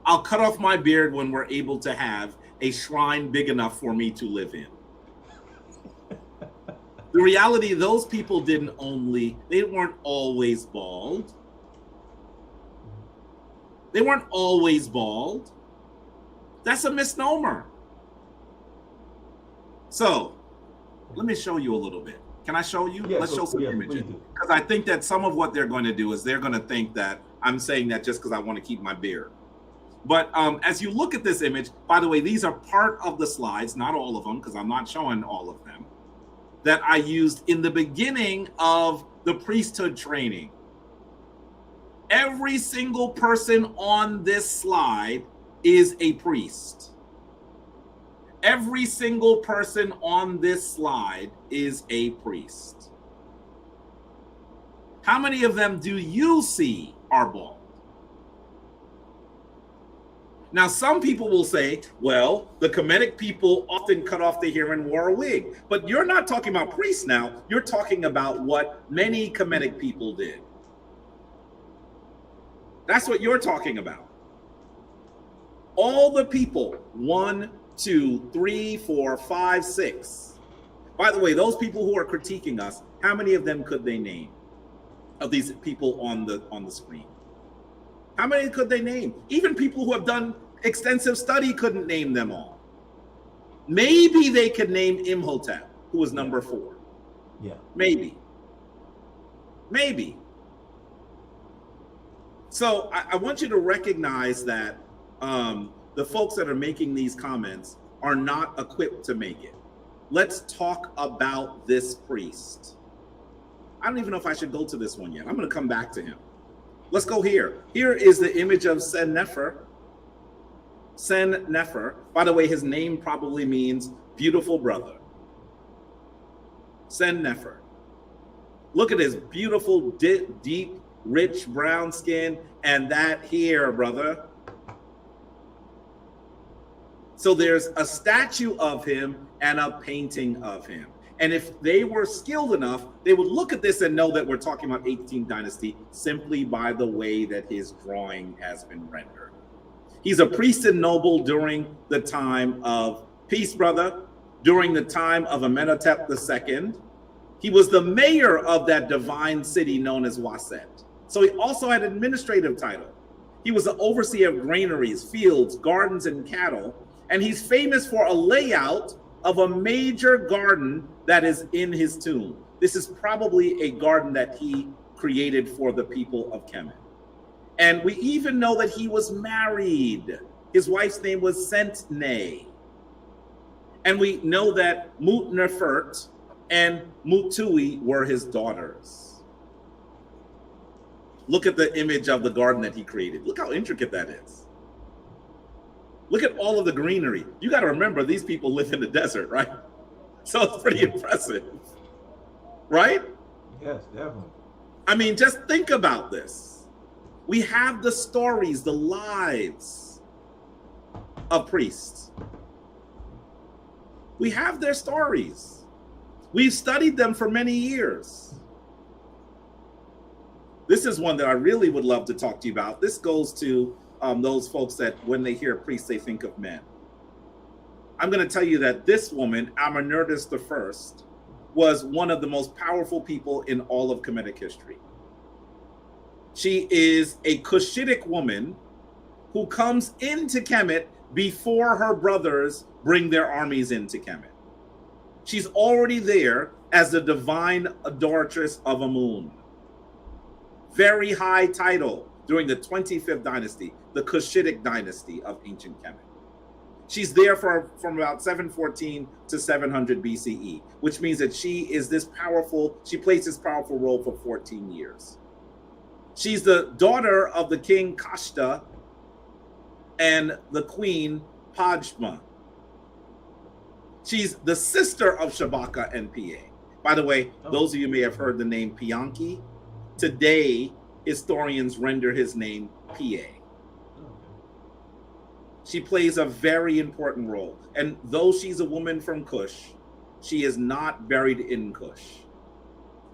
I'll cut off my beard when we're able to have a shrine big enough for me to live in. The reality, those people they weren't always bald. They weren't always bald. That's a misnomer. So, let me show you a little bit. Can I show you? Yeah, Let's show some images. Because I think that some of what they're going to do is they're going to think that I'm saying that just because I want to keep my beard. But as you look at this image, by the way, these are part of the slides, not all of them, because I'm not showing all of them, that I used in the beginning of the priesthood training. Every single person on this slide is a priest. Every single person on this slide is a priest. How many of them do you see are bald? Now, some people will say, well, the Kemetic people often cut off their hair and wore a wig. But you're not talking about priests now. You're talking about what many Kemetic people did. That's what you're talking about. All the people, 1, 2, 3, 4, 5, 6. By the way, those people who are critiquing us, how many of them could they name? Of these people on the screen? How many could they name? Even people who have done extensive study couldn't name them all. Maybe they could name Imhotep, who was number 4. Yeah. Maybe. So I want you to recognize that the folks that are making these comments are not equipped to make it. Let's talk about this priest. I don't even know if I should go to this one yet. I'm going to come back to him. Let's go here. Here is the image of Sen-Nefer. Sen-Nefer. By the way, his name probably means beautiful brother. Sen-Nefer. Look at his beautiful, deep, rich brown skin and that hair, brother. So there's a statue of him and a painting of him. And if they were skilled enough, they would look at this and know that we're talking about 18th dynasty simply by the way that his drawing has been rendered. He's a priest and noble during the time of, peace brother, during the time of Amenhotep II. He was the mayor of that divine city known as Waset. So he also had an administrative title. He was the overseer of granaries, fields, gardens, and cattle. And he's famous for a layout of a major garden that is in his tomb. This is probably a garden that he created for the people of Kemet. And we even know that he was married. His wife's name was Sentne. And we know that Mut-Nefert and Mut-Tui were his daughters. Look at the image of the garden that he created. Look how intricate that is. Look at all of the greenery. You got to remember, these people live in the desert, right? So it's pretty impressive, right? Yes, definitely. I mean, just think about this. We have the stories, the lives of priests. We have their stories. We've studied them for many years. This is one that I really would love to talk to you about. This goes to those folks that when they hear priests, they think of men. I'm going to tell you that this woman, Amenertis I, was one of the most powerful people in all of Kemetic history. She is a Cushitic woman who comes into Kemet before her brothers bring their armies into Kemet. She's already there as the divine adoratress of Amun. very high title during the 25th dynasty, the Cushitic dynasty of ancient Kemet. She's there from about 714 to 700 BCE, which means that she plays this powerful role for 14 years. She's the daughter of the king Kashta and the queen Pajma. She's the sister of Shabaka and Pa. By the way, those of you may have heard the name Pianki. Today, historians render his name Pa. She plays a very important role. And though she's a woman from Kush, she is not buried in Kush.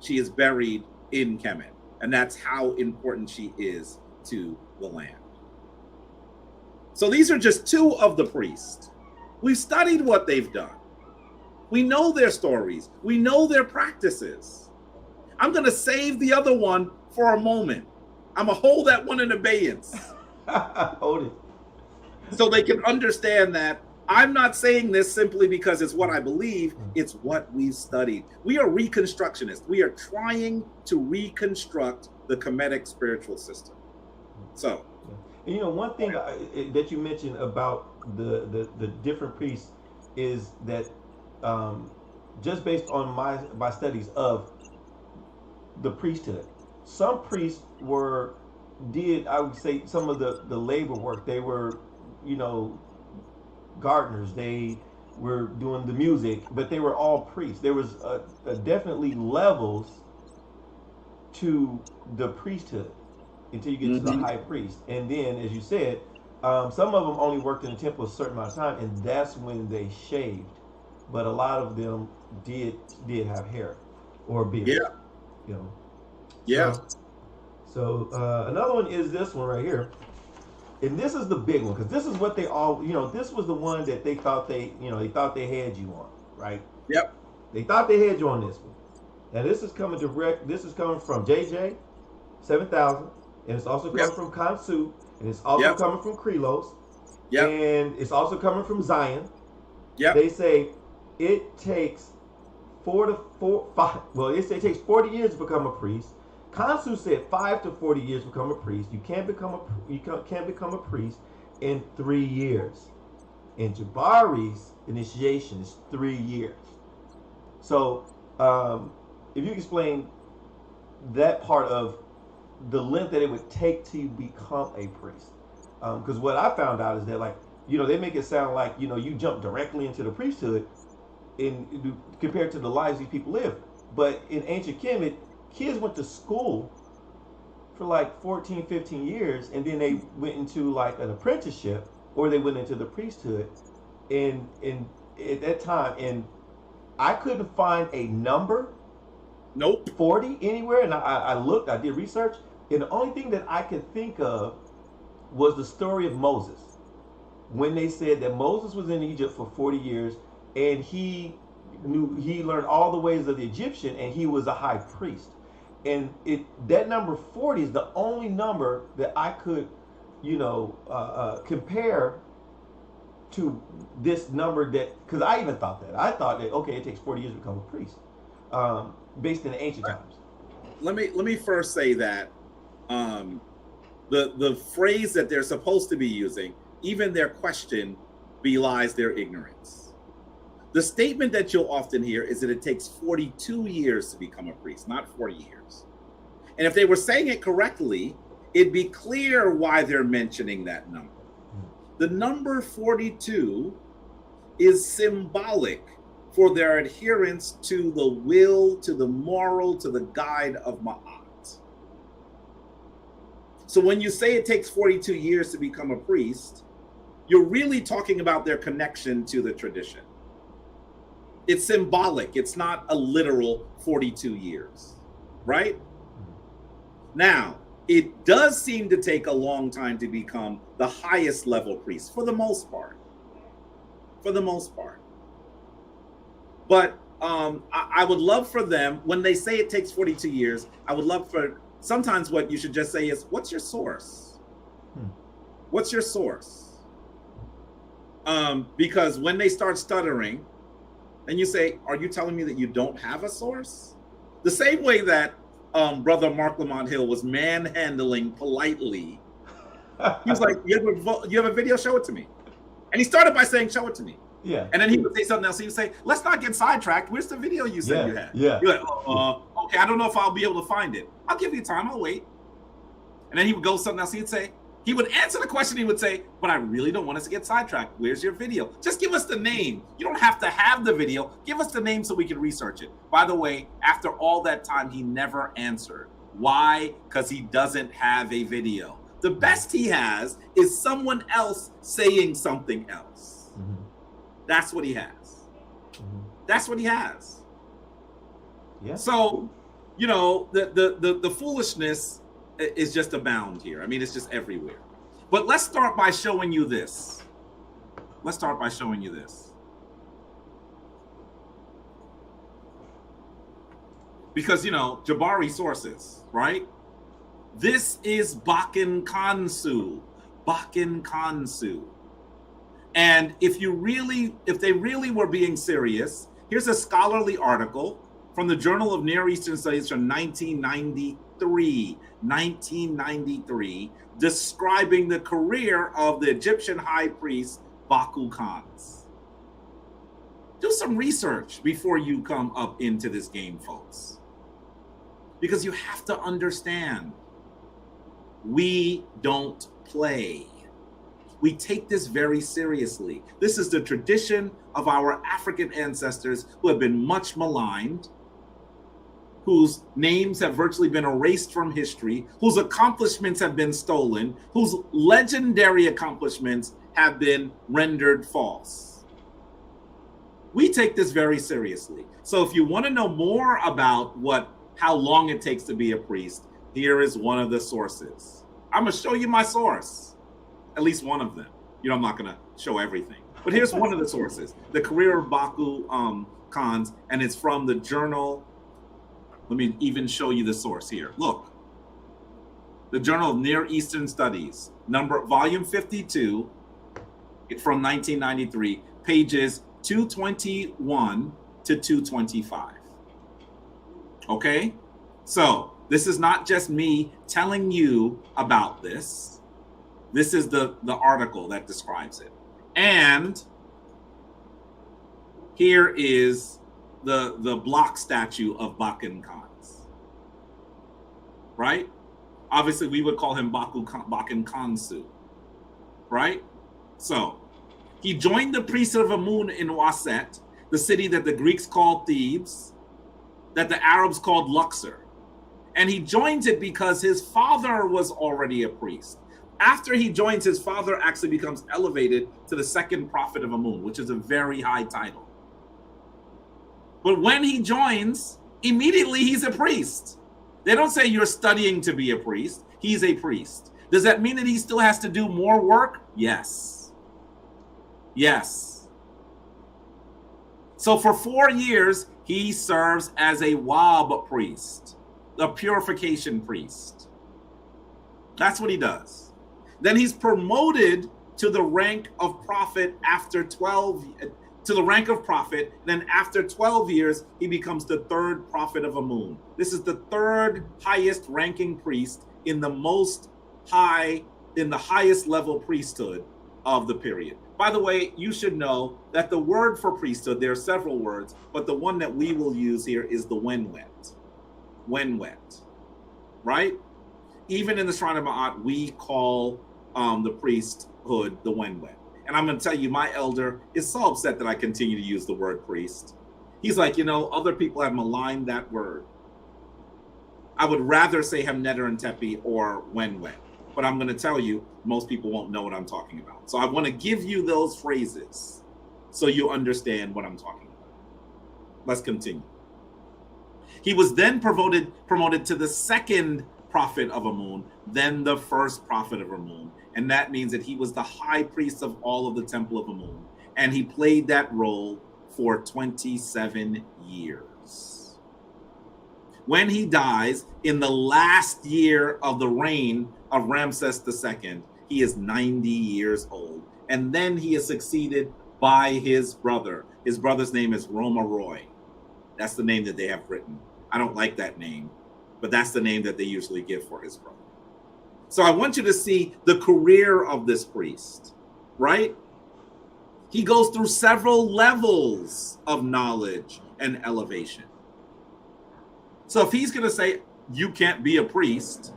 She is buried in Kemet. And that's how important she is to the land. So these are just two of the priests. We've studied what they've done. We know their stories. We know their practices. I'm going to save the other one for a moment. I'm going to hold that one in abeyance. Hold it. So they can understand that I'm not saying this simply because it's what I believe. It's what we've studied. We are reconstructionists. We are trying to reconstruct the Kemetic spiritual system. So, and you know, one thing that you mentioned about the different priests is that just based on my studies of the priesthood, some priests did I would say some of the labor work. They were, you know, gardeners. They were doing the music, but they were all priests. There was definitely levels to the priesthood until you get to the high priest. And then, as you said, some of them only worked in the temple a certain amount of time, and that's when they shaved. But a lot of them did have hair or beard. Yeah. You know. Yeah. So another one is this one right here. And this is the big one, because this is what they all, you know, this was the one that they thought they had you on, right? Yep. They thought they had you on this one. Now this is coming from JJ 7000, and it's also coming from Kansu, and it's also coming from Krelos, and it's also coming from Zion. Yep. They say it takes 5. Well, it takes 40 years to become a priest. Kansu said 5 to 40 years to become a priest. You can't become a priest in 3 years. And Jabari's initiation is 3 years. So, if you explain that part of the length that it would take to become a priest, because what I found out is that, like, you know, they make it sound like, you know, you jump directly into the priesthood compared to the lives these people live. But in ancient Kemet, kids went to school for like 14, 15 years, and then they went into like an apprenticeship, or they went into the priesthood. And at that time, and I couldn't find a number. Nope. 40 anywhere. And I looked, I did research, and the only thing that I could think of was the story of Moses, when they said that Moses was in Egypt for 40 years, and he learned all the ways of the Egyptian, and he was a high priest. And that number 40 is the only number that I could, you know, compare to this number, that, because I even thought that. I thought that, okay, it takes 40 years to become a priest, based in the ancient times. Let me first say that the phrase that they're supposed to be using, even their question belies their ignorance. The statement that you'll often hear is that it takes 42 years to become a priest, not 40 years. And if they were saying it correctly, it'd be clear why they're mentioning that number. The number 42 is symbolic for their adherence to the will, to the moral, to the guide of Ma'at. So when you say it takes 42 years to become a priest, you're really talking about their connection to the tradition. It's symbolic. It's not a literal 42 years, right? Now, it does seem to take a long time to become the highest level priest, for the most part. For the most part. But I would love for them, when they say it takes 42 years, I would love for, sometimes what you should just say is, what's your source? What's your source? Because when they start stuttering, and you say, are you telling me that you don't have a source? The same way that brother Mark Lamont Hill was manhandling politely. He was like, you have a video? Show it to me. And he started by saying, show it to me. Yeah. And then he would say something else. He would say, let's not get sidetracked. Where's the video you said you had? Yeah. You're like, okay, I don't know if I'll be able to find it. I'll give you time. I'll wait. And then he would go something else. He'd say, he would answer the question. He would say, but I really don't want us to get sidetracked. Where's your video? Just give us the name. You don't have to have the video. Give us the name so we can research it. By the way, after all that time, he never answered. Why? Because he doesn't have a video. The best he has is someone else saying something else. Mm-hmm. That's what he has. Mm-hmm. That's what he has. Yeah. So, you know, the foolishness is just abound here. I mean, it's just everywhere. But let's start by showing you this. Because, you know, Jabari sources, right? This is Kansu. And if they really were being serious, here's a scholarly article from the Journal of Near Eastern Studies from 1993, describing the career of the Egyptian high priest Baku Khans. Do some research before you come up into this game, folks. Because you have to understand, we don't play. We take this very seriously. This is the tradition of our African ancestors who have been much maligned, whose names have virtually been erased from history, whose accomplishments have been stolen, whose legendary accomplishments have been rendered false. We take this very seriously. So if you want to know more about how long it takes to be a priest, here is one of the sources. I'm going to show you my source, at least one of them. You know, I'm not going to show everything. But here's one of the sources, the career of Baku Khans, and it's from the journal. Let me even show you the source here. Look, the Journal of Near Eastern Studies, volume 52, from 1993, pages 221 to 225. Okay? So this is not just me telling you about this. This is the article that describes it. And here is the block statue of Bakan Khans. Right? Obviously, we would call him Bakan Kansu. Right? So, he joined the Priesthood of Amun in Waset, the city that the Greeks called Thebes, that the Arabs called Luxor. And he joins it because his father was already a priest. After he joins, his father actually becomes elevated to the second prophet of Amun, which is a very high title. But when he joins, immediately he's a priest. They don't say you're studying to be a priest. He's a priest. Does that mean that he still has to do more work? Yes. Yes. So for 4 years, he serves as a Wab priest, a purification priest. That's what he does. Then he's promoted to the rank of prophet after 12 to the rank of prophet. Then after 12 years, he becomes the third prophet of Amun. This is the third highest ranking priest in the highest level priesthood of the period. By the way, you should know that the word for priesthood, there are several words, but the one that we will use here is the wenwet. Wenwet, right? Even in the Shrine of Maat, we call the priesthood the wenwet. And I'm going to tell you, my elder is so upset that I continue to use the word priest. He's like, you know, other people have maligned that word. I would rather say Hemneter and Tepi or wenwet. But I'm going to tell you, most people won't know what I'm talking about. So I want to give you those phrases so you understand what I'm talking about. Let's continue. He was then promoted to the second prophet of Amun, then the first prophet of Amun. And that means that he was the high priest of all of the temple of Amun. And he played that role for 27 years. When he dies in the last year of the reign of Ramses II, he is 90 years old. And then he is succeeded by his brother. His brother's name is Roma Roy. That's the name that they have written. I don't like that name. but that's the name that they usually give for his brother. So I want you to see the career of this priest, right? He goes through several levels of knowledge and elevation. So if he's going to say, you can't be a priest,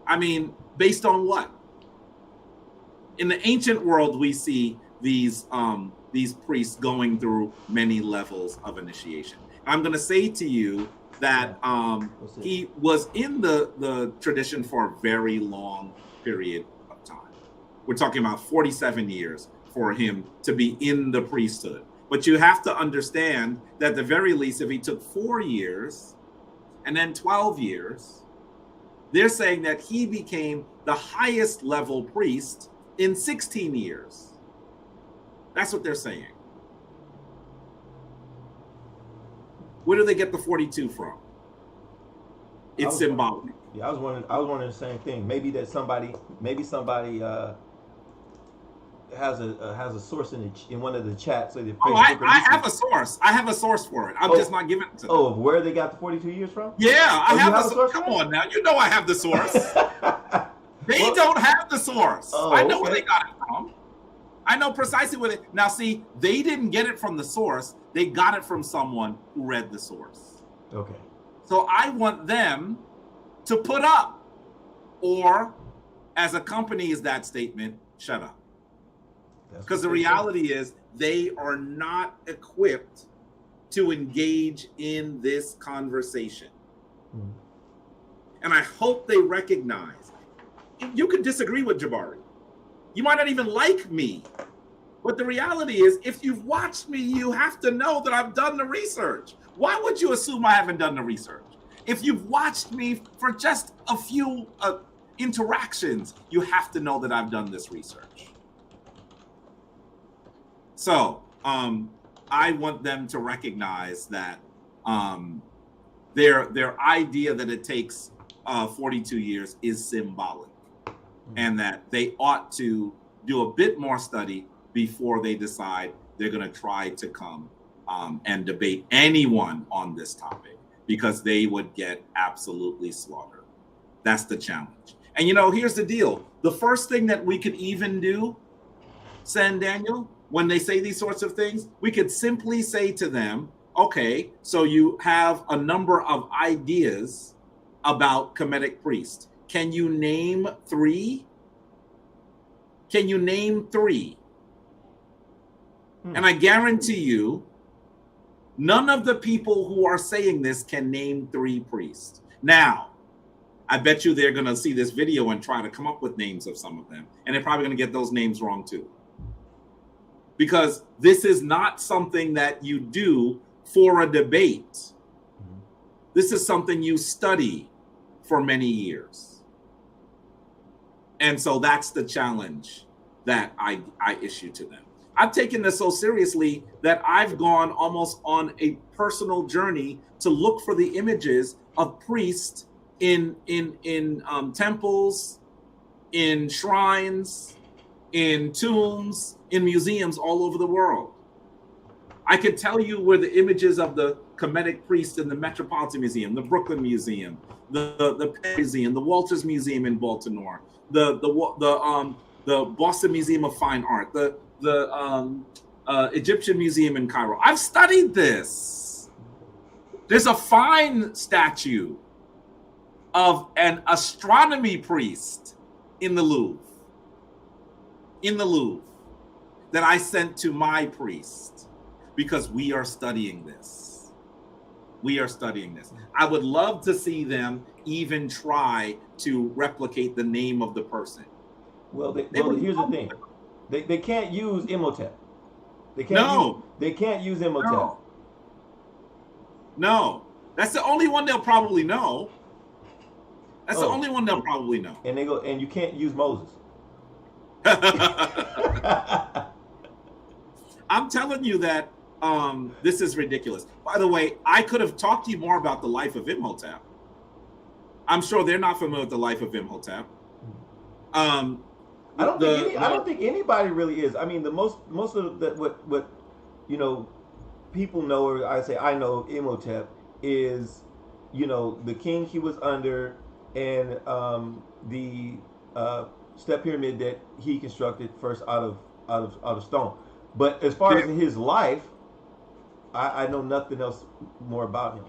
I mean, based on what? In the ancient world, we see these priests going through many levels of initiation. I'm going to say to you that he was in the tradition for a very long period of time. We're talking about 47 years for him to be in the priesthood. But you have to understand that at the very least, if he took 4 years and then 12 years, they're saying that he became the highest level priest in 16 years. That's what they're saying. Where do they get the 42 from? It's symbolic. Yeah, I was wondering the same thing. Maybe somebody has a source in one of the chats. So I have a source. I have a source for it. I'm just not giving it to them. Oh, of where they got the 42 years from? Yeah, I have a source. Come on now, you know I have the source. They don't have the source. I know where they got it from. I know precisely where they. Now, see, they didn't get it from the source. They got it from someone who read the source. Okay. So I want them to put up, or as accompanies that statement, shut up. Because the reality is they are not equipped to engage in this conversation. Hmm. And I hope they recognize, you could disagree with Jabari. You might not even like me. But the reality is, if you've watched me, you have to know that I've done the research. Why would you assume I haven't done the research? If you've watched me for just a few interactions, you have to know that I've done this research. So I want them to recognize that their idea that it takes 42 years is symbolic, and that they ought to do a bit more study before they decide they're going to try to come and debate anyone on this topic, because they would get absolutely slaughtered. That's the challenge. And here's the deal. The first thing that we could even do, San Daniel, when they say these sorts of things, we could simply say to them, okay, so you have a number of ideas about Kemetic Priest. Can you name 3? Can you name 3? And I guarantee you, none of the people who are saying this can name 3 priests. Now, I bet you they're going to see this video and try to come up with names of some of them. And they're probably going to get those names wrong too. Because this is not something that you do for a debate. This is something you study for many years. And so that's the challenge that I issue to them. I've taken this so seriously that I've gone almost on a personal journey to look for the images of priests in temples, in shrines, in tombs, in museums all over the world. I could tell you where the images of the Kemetic Priest in the Metropolitan Museum, the Brooklyn Museum, the Penn Museum, the Walters Museum in Baltimore, the Boston Museum of Fine Art, the Egyptian Museum in Cairo. I've studied this. There's a fine statue of an astronomy priest in the Louvre. That I sent to my priest, because we are studying this. I would love to see them even try to replicate the name of the person. Well, here's the thing. They can't use Imhotep. They can't use Imhotep. No. That's the only one they'll probably know. The only one they'll probably know. And you can't use Moses. I'm telling you that this is ridiculous. By the way, I could have talked to you more about the life of Imhotep. I'm sure they're not familiar with the life of Imhotep. I don't think anybody really is. I mean, the most of what people know, or I know Imhotep is you know, the king he was under, and the step pyramid that he constructed first out of stone. But as far as his life, I know nothing else more about him.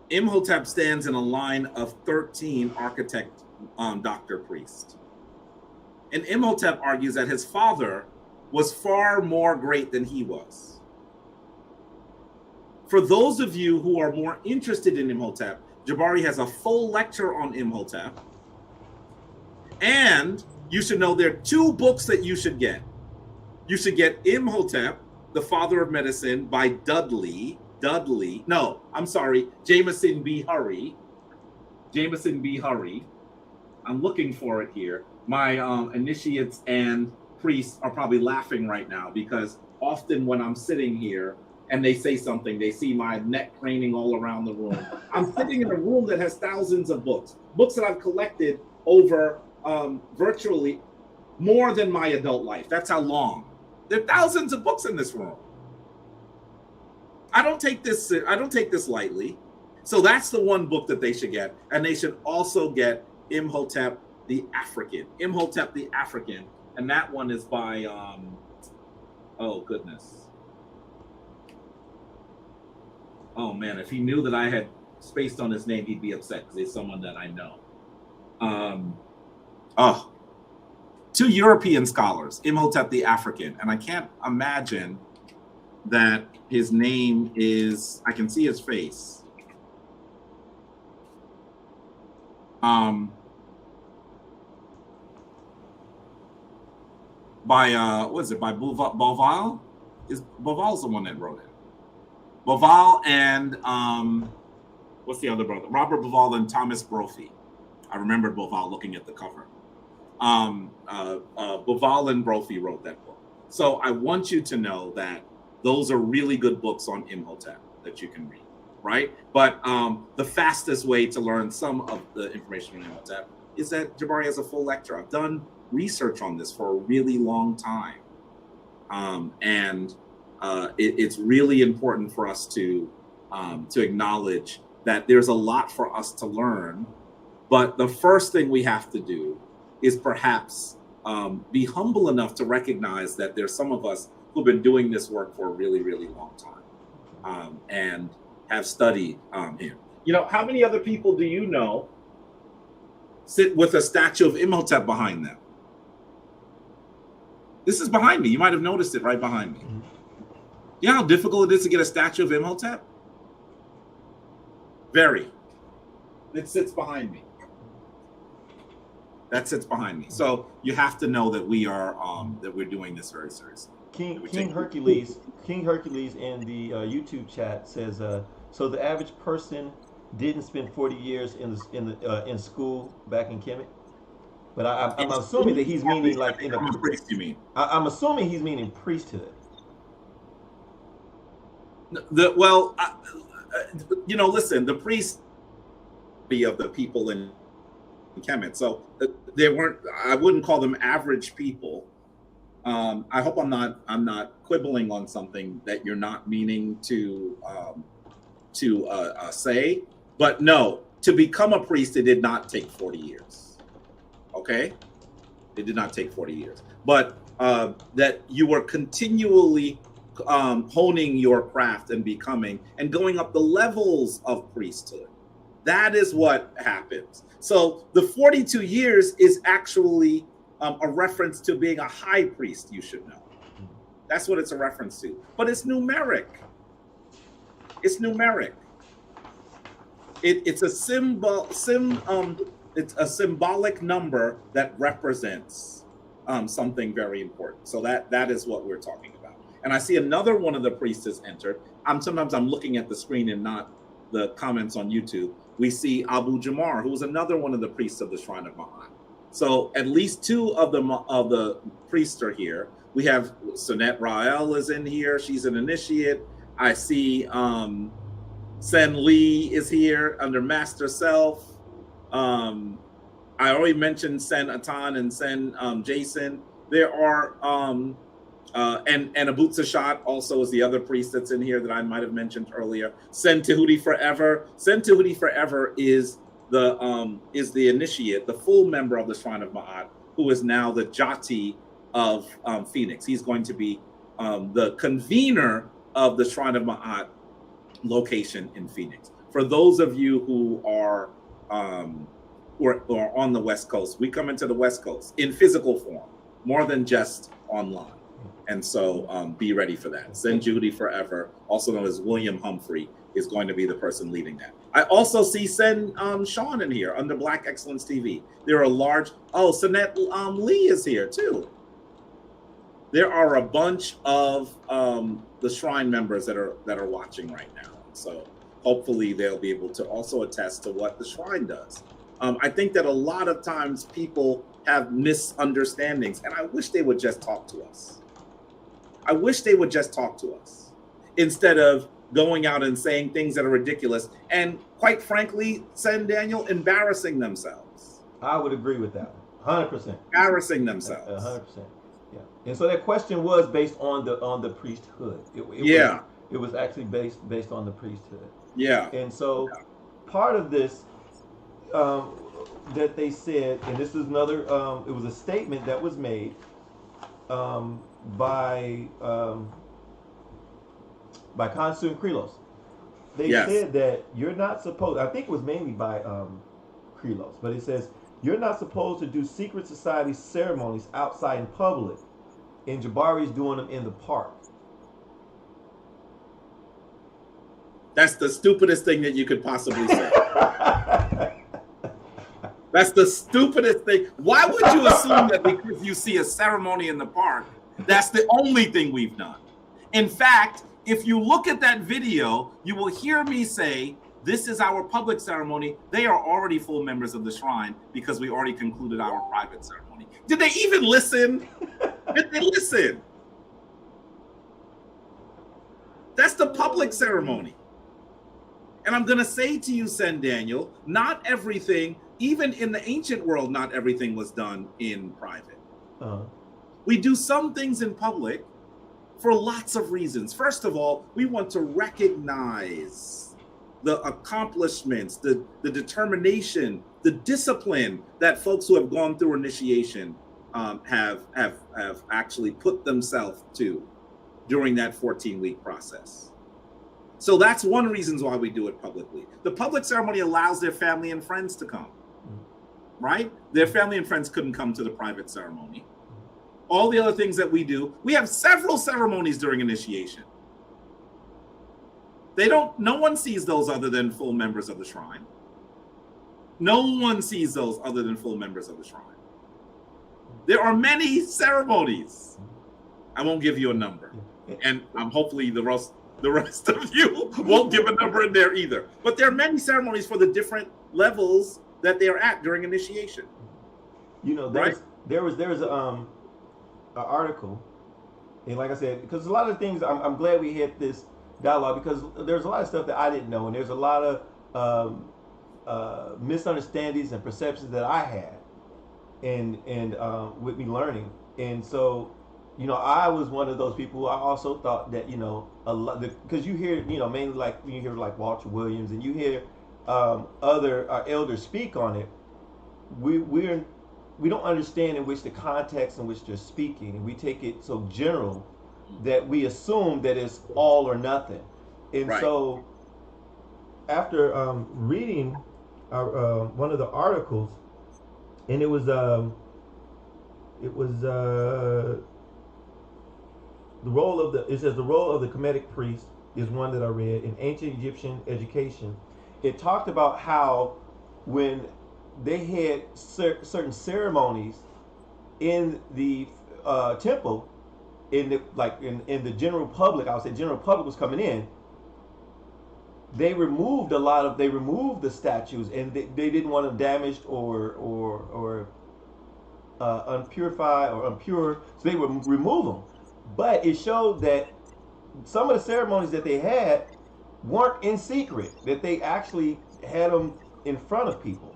Imhotep stands in a line of 13 architect doctor priests. And Imhotep argues that his father was far more great than he was. For those of you who are more interested in Imhotep, Jabari has a full lecture on Imhotep. And you should know there are 2 books that you should get. You should get Imhotep, the Father of Medicine by Jameson B. Hurry. Jameson B. Hurry. I'm looking for it here. My initiates and priests are probably laughing right now because often when I'm sitting here and they say something, they see my neck craning all around the room. I'm sitting in a room that has thousands of books that I've collected over virtually more than my adult life. That's how long. There are thousands of books in this room. I don't take this lightly. So that's the one book that they should get. And they should also get Imhotep the African. Imhotep the African. And that one is by oh goodness. Oh man, if he knew that I had spaced on his name, he'd be upset because he's someone that I know. 2 European scholars, Imhotep the African, and I can't imagine that his name is, I can see his face. By what is it? By Beauval? Is Beauval's the one that wrote it? Beauval and what's the other brother? Robert Beauval and Thomas Brophy. I remember Beauval looking at the cover. Beauval and Brophy wrote that book. So I want you to know that those are really good books on Imhotep that you can read, right? But the fastest way to learn some of the information on Imhotep is that Jabari has a full lecture. I've done research on this for a really long time. It's really important for us to acknowledge that there's a lot for us to learn. But the first thing we have to do is perhaps be humble enough to recognize that there's some of us who've been doing this work for a really, really long time and have studied him. You know, how many other people do you know sit with a statue of Imhotep behind them? This is behind me. You might have noticed it right behind me. Mm-hmm. You know how difficult it is to get a statue of Imhotep? Very. It sits behind me. That sits behind me. So you have to know that we are that we're doing this very seriously. King Hercules in the YouTube chat says, so the average person didn't spend 40 years in school back in Kemet, but I'm assuming that he's meaning like in a priest. You mean? I'm assuming he's meaning priesthood. Listen, the priest of the people in Kemet, so they weren't. I wouldn't call them average people. I hope I'm not quibbling on something that you're not meaning to say. But no, to become a priest, it did not take 40 years. Okay, it did not take 40 years. But that you were continually honing your craft and becoming and going up the levels of priesthood. That is what happens. So the 42 years is actually a reference to being a high priest, you should know. That's what it's a reference to. But it's numeric. It's numeric. It's a it's a symbolic number that represents something very important. So that is what we're talking about. And I see another one of the priests has entered. Sometimes I'm looking at the screen and not the comments on YouTube. We see Abu Jamar, who was another one of the priests of the Shrine of Maat. So at least 2 of the priests are here. We have Sunette Rael is in here. She's an initiate. I see Sen Lee is here under Master Self. I already mentioned Sen Atan and Sen Jason. There are And Abutsashat also is the other priest that's in here that I might have mentioned earlier. Sen Tehuti Forever. Sen Tehuti Forever is the initiate, the full member of the Shrine of Maat, who is now the Jati of Phoenix. He's going to be the convener of the Shrine of Maat location in Phoenix. For those of you who are on the West Coast, we come into the West Coast in physical form, more than just online. And so be ready for that. Sen Tehuti Forever, also known as William Humphrey, is going to be the person leading that. I also see Sen Sean in here under Black Excellence TV. There are large, Sanette Lee is here too. There are a bunch of the Shrine members that are watching right now. So hopefully they'll be able to also attest to what the Shrine does. I think that a lot of times people have misunderstandings, and I wish they would just talk to us. I wish they would just talk to us instead of going out and saying things that are ridiculous and, quite frankly, Daniel, embarrassing themselves. I would agree with that. 100%. Embarrassing themselves. 100%. Yeah. And so that question was based on the priesthood. It was actually based on the priesthood. Yeah. And so part of this that they said, and this is another, it was a statement that was made by Kansu and Krelos. They said that you're not supposed, I think it was mainly by Krelos, but it says, you're not supposed to do secret society ceremonies outside in public, and Jabari's doing them in the park. That's the stupidest thing that you could possibly say. That's the stupidest thing. Why would you assume that because you see a ceremony in the park, that's the only thing we've done? In fact, if you look at that video, you will hear me say, this is our public ceremony. They are already full members of the Shrine because we already concluded our private ceremony. Did they even listen? Did they listen? That's the public ceremony. And I'm going to say to you, Sen Daniel, not everything, even in the ancient world, not everything was done in private. We do some things in public for lots of reasons. First of all, we want to recognize the accomplishments, the determination, the discipline that folks who have gone through initiation have actually put themselves to during that 14-week process. So that's one reason why we do it publicly. The public ceremony allows their family and friends to come, right? Their family and friends couldn't come to the private ceremony. All the other things that we do, we have several ceremonies during initiation. No one sees those other than full members of the Shrine. No one sees those other than full members of the Shrine. There are many ceremonies. I won't give you a number. And hopefully the rest of you won't give a number in there either. But there are many ceremonies for the different levels that they're at during initiation. You know, there was an article, and like I said, because a lot of things, I'm glad we had this dialogue, because there's a lot of stuff that I didn't know, and there's a lot of misunderstandings and perceptions that I had, and with me learning. And so, you know, I was one of those people who I also thought that, you know, a lot, because you hear, you know, mainly like when you hear like Walter Williams and you hear other elders speak on it, we don't understand in which the context in which they're speaking, and we take it so general that we assume that it's all or nothing. And so after reading one of the articles, and it was the role of the Kemetic Priest is one that I read in ancient Egyptian education. It talked about how when they had certain ceremonies in the temple, in the general public, I would say general public was coming in, they removed the statues, and they didn't want them damaged or unpurified or impure, so they would remove them. But it showed that some of the ceremonies that they had weren't in secret, that they actually had them in front of people.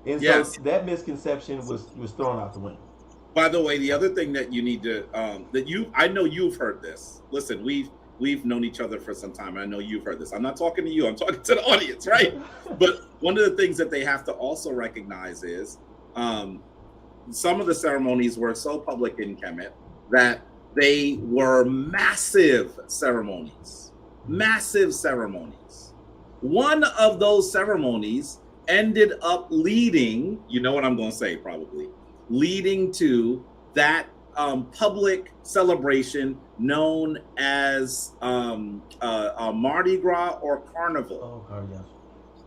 And so that misconception was thrown out the window. By the way, the other thing that you need to I know you've heard this. Listen, we've known each other for some time. I know you've heard this. I'm not talking to you. I'm talking to the audience, right? But one of the things that they have to also recognize is some of the ceremonies were so public in Kemet that they were massive ceremonies. Massive ceremonies. One of those ceremonies ended up leading, you know what I'm going to say probably, leading to that public celebration known as Mardi Gras or Carnival. Oh, yes.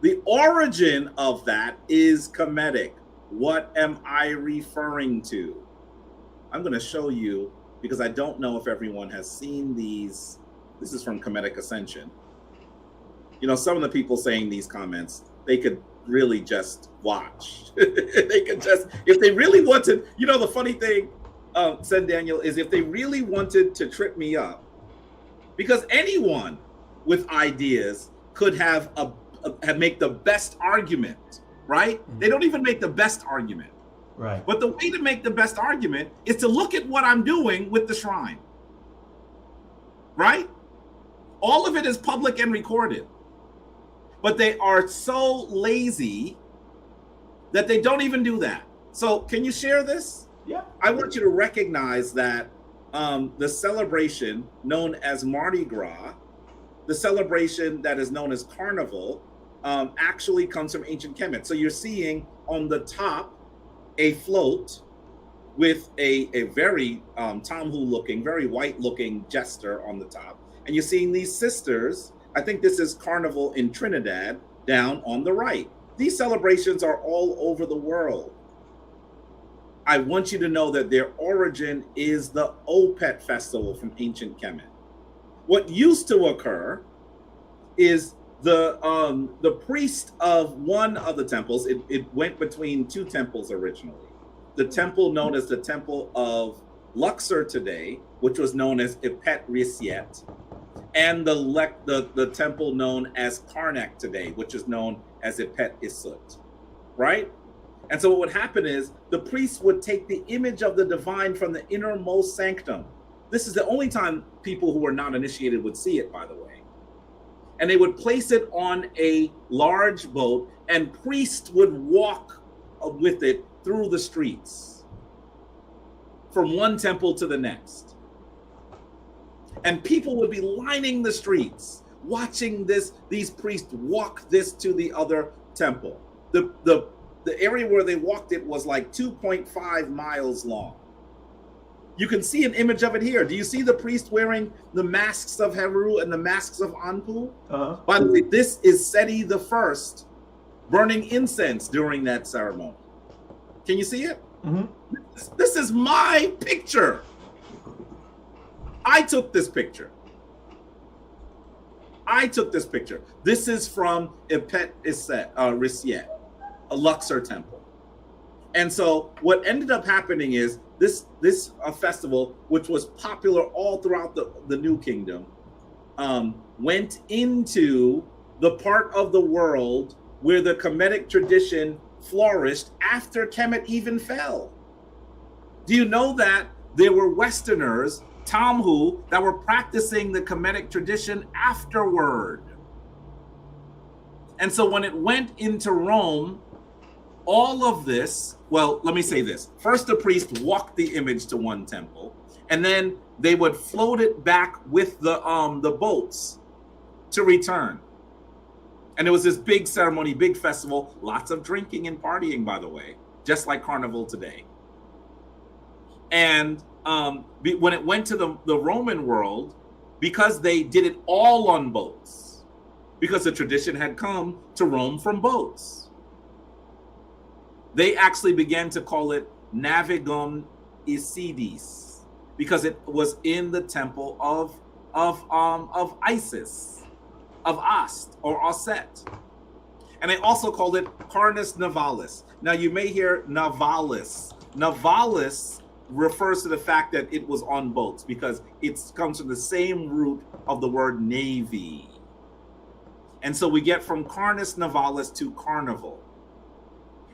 The origin of that is Kemetic. What am I referring to? I'm going to show you because I don't know if everyone has seen these. This is from Kemetic Ascension. You know, some of the people saying these comments, they could really just watch. They could just, if they really wanted, you know, the funny thing, said Daniel, is if they really wanted to trip me up, because anyone with ideas could have make the best argument, right? Mm-hmm. They don't even make the best argument. Right. But the way to make the best argument is to look at what I'm doing with the shrine. Right? All of it is public and recorded. But they are so lazy that they don't even do that. So can you share this? Yeah. I want you to recognize that the celebration known as Mardi Gras, the celebration that is known as Carnival, actually comes from ancient Kemet. So you're seeing on the top a float with a very Tomhu looking, very white looking jester on the top. And you're seeing these sisters. I think this is Carnival in Trinidad down on the right. These celebrations are all over the world. I want you to know that their origin is the Opet festival from ancient Kemet. What used to occur is the priest of one of the temples, it went between two temples originally. The temple known as the Temple of Luxor today, which was known as Epet Risiet, and the temple known as Karnak today, which is known as Epet Isut, right? And so what would happen is the priest would take the image of the divine from the innermost sanctum. This is the only time people who are not initiated would see it, by the way. And they would place it on a large boat, and priests would walk with it through the streets from one temple to the next. And people would be lining the streets, watching these priests walk this to the other temple. The area where they walked it was like 2.5 miles long. You can see an image of it here. Do you see the priest wearing the masks of Heru and the masks of Anpu? Uh-huh. By the way, this is Seti the First burning incense during that ceremony. Can you see it? Mm-hmm. This is my picture. I took this picture. This is from Epet Risiet, a Luxor temple. And so what ended up happening is this festival, which was popular all throughout the New Kingdom, went into the part of the world where the Kemetic tradition flourished after Kemet even fell. Do you know that there were Westerners, Tomhu, that were practicing the Kemetic tradition afterward? And so when it went into Rome, all of this, well, let me say this. First, the priest walked the image to one temple, and then they would float it back with the boats to return. And it was this big ceremony, big festival, lots of drinking and partying, by the way, just like Carnival today. And when it went to the Roman world, because they did it all on boats, because the tradition had come to Rome from boats, they actually began to call it Navigum Isidis, because it was in the temple of Isis, of Ast or Osset. And they also called it Carnus Navalis. Now you may hear Navalis. Navalis refers to the fact that it was on boats because it comes from the same root of the word navy. And so we get from Carnus Navalis to Carnival.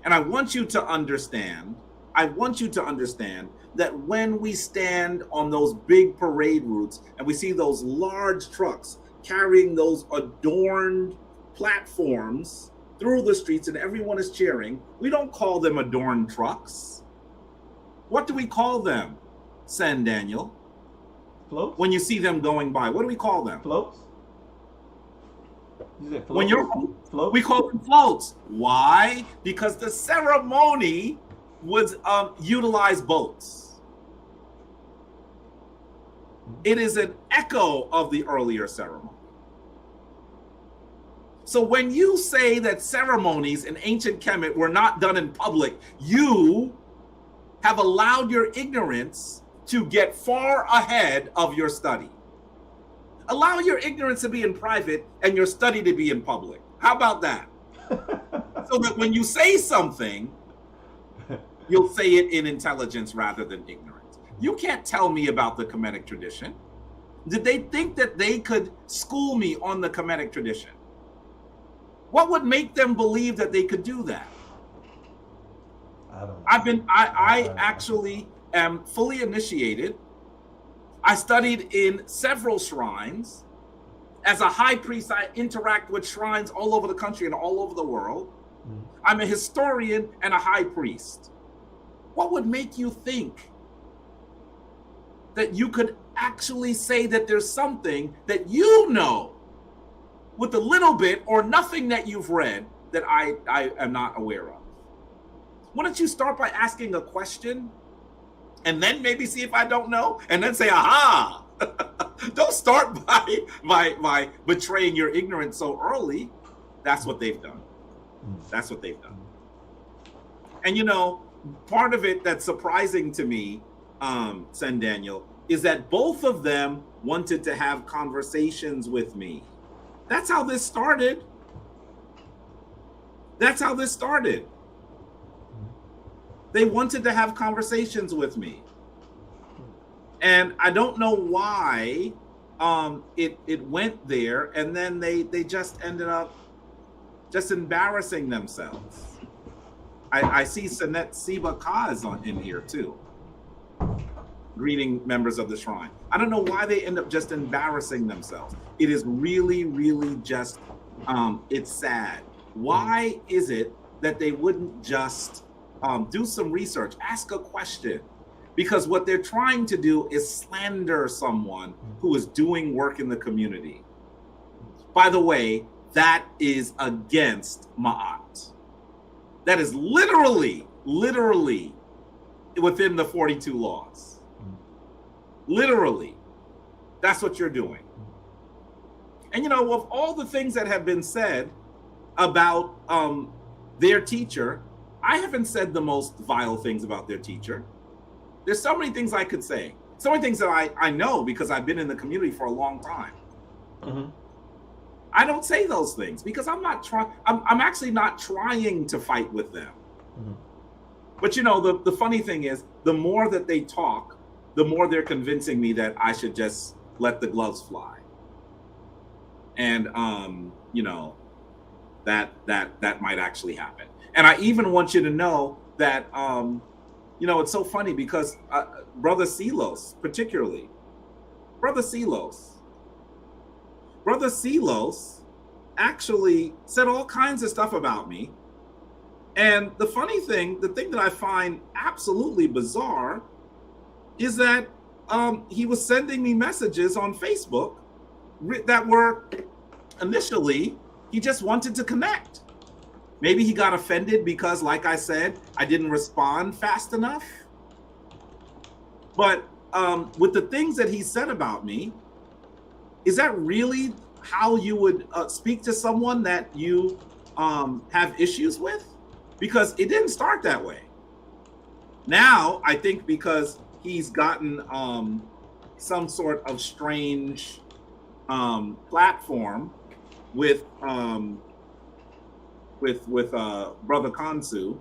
And I want you to understand I want you to understand that when we stand on those big parade routes and we see those large trucks carrying those adorned platforms through the streets and everyone is cheering, we don't call them adorned trucks. What do we call them, Sen Daniel? Floats? When you see them going by, what do we call them? Floats? You said floats? When you're floats? We call them floats. Why? Because the ceremony was utilize boats. It is an echo of the earlier ceremony. So when you say that ceremonies in ancient Kemet were not done in public, you have allowed your ignorance to get far ahead of your study. Allow your ignorance to be in private and your study to be in public. How about that? So that when you say something, you'll say it in intelligence rather than ignorance. You can't tell me about the Kemetic tradition. Did they think that they could school me on the Kemetic tradition? What would make them believe that they could do that? I don't know. I actually am fully initiated. I studied in several shrines. As a high priest, I interact with shrines all over the country and all over the world. I'm a historian and a high priest. What would make you think that you could actually say that there's something that you know with a little bit or nothing that you've read that I am not aware of? Why don't you start by asking a question and then maybe see if I don't know and then say, aha. Don't start by betraying your ignorance so early. That's what they've done. That's what they've done. And you know, part of it that's surprising to me, Sen Daniel, is that both of them wanted to have conversations with me. That's how this started. That's how this started. They wanted to have conversations with me. And I don't know why it went there, and then they just ended up just embarrassing themselves. I see Sanet Siba Kaz in here too. Greeting members of the shrine. I don't know why they end up just embarrassing themselves. It is really, really just, it's sad. Why is it that they wouldn't just do some research, ask a question? Because what they're trying to do is slander someone who is doing work in the community. By the way, that is against Ma'at. That is literally within the 42 laws. Literally, that's what you're doing. And you know, of all the things that have been said about their teacher, I haven't said the most vile things about their teacher. There's so many things I could say. So many things that I know because I've been in the community for a long time. I don't say those things because I'm not trying. I'm actually not trying to fight with them. But you know, the funny thing is, the more that they talk, the more they're convincing me that I should just let the gloves fly. And you know, that might actually happen. And I even want you to know that you know, it's so funny because Brother Silos, particularly, Brother Silos actually said all kinds of stuff about me. And the funny thing, the thing that I find absolutely bizarre is that he was sending me messages on Facebook that were initially, he just wanted to connect. Maybe he got offended because, like I said, I didn't respond fast enough. But with the things that he said about me, is that really how you would speak to someone that you have issues with? Because it didn't start that way. Now, I think because he's gotten some sort of strange platform with Brother Kansu,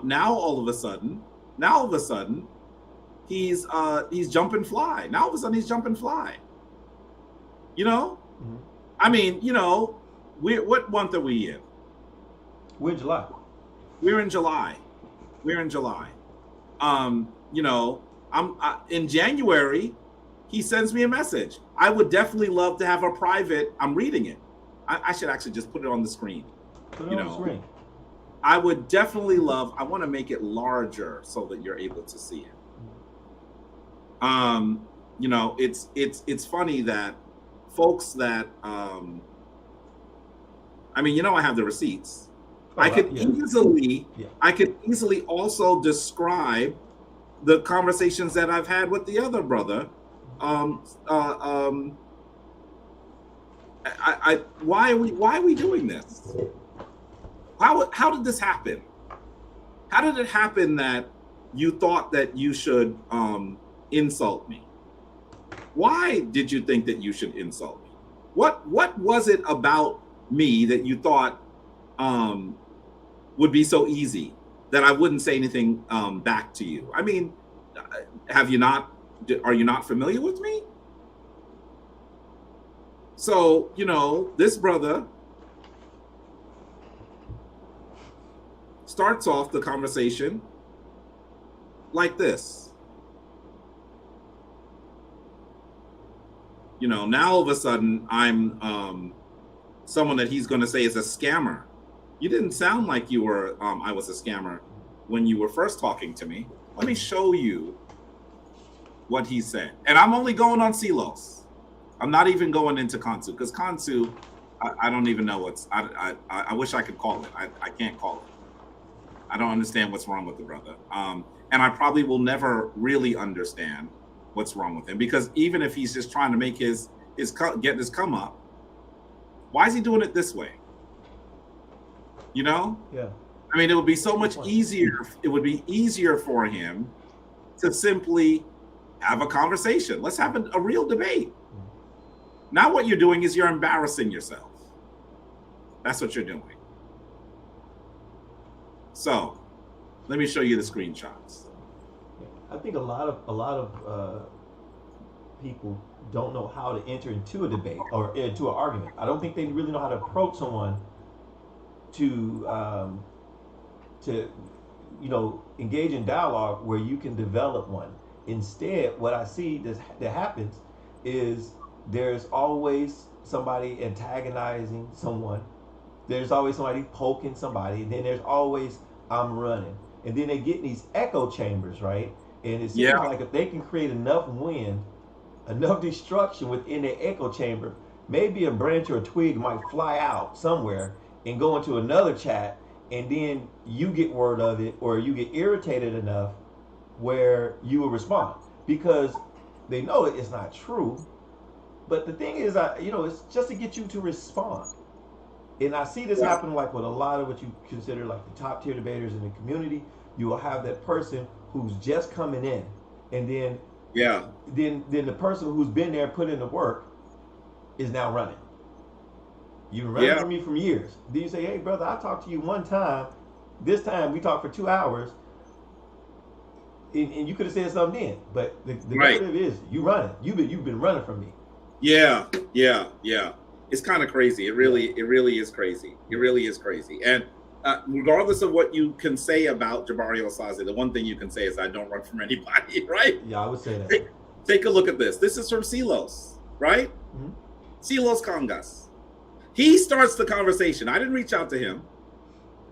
now all of a sudden, he's jumping fly. Now all of a sudden he's jumping fly. You know, I mean, you know, what month are we in? We're in July. We're in July. We're in July. You know, in January, he sends me a message. I would definitely love to have a private. I'm reading it. I should actually just put it on the screen. Put it on the screen. I would definitely love. I want to make it larger so that you're able to see it. You know, it's funny that folks that I mean, you know, I have the receipts. I could easily also describe the conversations that I've had with the other brother. Why are we doing this? How did this happen? How did it happen that you thought that you should insult me? Why did you think that you should insult me? What was it about me that you thought would be so easy that I wouldn't say anything back to you? I mean, are you not familiar with me? So, you know, this brother starts off the conversation like this. You know, now all of a sudden I'm someone that he's going to say is a scammer. You didn't sound like you were I was a scammer when you were first talking to me. Let me show you what he said. And I'm only going on Silos. I'm not even going into Kansu, because Kansu, I don't even know what's, I wish I could call it. I can't call it. I don't understand what's wrong with the brother. And I probably will never really understand what's wrong with him, because even if he's just trying to make get his come up, why is he doing it this way? You know? Yeah. I mean, it would be so much easier. It would be easier for him to simply have a conversation. Let's have a real debate. Now what you're doing is you're embarrassing yourself. That's what you're doing. So let me show you the screenshots. I think a lot of people don't know how to enter into a debate or into an argument. I don't think they really know how to approach someone to you know, engage in dialogue where you can develop one. Instead, what I see that happens is there's always somebody antagonizing someone. There's always somebody poking somebody, and then there's always I'm running. And then they get in these echo chambers, right? And it seems like if they can create enough wind, enough destruction within the echo chamber, maybe a branch or a twig might fly out somewhere and go into another chat, and then you get word of it, or you get irritated enough where you will respond, because they know it's not true. But the thing is, you know, it's just to get you to respond. And I see this happen like with a lot of what you consider like the top tier debaters in the community. You will have that person who's just coming in, and then then the person who's been there, put in the work, is now running. You've been running from me for years. Then you say, hey brother, I talked to you one time. This time we talked for 2 hours. And you could have said something then. But the narrative is you running. You've been running from me. Yeah. It's kind of crazy. It really is crazy. It really is crazy. And regardless of what you can say about Jabari Osaze, the one thing you can say is I don't run from anybody, right? Yeah, I would say that. Take a look at this. This is from Silos, right? Mm-hmm. Silos Congas. He starts the conversation. I didn't reach out to him.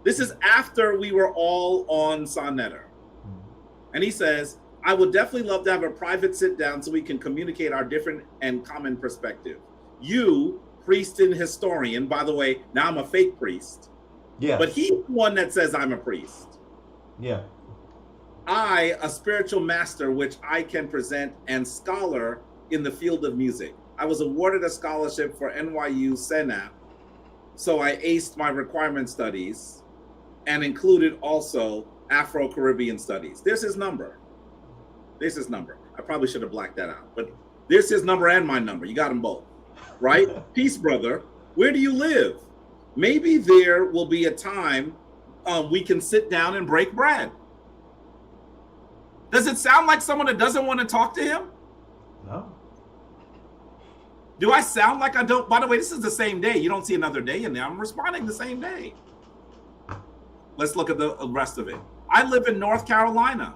This is after we were all on Sonnetter. Mm-hmm. And he says, I would definitely love to have a private sit down so we can communicate our different and common perspective. You, priest and historian, by the way, now I'm a fake priest. Yeah. But he's the one that says I'm a priest. Yeah. I, a spiritual master, which I can present, and scholar in the field of music. I was awarded a scholarship for NYU Senap, so I aced my requirement studies and included also Afro-Caribbean studies. There's his number. I probably should have blacked that out, but there's his number and my number. You got them both, right? Peace, brother. Where do you live? Maybe there will be a time we can sit down and break bread. Does it sound like someone that doesn't want to talk to him? No. Do I sound like I don't? By the way, this is the same day. You don't see another day in there. I'm responding the same day. Let's look at the rest of it. I live in North Carolina,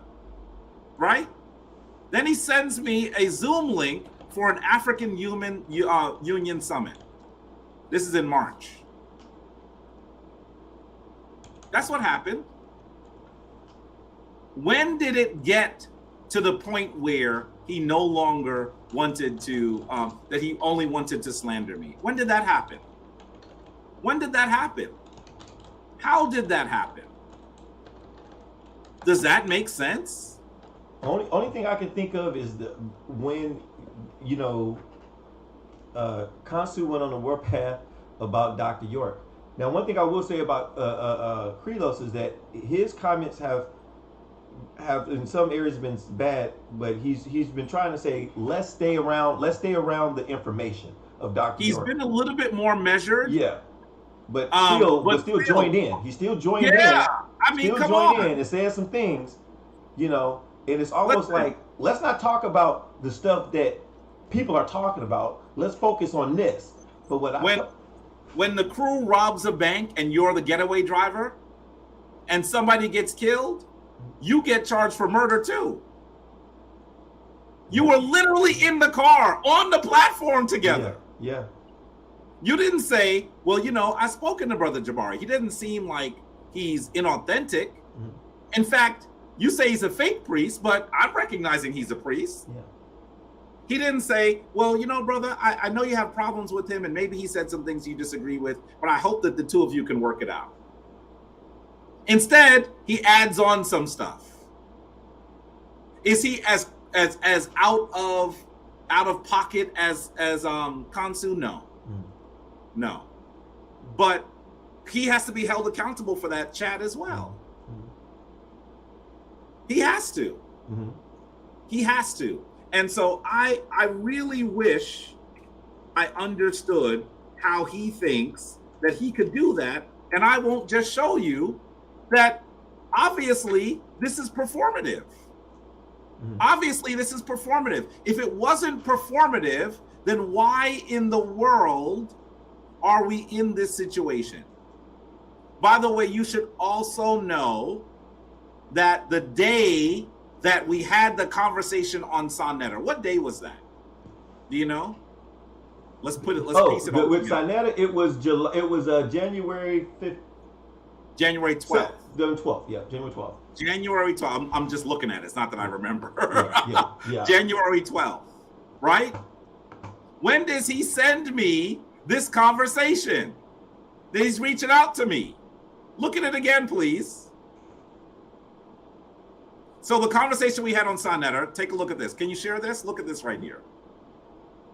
right? Then he sends me a Zoom link for an African Union Summit. This is in March. That's what happened. When did it get to the point where he no longer wanted to, that he only wanted to slander me? When did that happen? When did that happen? How did that happen? Does that make sense? Only thing I can think of is when, you know, Kansu went on the warpath about Dr. York. Now, one thing I will say about Krelos is that his comments have in some areas been bad, but he's been trying to say let's stay around the information of Dr. York. He's been a little bit more measured. Yeah, but still joined in. He still joined in. Yeah, I mean, still come joined on. in and said some things, you know. And it's almost like let's not talk about the stuff that people are talking about. Let's focus on this. But when the crew robs a bank and you're the getaway driver, and somebody gets killed, you get charged for murder too. You were literally in the car on the platform together. Yeah. You didn't say, well, you know, I've spoken to Brother Jabari. He didn't seem like he's inauthentic. Mm-hmm. In fact, you say he's a fake priest, but I'm recognizing he's a priest. Yeah. He didn't say, well, you know, brother, I know you have problems with him and maybe he said some things you disagree with, but I hope that the two of you can work it out. Instead, he adds on some stuff. Is he as out of pocket as Kansu? No. No. But he has to be held accountable for that chat as well. He has to. Mm-hmm. He has to. And so I really wish I understood how he thinks that he could do that. And I won't just show you that obviously this is performative. Mm-hmm. Obviously this is performative. If it wasn't performative, then why in the world are we in this situation? By the way, you should also know that the day that we had the conversation on Sonetta, what day was that? Do you know? Let's piece it all with Sonetta, it was January 5th. January 12th. January 12th, yeah, January 12th. January 12th. I'm just looking at it. It's not that I remember. Yeah. January 12th, right? When does he send me this conversation? That he's reaching out to me. Look at it again, please. So the conversation we had on Sonetta, take a look at this. Can you share this? Look at this right here.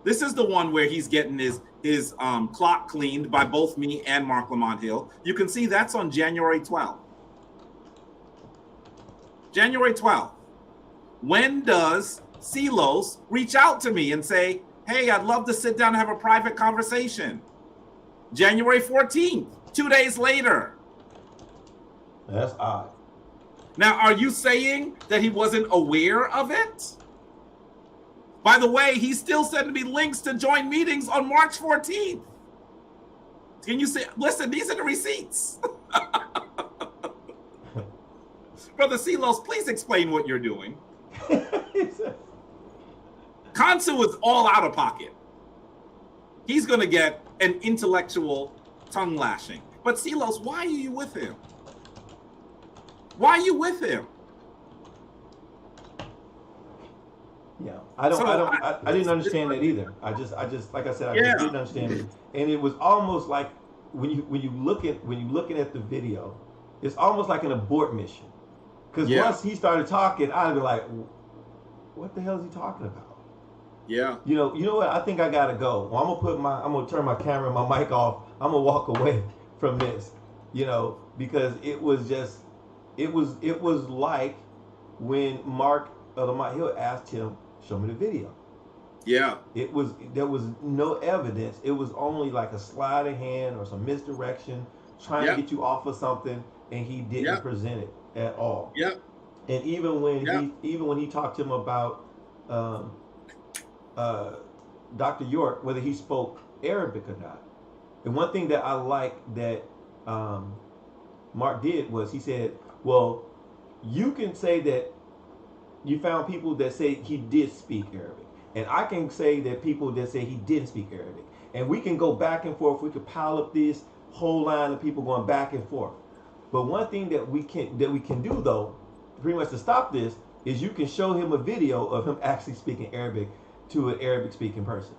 This is the one where he's getting his clock cleaned by both me and Mark Lamont Hill. You can see that's on January 12th. January 12th. When does Silos reach out to me and say, hey, I'd love to sit down and have a private conversation? January 14th, 2 days later. That's odd. Now, are you saying that he wasn't aware of it? By the way, he's still sending me links to join meetings on March 14th. Can you see? Listen, these are the receipts. Brother Silos, please explain what you're doing. Kansu is all out of pocket. He's going to get an intellectual tongue lashing. But Silos, why are you with him? Why are you with him? Yeah, I didn't understand that either. I just like I said, I just didn't understand it. And it was almost like when you looking at the video, it's almost like an abort mission. Because once he started talking, I'd be like, what the hell is he talking about? Yeah. You know what? I think I gotta go. Well, I'm gonna turn my camera and my mic off. I'm gonna walk away from this. Because it was like when Mark Lamont Hill asked him, show me the video. Yeah. There was no evidence. It was only like a sleight of hand or some misdirection, trying to get you off of something, and he didn't present it at all. Yeah. And even when he talked to him about Dr. York, whether he spoke Arabic or not. And one thing that I like that Mark did was he said, well, you can say that you found people that say he did speak Arabic, and I can say that people that say he didn't speak Arabic, and we can go back and forth. We could pile up this whole line of people going back and forth. But one thing that we can do though, pretty much to stop this, is you can show him a video of him actually speaking Arabic to an Arabic speaking person,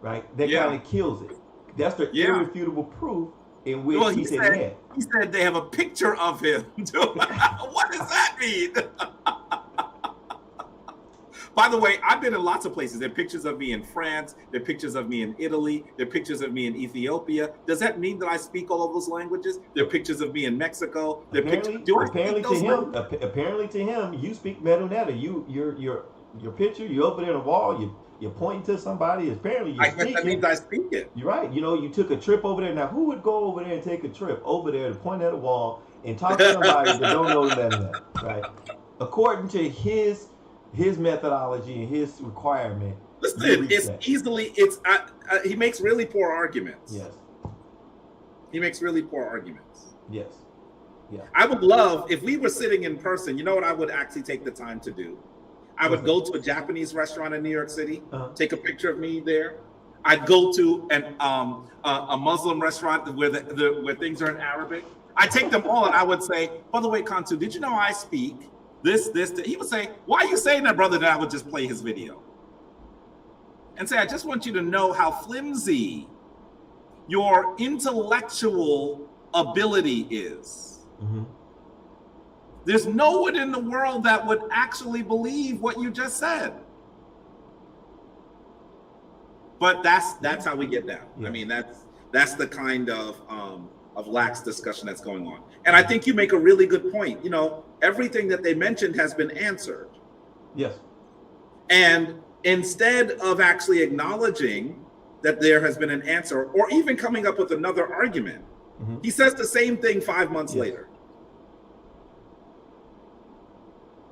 right? That kind of kills it. That's the irrefutable proof in which he said they have a picture of him. What does that mean? By the way, I've been in lots of places. There are pictures of me in France. There are pictures of me in Italy. There are pictures of me in Ethiopia. Does that mean that I speak all of those languages? There are pictures of me in Mexico. Apparently to him, you speak metadata. Your picture, you open it on the wall, you're pointing to somebody. Apparently, you speak. That means I speak it. You're right. You know, you took a trip over there. Now, who would go over there and take a trip over there to point at a wall and talk to somebody that don't know the metadata, right? According to his methodology and his requirement. Listen, he makes really poor arguments. Yes. He makes really poor arguments. Yes. Yeah. I would love, if we were sitting in person, you know what I would actually take the time to do? I would go to a Japanese restaurant in New York City, take a picture of me there. I'd go to a Muslim restaurant where things are in Arabic. I'd take them all and I would say, by the way, Kansu, did you know I speak this? He would say, why are you saying that, brother? Then I would just play his video and say, I just want you to know how flimsy your intellectual ability is. Mm-hmm. There's no one in the world that would actually believe what you just said. But that's how we get down. Yeah. I mean, that's the kind of lax discussion that's going on. And I think you make a really good point. You know, everything that they mentioned has been answered. Yes. And instead of actually acknowledging that there has been an answer or even coming up with another argument, he says the same thing 5 months later.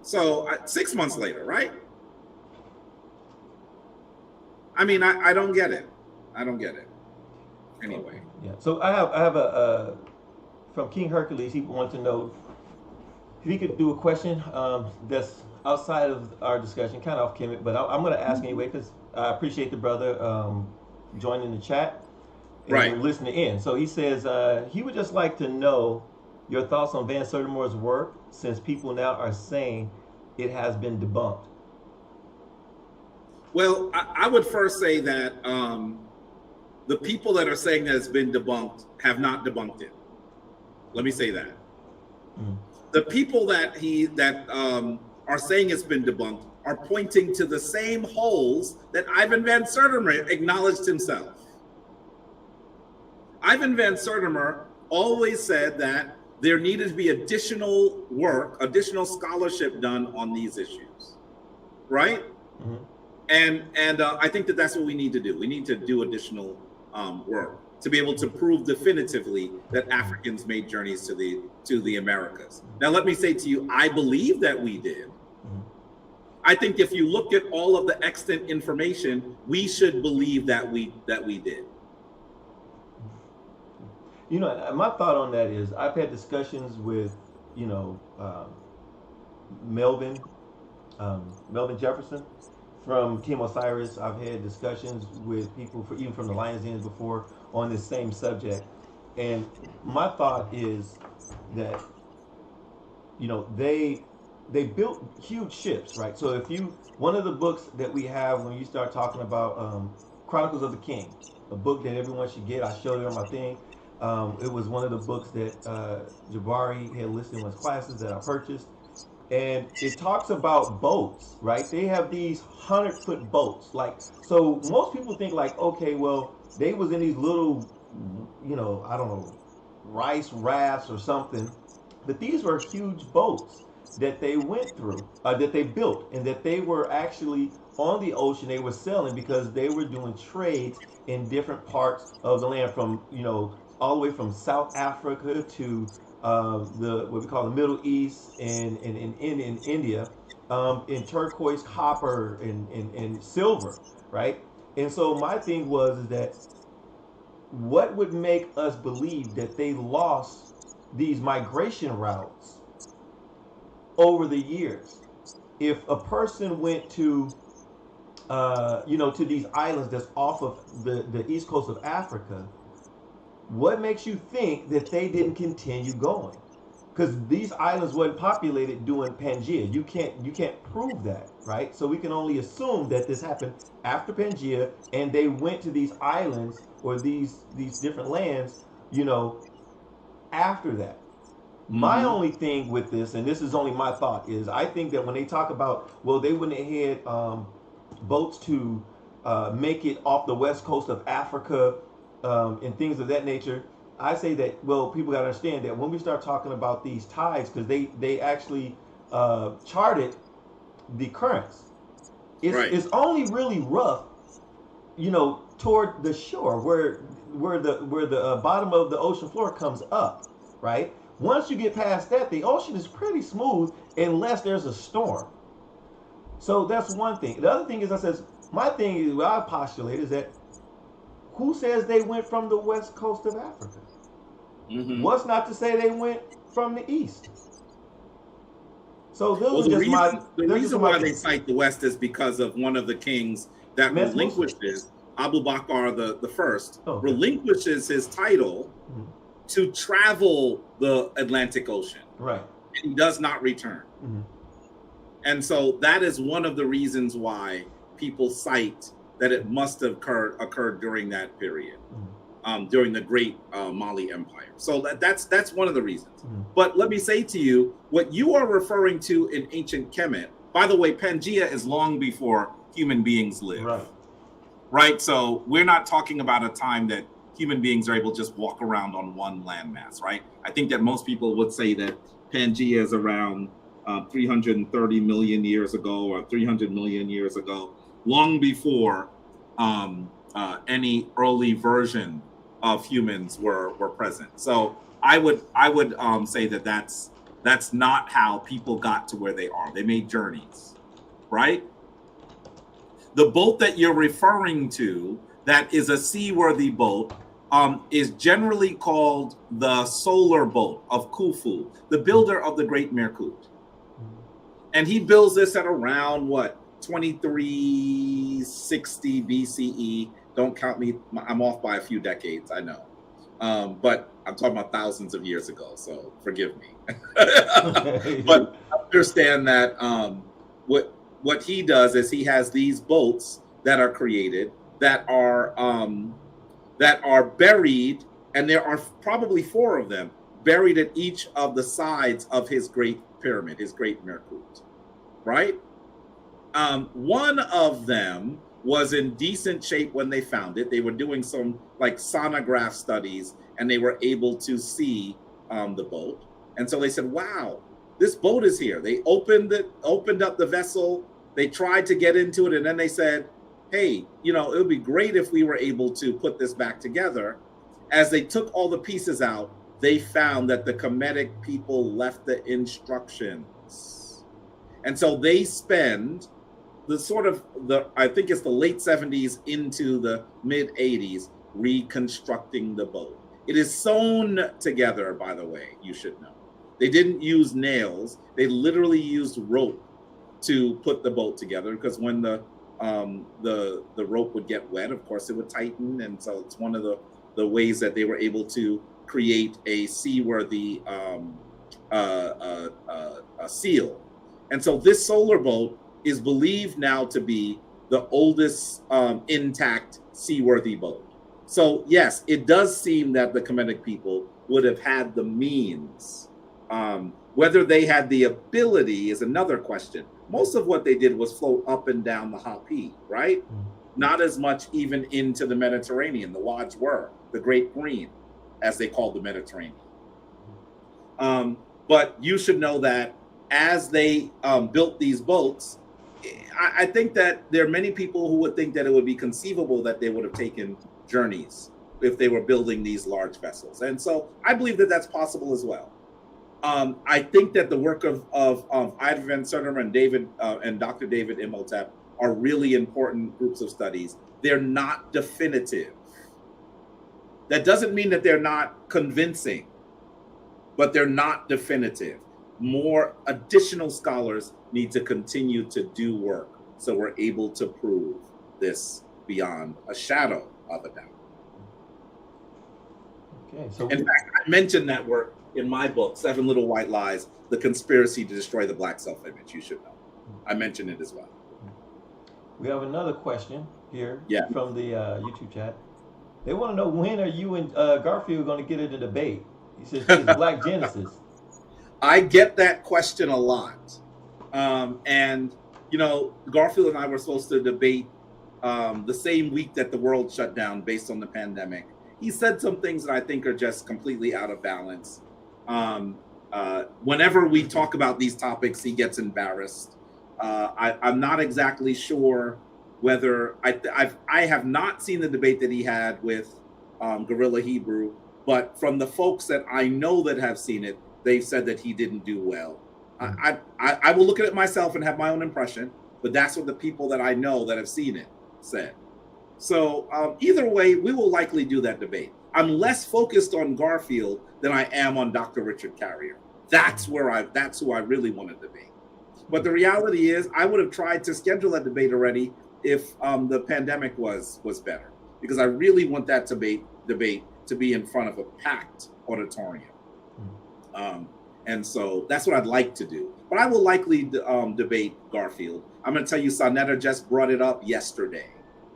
So 6 months later, right? I mean, I don't get it. I don't get it. Anyway. Yeah. So I have a from King Hercules. He wanted to know if he could do a question that's outside of our discussion, kind of off Kemetic, but I'm going to ask anyway because I appreciate the brother joining the chat and listening in. So he says he would just like to know your thoughts on Van Sertimore's work, since people now are saying it has been debunked. Well, I would first say that the people that are saying that it's been debunked have not debunked it. Let me say that. The people that are saying it's been debunked are pointing to the same holes that Ivan Van Sertimer acknowledged himself. Ivan Van Sertimer always said that there needed to be additional work, additional scholarship done on these issues, right? And I think that that's what we need to do. We need to do additional work to be able to prove definitively that Africans made journeys to the Americas. Now, let me say to you, I believe that we did. I think if you look at all of the extant information, we should believe that we did. You know, my thought on that is I've had discussions with, you know, Melvin Jefferson from Team Osiris. I've had discussions with people even from the Lions Ends before on this same subject. And my thought is that, you know, they built huge ships, right? So one of the books that we have when you start talking about Chronicles of the King, a book that everyone should get, I showed it on my thing. It was one of the books that Jabari had listed in his classes that I purchased. And it talks about boats, right? They have these 100-foot boats. Like, so most people think like, okay, well, they was in these little, you know, I don't know, rice rafts or something. But these were huge boats that they went through, that they built, and that they were actually on the ocean. They were selling because they were doing trades in different parts of the land, from, you know, all the way from South Africa to what we call the Middle East and in India, in turquoise, copper, and silver, right? And so my thing was that what would make us believe that they lost these migration routes over the years, if a person went to to these islands that's off of the east coast of Africa, what makes you think that they didn't continue going? Because these islands weren't populated during Pangea. You can't prove that, right? So we can only assume that this happened after Pangea, and they went to these islands or these different lands, after that. My only thing with this, and this is only my thought, is I think that when they talk about, well, they went ahead boats to make it off the west coast of Africa and things of that nature. I say that, well, people got to understand that when we start talking about these tides, because they actually charted the currents, it's only really rough, toward the shore where the bottom of the ocean floor comes up, right? Once you get past that, the ocean is pretty smooth unless there's a storm. So that's one thing. The other thing is, my thing is, what I postulate is that who says they went from the west coast of Africa? What's not to say they went from the east? So those are just the reason why they cite the west is because of one of the kings that relinquishes, Abu Bakr the first, relinquishes his title to travel the Atlantic Ocean. Right. And he does not return. And so that is one of the reasons why people cite that it must have occurred during that period, during the Great Mali Empire. So that's one of the reasons. But let me say to you, what you are referring to in ancient Kemet, by the way, Pangea is long before human beings lived. Right? So we're not talking about a time that human beings are able to just walk around on one landmass, right? I think that most people would say that Pangea is around 330 million years ago or 300 million years ago, long before any early version of humans were present. So I would say that that's not how people got to where they are. They made journeys, right? The boat that you're referring to, that is a seaworthy boat, is generally called the solar boat of Khufu, the builder of the Great Merkut. And he builds this at around 2360 BCE. Don't count me, I'm off by a few decades, I know. But I'm talking about thousands of years ago, so forgive me. But understand that what he does is he has these boats that are created that are buried, and there are probably 4 of them buried at each of the sides of his great pyramid, his great Merkut, right? One of them was in decent shape when they found it. They were doing some sonograph studies, and they were able to see the boat. And so they said, wow, this boat is here. They opened up the vessel. They tried to get into it, and then they said, hey, it would be great if we were able to put this back together. As they took all the pieces out, they found that the Kemetic people left the instructions. And so they spend I think it's the late 70s into the mid 80s reconstructing the boat. It is sewn together, by the way, you should know. They didn't use nails. They literally used rope to put the boat together, because when the rope would get wet, of course it would tighten. And so it's one of the ways that they were able to create a seaworthy seal. And so this solar boat is believed now to be the oldest intact seaworthy boat. So yes, it does seem that the Kemetic people would have had the means. Whether they had the ability is another question. Most of what they did was float up and down the Hapi, right? Not as much even into the Mediterranean. The Wads were the Great Green, as they called the Mediterranean. But you should know that as they built these boats, I think that there are many people who would think that it would be conceivable that they would have taken journeys if they were building these large vessels. And so I believe that that's possible as well. I think that the work of Ida Van Sertima and Dr. David Imhotep are really important groups of studies. They're not definitive. That doesn't mean that they're not convincing, but they're not definitive. more additional scholars need to continue to do work so we're able to prove this beyond a shadow of a doubt. Okay, so in fact, I mentioned that work in my book, 7 Little White Lies, The Conspiracy to Destroy the Black Self-Image. You should know. I mentioned it as well. we have another question here Yeah. from the YouTube chat. They want to know, when are you and Garfield going to get into debate? He says he's Black Genesis. I get that question a lot. And, you know, Garfield and I were supposed to debate the same week that the world shut down based on the pandemic. He said some things that I think are just completely out of balance. Whenever we talk about these topics, he gets embarrassed. I'm not exactly sure whether I have not seen the debate that he had with Gorilla Hebrew, but from the folks that I know that have seen it, they've said that he didn't do well. I will look at it myself and have my own impression, but that's what the people that I know that have seen it said. So either way, we will likely do that debate. I'm less focused on Garfield than I am on Dr. Richard Carrier. That's who I really want to debate. But the reality is, I would have tried to schedule that debate already if the pandemic was better, because I really want that debate to be in front of a packed auditorium. And so that's what I'd like to do. But I will likely debate Garfield. I'm going to tell you, Sonetta just brought it up yesterday.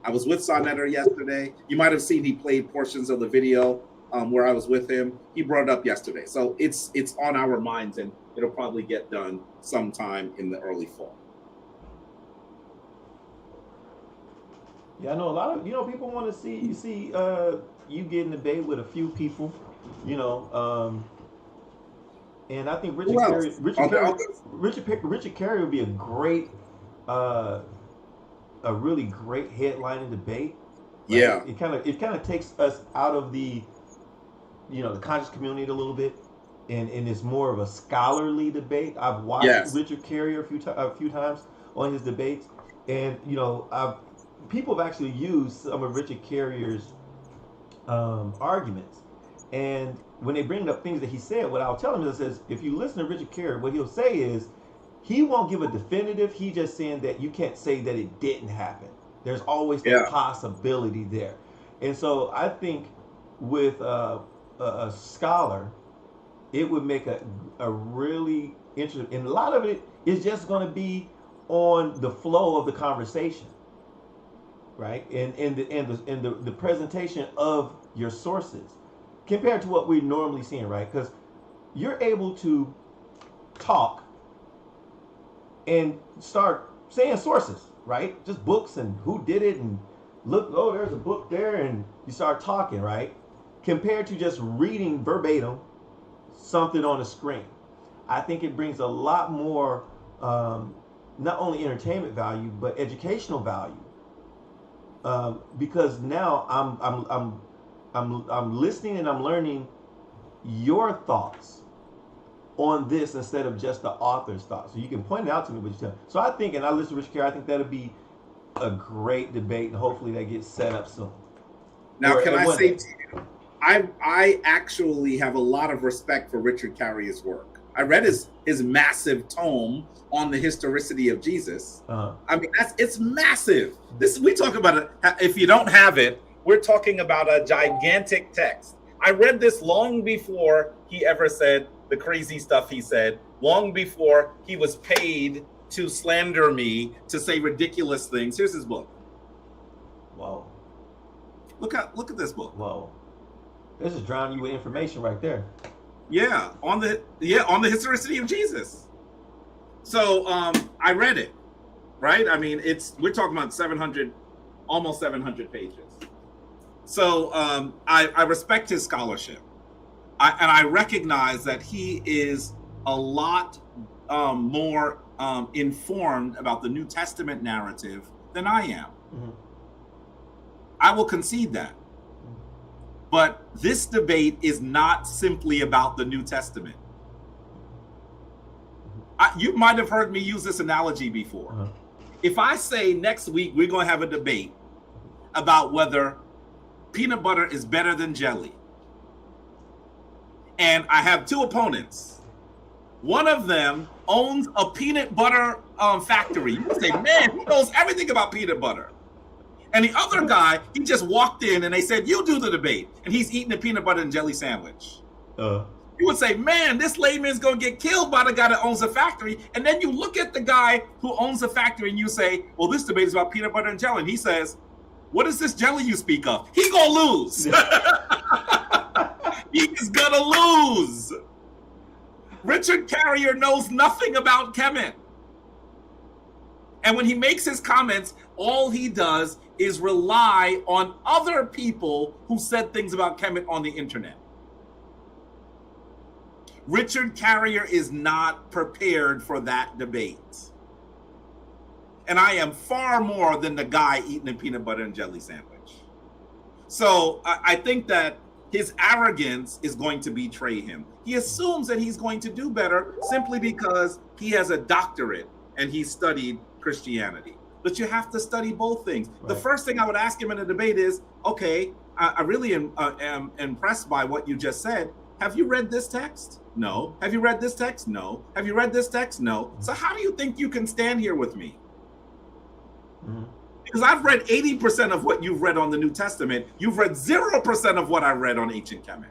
I was with Sonetta yesterday. You might have seen he played portions of the video where I was with him. He brought it up yesterday. So it's on our minds, and it'll probably get done sometime in the early fall. Yeah, I know a lot of, people want to see you get in debate with a few people, and I think Richard Carrier would be a really great headlining debate. Right? Yeah, it kind of takes us out of the the conscious community a little bit, and it's more of a scholarly debate. I've watched Richard Carrier a few times on his debates, and people have actually used some of Richard Carrier's arguments, and when they bring up things that he said, what I'll tell him is, if you listen to Richard Carrier, what he'll say is, he won't give a definitive. He just saying that you can't say that it didn't happen. There's always that possibility there. And so I think with a scholar, it would make a really interesting, and a lot of it is just going to be on the flow of the conversation, right? And the presentation of your sources compared to what we're normally seeing, right? Because you're able to talk and start saying sources, right? Just books and who did it, and look, oh, there's a book there, and you start talking, right? Compared to just reading verbatim something on a screen. I think it brings a lot more, not only entertainment value, but educational value. Because now I'm listening and I'm learning your thoughts on this instead of just the author's thoughts. So you can point it out to me, but you tell me. So I think, and I listen to Richard Carrier, I think that'll be a great debate, and hopefully that gets set up soon. Now, can I say to you, I actually have a lot of respect for Richard Carrier's work. I read his massive tome on the historicity of Jesus. I mean, it's massive. We talk about it. If you don't have it, we're talking about a gigantic text. I read this long before he ever said the crazy stuff he said, long before he was paid to slander me, to say ridiculous things. Here's his book. Whoa. Look at this book. Whoa. This is drowning you with information right there. Yeah, on the historicity of Jesus. So I read it, right? I mean, we're talking about 700, almost 700 pages. So I respect his scholarship. And I recognize that he is a lot more informed about the New Testament narrative than I am. Mm-hmm. I will concede that. But this debate is not simply about the New Testament. You might have heard me use this analogy before. Uh-huh. If I say next week we're going to have a debate about whether peanut butter is better than jelly, and I have two opponents, One of them owns a peanut butter factory. You say, man, he knows everything about peanut butter. And the other guy, he just walked in and they said, you do the debate. And he's eating a peanut butter and jelly sandwich. You would say, man, this layman's going to get killed by the guy that owns a factory. And then you look at the guy who owns the factory and you say, well, this debate is about peanut butter and jelly. And he says, what is this jelly you speak of? He going to lose. He's going to lose. Richard Carrier knows nothing about Kemet. And when he makes his comments, all he does is rely on other people who said things about Kemet on the internet. Richard Carrier is not prepared for that debate. And I am far more than the guy eating a peanut butter and jelly sandwich. So I think that his arrogance is going to betray him. He assumes that he's going to do better simply because he has a doctorate and he studied Christianity. But you have to study both things. Right. The first thing I would ask him in a debate is, okay, I really am impressed by what you just said. Have you read this text? No. Have you read this text? No. Have you read this text? No. So how do you think you can stand here with me? Mm-hmm. Because I've read 80% of what you've read on the New Testament. You've read 0% of what I read on ancient Kemet.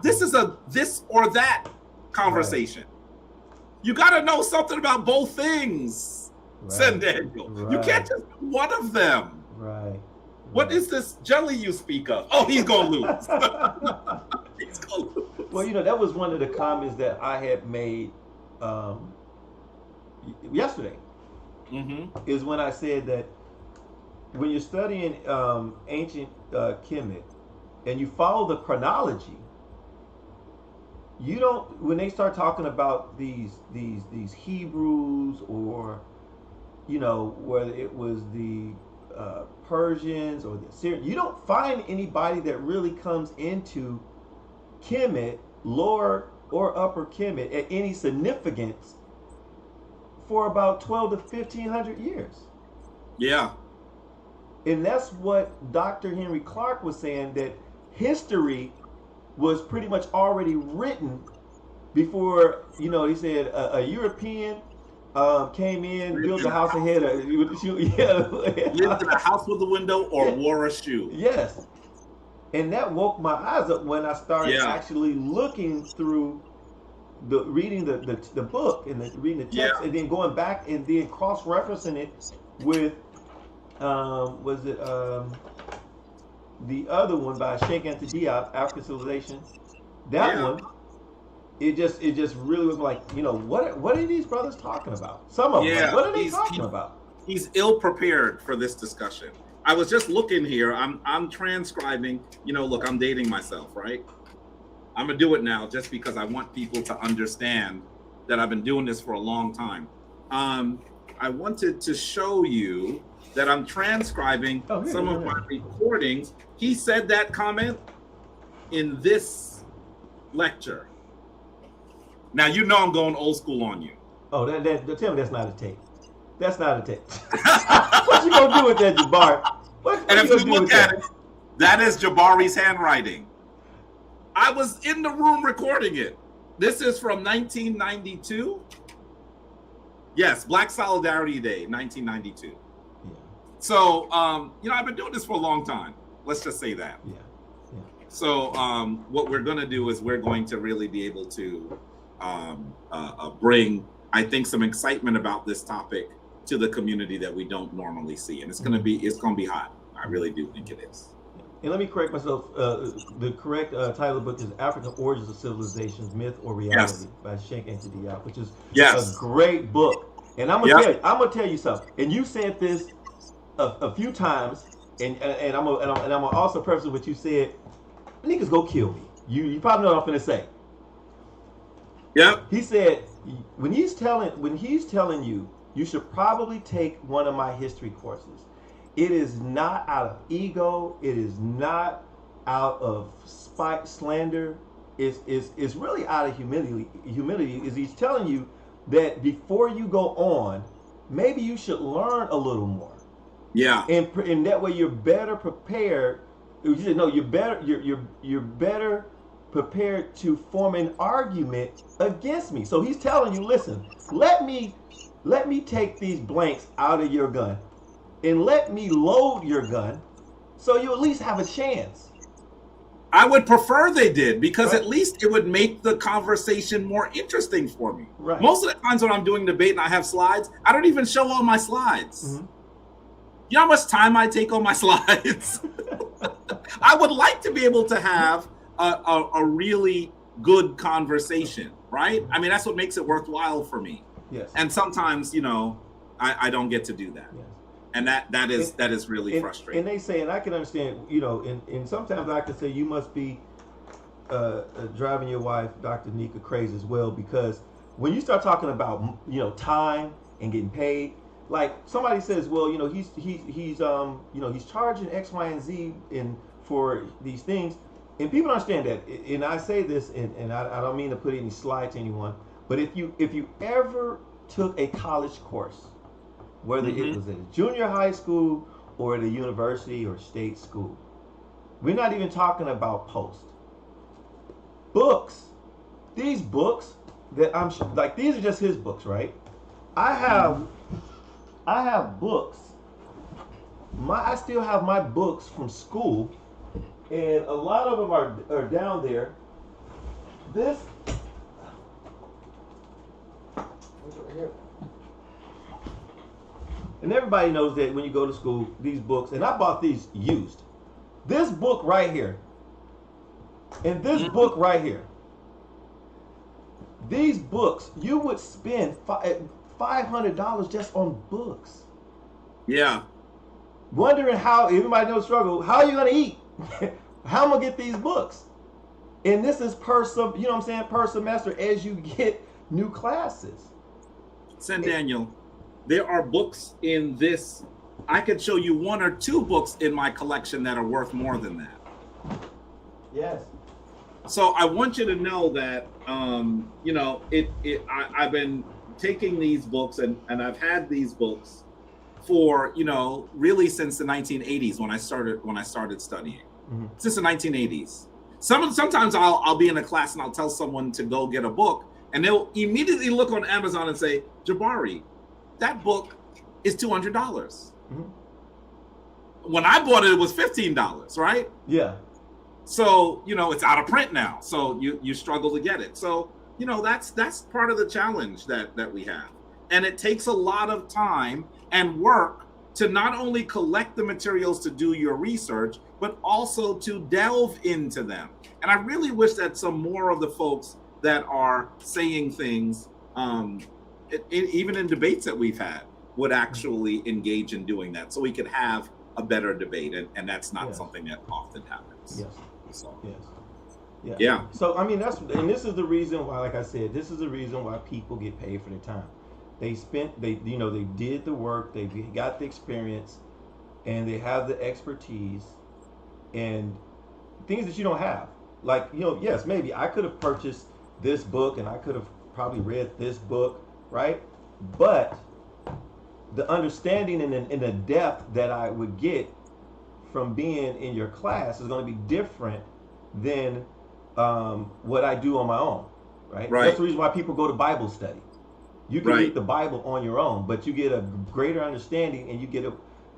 This is a this or that conversation. Right. You got to know something about both things, right. Daniel. Right. You can't just do one of them. Right. What is this jelly you speak of? Oh, he's going to lose. He's going to lose. Well, you know, that was one of the comments that I had made yesterday. Mm-hmm. Is when I said that when you're studying ancient Kemet and you follow the chronology, you don't, when they start talking about these Hebrews or, you know, whether it was the Persians or the Assyrians, you don't find anybody that really comes into Kemet, lower or upper Kemet, at any significance for about 12 to 1500 years. Yeah. And that's what Dr. Henry Clark was saying, that history was pretty much already written before, you know, he said a European came in, built a house ahead of, lived in a house with a window or wore a shoe. Yes. And that woke my eyes up when I started actually looking through reading the book and reading the text, and then going back and then cross-referencing it with the other one by Sheikh Anta Diop, African Civilization. That one, it just really was like, you know, what are these brothers talking about? Some of them, like, what are they talking about? He's ill prepared for this discussion. I was just looking here. I'm transcribing. You know, look, I'm dating myself, right? I'm gonna do it now just because I want people to understand that I've been doing this for a long time. I wanted to show you that I'm transcribing some of my recordings. He said that comment in this lecture. Now, you know I'm going old school on you. Oh, tell me that's not a tape. That's not a tape. What you gonna do with that, Jabari? And if you look at it, that is Jabari's handwriting. I was in the room recording it. This is from 1992. Yes, Black Solidarity Day, 1992. Yeah. So, you know, I've been doing this for a long time. Let's just say that. Yeah. Yeah. So, what we're going to do is we're going to really be able to bring, I think, some excitement about this topic to the community that we don't normally see, and it's going to be hot. I really do think it is. And let me correct myself. The correct title of the book is African Origins of Civilizations, Myth or Reality by Sheikh Anta Diop, which is a great book. And I'm gonna tell you something. And you said this a few times, and I'm gonna also preface what you said. Niggas go kill me. You probably know what I'm gonna say. Yeah. He said when he's telling you, you should probably take one of my history courses. It is not out of ego. It is not out of spite, slander. It's really out of humility. Humility is he's telling you that before you go on, maybe you should learn a little more. Yeah. And that way you're better prepared. You know, you're better prepared to form an argument against me. So he's telling you, listen, let me take these blanks out of your gun and let me load your gun so you at least have a chance. I would prefer they did, because right. At least it would make the conversation more interesting for me. Right. Most of the times when I'm doing debate and I have slides, I don't even show all my slides. Mm-hmm. You know how much time I take on my slides? I would like to be able to have a really good conversation, right? I mean, that's what makes it worthwhile for me. Yes. And sometimes, I don't get to do that. Yes. And that is really frustrating. And they say, and I can understand, and sometimes I can say you must be driving your wife, Dr. Nika, crazy as well, because when you start talking about time and getting paid, like somebody says, well, he's charging X, Y, and Z for these things, and people don't understand that. And I say this, and I don't mean to put any slide to anyone, but if you ever took a college course, whether mm-hmm. it was at a junior high school or at a university or state school, we're not even talking about post. Books. These books that I'm like, these are just his books, right? I have books. I still have my books from school, and a lot of them are down there. This right here. And everybody knows that when you go to school, these books, and I bought these used. This book right here, and this book right here. These books, you would spend $500 just on books. Yeah. Wondering how, everybody knows struggle, how are you going to eat? How am I going to get these books? And this is per semester as you get new classes. Send Daniel. There are books in this. I could show you one or two books in my collection that are worth more than that. Yes. So I want you to know that, I've been taking these books and I've had these books for, really since the 1980s when I started studying. Mm-hmm. Since the 1980s. Sometimes I'll be in a class and I'll tell someone to go get a book, and they'll immediately look on Amazon and say, Jabari, that book is $200. Mm-hmm. When I bought it was $15, right? Yeah. So, it's out of print now. So you struggle to get it. So, that's part of the challenge that we have. And it takes a lot of time and work to not only collect the materials to do your research, but also to delve into them. And I really wish that some more of the folks that are saying things, even in debates that we've had, would actually engage in doing that so we could have a better debate. And that's not something that often happens. Yes. So. Yes. Yeah. So, I mean, this is the reason why, like I said, this is the reason why people get paid for their time. They did the work, they got the experience, and they have the expertise and things that you don't have. Like, yes, maybe I could have purchased this book and I could have probably read this book, right? But the understanding and the depth that I would get from being in your class is going to be different than what I do on my own, right? That's the reason why people go to Bible study. You can read the Bible on your own, but you get a greater understanding and you get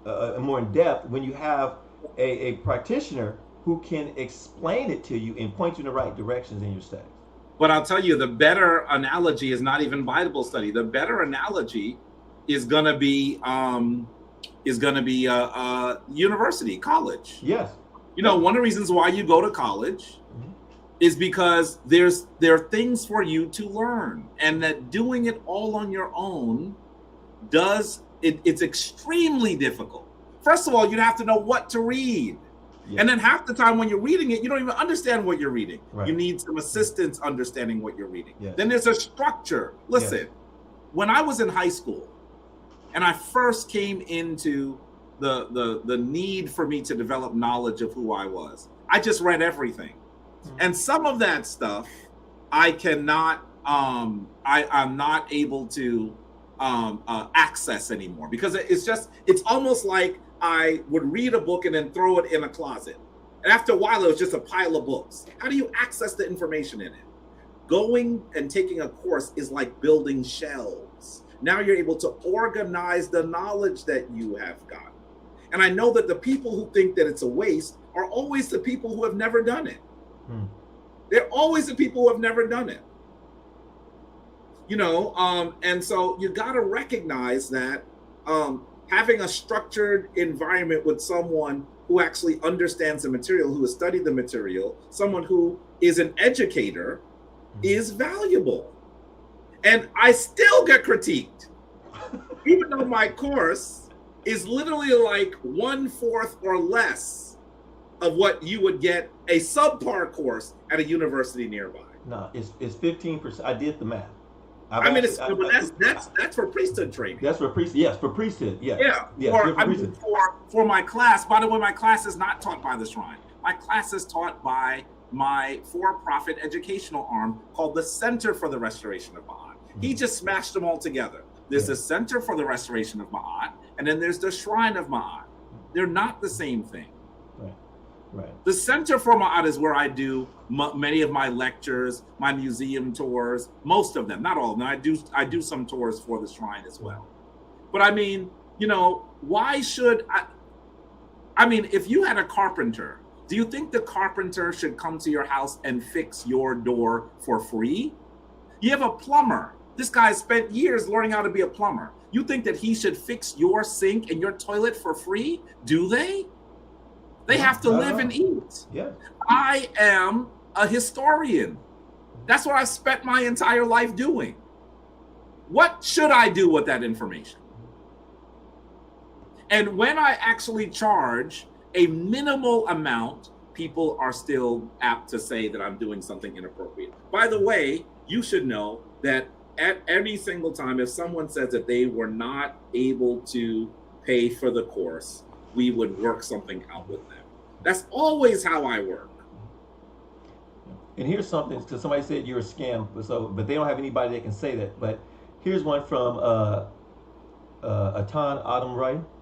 a more in depth when you have a practitioner who can explain it to you and point you in the right directions in your studies. But I'll tell you, the better analogy is not even Bible study. The better analogy is going to be university, college. Yes. One of the reasons why you go to college is because there are things for you to learn, and that doing it all on your own it's extremely difficult. First of all, you'd have to know what to read. Yes. And then half the time when you're reading it, you don't even understand what you're reading. Right. You need some assistance understanding what you're reading. Yes. Then there's a structure. Listen, when I was in high school and I first came into the need for me to develop knowledge of who I was, I just read everything. And some of that stuff I cannot, I'm not able to access anymore, because it's almost like I would read a book and then throw it in a closet. And after a while, it was just a pile of books. How do you access the information in it? Going and taking a course is like building shelves. Now you're able to organize the knowledge that you have gotten. And I know that the people who think that it's a waste are always the people who have never done it. They're always the people who have never done it. You know, and so you got to recognize that having a structured environment with someone who actually understands the material, who has studied the material, someone who is an educator, is valuable. And I still get critiqued, even though my course is literally like 1/4 or less of what you would get a subpar course at a university nearby. No, it's 15%. I did the math. That's for priesthood training. That's for priesthood. Yes, for priesthood. Yeah. For my class. By the way, my class is not taught by the Shrine. My class is taught by my for-profit educational arm called the Center for the Restoration of Maat. He just smashed them all together. There's the Center for the Restoration of Maat, and then there's the Shrine of Maat. They're not the same thing. Right. The Center for Maat is where I do many of my lectures, my museum tours, most of them, not all of them. I do some tours for the Shrine as well. But I mean, you know, why should I mean, if you had a carpenter, do you think the carpenter should come to your house and fix your door for free? You have a plumber. This guy spent years learning how to be a plumber. You think that he should fix your sink and your toilet for free? Do they? They have to live and eat. Yeah. I am a historian. That's what I spent my entire life doing. What should I do with that information? And when I actually charge a minimal amount, people are still apt to say that I'm doing something inappropriate. By the way, you should know that at every single time, if someone says that they were not able to pay for the course, we would work something out with them. That's always how I work. And here's something, because somebody said you're a scam, but they don't have anybody that can say that. But here's one from Atan Adam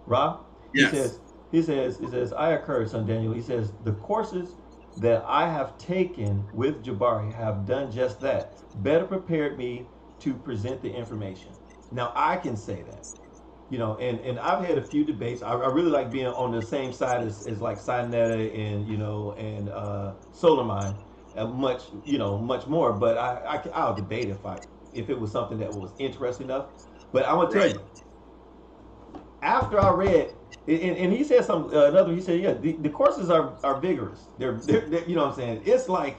Ra. Yes. He says, I occurred, son Daniel. He says, the courses that I have taken with Jabari have done just that. Better prepared me to present the information. Now I can say that. You know, and I've had a few debates. I really like being on the same side as like Sinetta and, you know, and Solar Mine, much more. But I'll debate if it was something that was interesting enough. But I'm gonna tell you, after I read, and he said he said, yeah, the courses are vigorous. They're you know what I'm saying? It's like,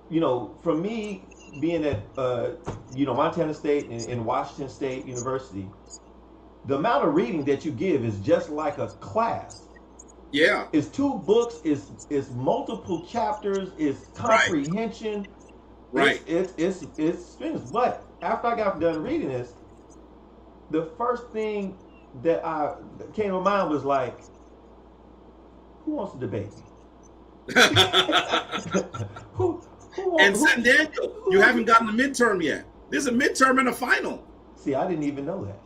you know, for me being at Montana State and Washington State University, the amount of reading that you give is just like a class. Yeah. It's 2 books, it's multiple chapters, it's comprehension. Right. It's finished. But after I got done reading this, the first thing that came to my mind was like, who wants to debate me? And San Daniel, you haven't gotten the midterm yet. There's a midterm and a final. See, I didn't even know that.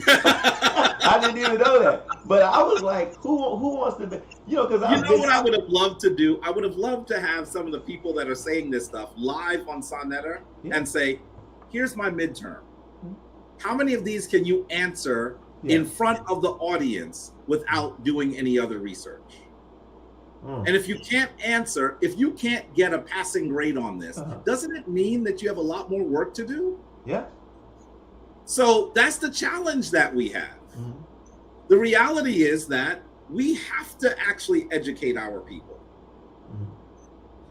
I didn't even know that, but I was like, who wants to be, you know, because what I would have loved to do? I would have loved to have some of the people that are saying this stuff live on Sonetta and say, here's my midterm. How many of these can you answer in front of the audience without doing any other research? And if you can't answer, if you can't get a passing grade on this, doesn't it mean that you have a lot more work to do? Yeah. So that's the challenge that we have. The reality is that we have to actually educate our people.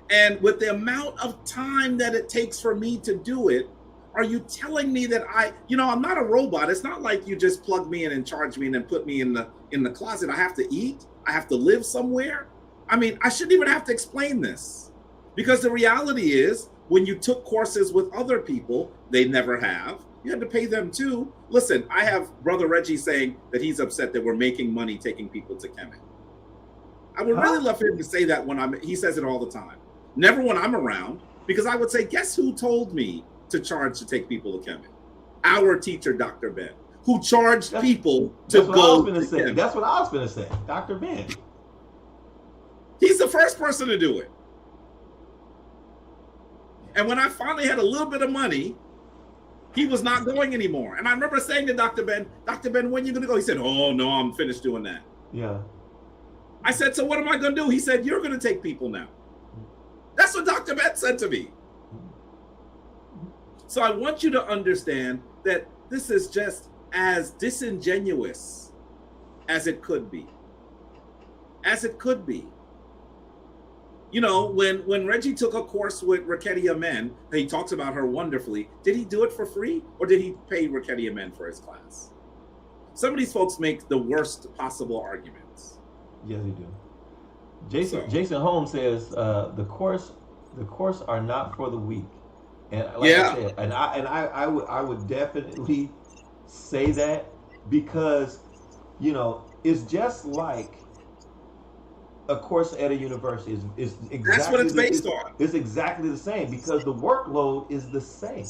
And with the amount of time that it takes for me to do it, are you telling me that I'm not a robot? It's not like you just plug me in and charge me and then put me in the closet. I have to eat. I have to live somewhere. I mean, I shouldn't even have to explain this, because the reality is when you took courses with other people, they never have. You had to pay them too. Listen, I have Brother Reggie saying that he's upset that we're making money taking people to Kemet. I would really love for him to say that he says it all the time. Never when I'm around, because I would say, guess who told me to charge to take people to Kemet? Our teacher, Dr. Ben, who charged people to go to Kemet. That's what I was going to say, Dr. Ben. He's the first person to do it. And when I finally had a little bit of money, he was not going anymore. And I remember saying to Dr. Ben, when are you going to go? He said, oh, no, I'm finished doing that. Yeah. I said, so what am I going to do? He said, you're going to take people now. That's what Dr. Ben said to me. So I want you to understand that this is just as disingenuous as it could be. As it could be. You know, when Reggie took a course with Raketia Men, he talks about her wonderfully. Did he do it for free, or did he pay Raketia Men for his class? Some of these folks make the worst possible arguments. Yes, they do. Jason Holmes says the course are not for the weak, and like I said, and I would definitely say that, because you know it's just like a course at a university is exactly, that's what it's based on. It's exactly the same, because the workload is the same.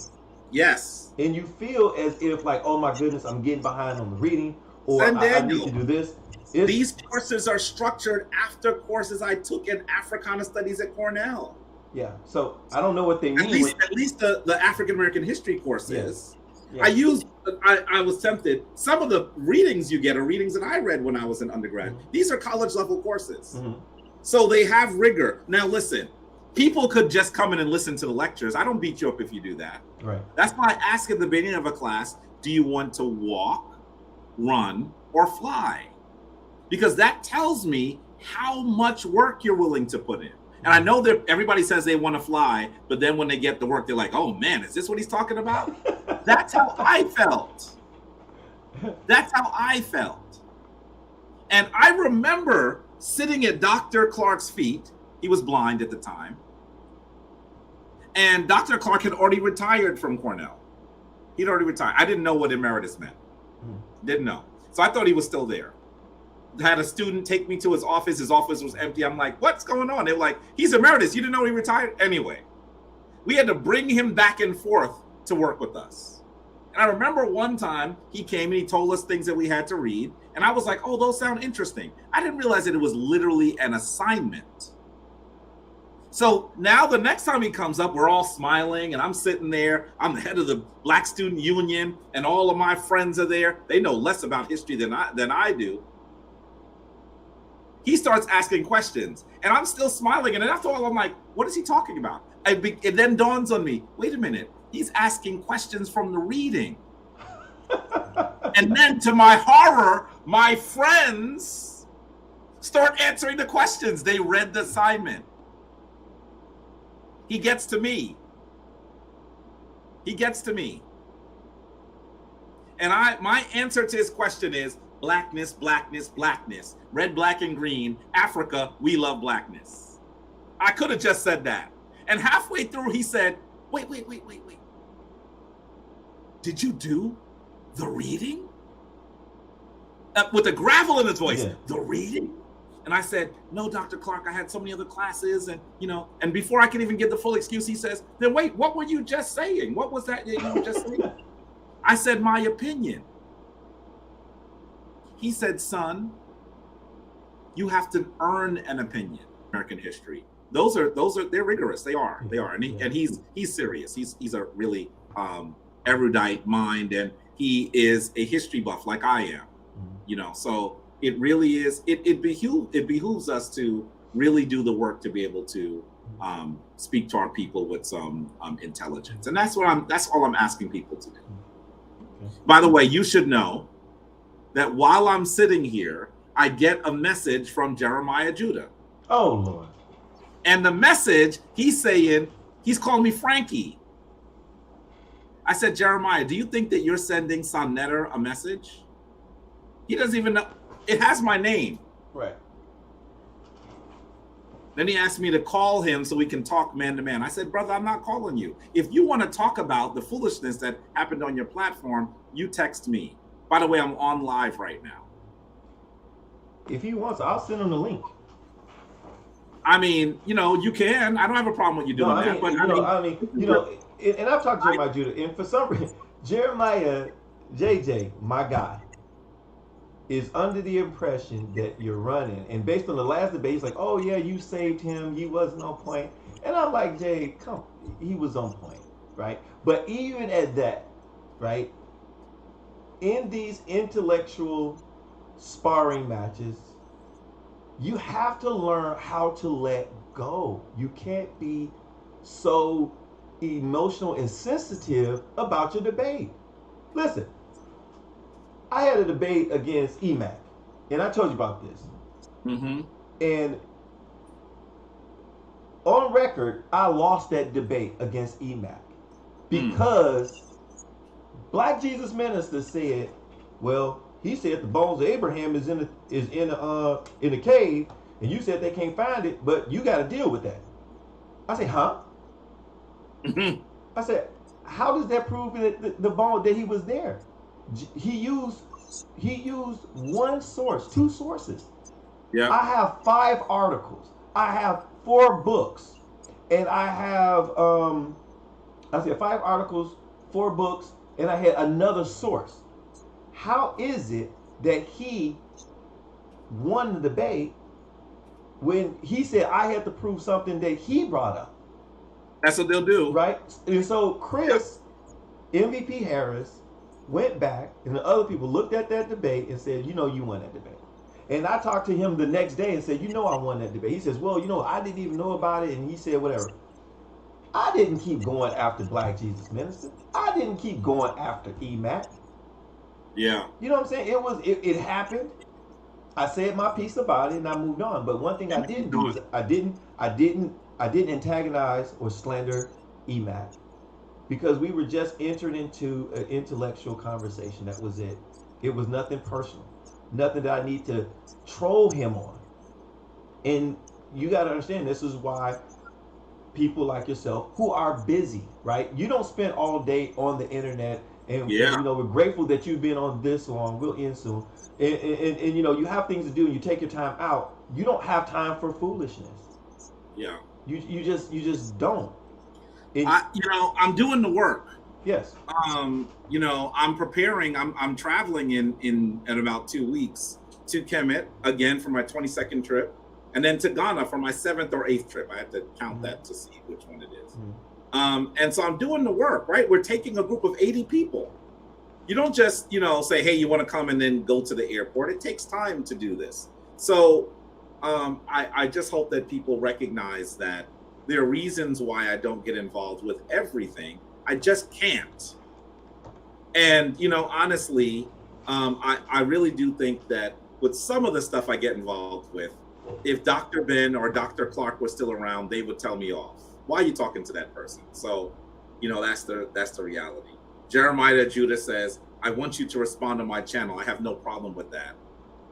Yes. And you feel as if like, oh my goodness, I'm getting behind on the reading, or I need to do this. These courses are structured after courses I took in Africana Studies at Cornell. Yeah. So I don't know what they mean. At least the African American history courses. Yes. Yes. I was tempted. Some of the readings you get are readings that I read when I was an undergrad. Mm-hmm. These are college level courses. Mm-hmm. So they have rigor. Now listen, people could just come in and listen to the lectures. I don't beat you up if you do that. Right. That's why I ask at the beginning of a class, do you want to walk, run, or fly? Because that tells me how much work you're willing to put in. And I know that everybody says they want to fly, but then when they get to work, they're like, oh man, is this what he's talking about? That's how I felt. That's how I felt. And I remember sitting at Dr. Clark's feet. He was blind at the time. And Dr. Clark had already retired from Cornell. He'd already retired. I didn't know what emeritus meant. Didn't know. So I thought he was still there. Had a student take me to his office. His office was empty. I'm like, what's going on? They were like, he's emeritus. You didn't know he retired? Anyway, we had to bring him back and forth to work with us. And I remember one time he came and he told us things that we had to read. And I was like, oh, those sound interesting. I didn't realize that it was literally an assignment. So now the next time he comes up, we're all smiling and I'm sitting there. I'm the head of the Black Student Union and all of my friends are there. They know less about history than I do. He starts asking questions and I'm still smiling. And then after all, I'm like, what is he talking about? It then dawns on me, wait a minute. He's asking questions from the reading. And then to my horror, my friends start answering the questions. They read the assignment. He gets to me. He gets to me. And my answer to his question is blackness, blackness, blackness. Red, black, and green. Africa, we love blackness. I could have just said that. And halfway through, he said, wait. Did you do the reading? With a gravel in his voice, yeah. The reading? And I said, no, Dr. Clark, I had so many other classes. And, and before I could even get the full excuse, he says, then wait, what were you just saying? What was that you were just saying? I said, my opinion. He said, son, you have to earn an opinion. American history. They're rigorous. They are. And he's serious. He's a really erudite mind, and he is a history buff like I am. So it really is. It behooves us to really do the work to be able to speak to our people with some intelligence, and that's all I'm asking people to do. Okay. By the way, you should know that while I'm sitting here, I get a message from Jeremiah Judah. Oh Lord! And the message he's calling me Frankie. I said, Jeremiah, do you think that you're sending Sonnetter a message? He doesn't even know. It has my name. Right. Then he asked me to call him so we can talk man to man. I said, brother, I'm not calling you. If you want to talk about the foolishness that happened on your platform, you text me. By the way, I'm on live right now. If he wants, I'll send him the link. I mean, you can. I don't have a problem with you doing that. But and I've talked to Jeremiah Judah, and for some reason, Jeremiah JJ, my guy. is under the impression that you're running. And based on the last debate, he's like, oh yeah, you saved him. He wasn't on point. And I'm like, Jay, come, he was on point, right? But even at that, right, in these intellectual sparring matches, you have to learn how to let go. You can't be so emotional and sensitive about your debate. Listen, I had a debate against EMAC, and I told you about this. Mm-hmm. And on record, I lost that debate against EMAC because Black Jesus Minister said, well, he said the bones of Abraham is in a cave, and you said they can't find it, but you got to deal with that. I said, huh? I said, how does that prove that the bone that he was there? He used one source, two sources. Yeah. I have 5 articles. I have 4 books, and I have 5 articles, 4 books, and I had another source. How is it that he won the debate when he said I had to prove something that he brought up? That's what they'll do. Right? And so Chris, MVP Harris, went back, and the other people looked at that debate and said, you know, you won that debate. And I talked to him the next day and said, you know, I won that debate. He says, well, you know, I didn't even know about it. And he said, whatever. I didn't keep going after Black Jesus Minister. I didn't keep going after EMAC. Yeah. You know what I'm saying? It happened. I said my piece about it and I moved on. But one thing I didn't do is I didn't antagonize or slander EMAC, because we were just entering into an intellectual conversation. That was it. It was nothing personal. Nothing that I need to troll him on. And you got to understand, this is why people like yourself who are busy, right? You don't spend all day on the internet. And you know, we're grateful that you've been on this long. We'll end soon. And you know, you have things to do and you take your time out. You don't have time for foolishness. Yeah. You just don't. I'm doing the work. Yes. You know, I'm preparing. I'm traveling in about 2 weeks to Kemet again for my 22nd trip, and then to Ghana for my 7th or 8th trip. I have to count that to see which one it is. And so I'm doing the work, right? We're taking a group of 80 people. You don't just, you know, say, hey, you want to come and then go to the airport. It takes time to do this. So I just hope that people recognize that there are reasons why I don't get involved with everything. I just can't. And, you know, honestly, I really do think that with some of the stuff I get involved with, if Dr. Ben or Dr. Clark was still around, they would tell me off. Why are you talking to that person? So, you know, that's the reality. Jeremiah Judah says, I want you to respond to my channel. I have no problem with that.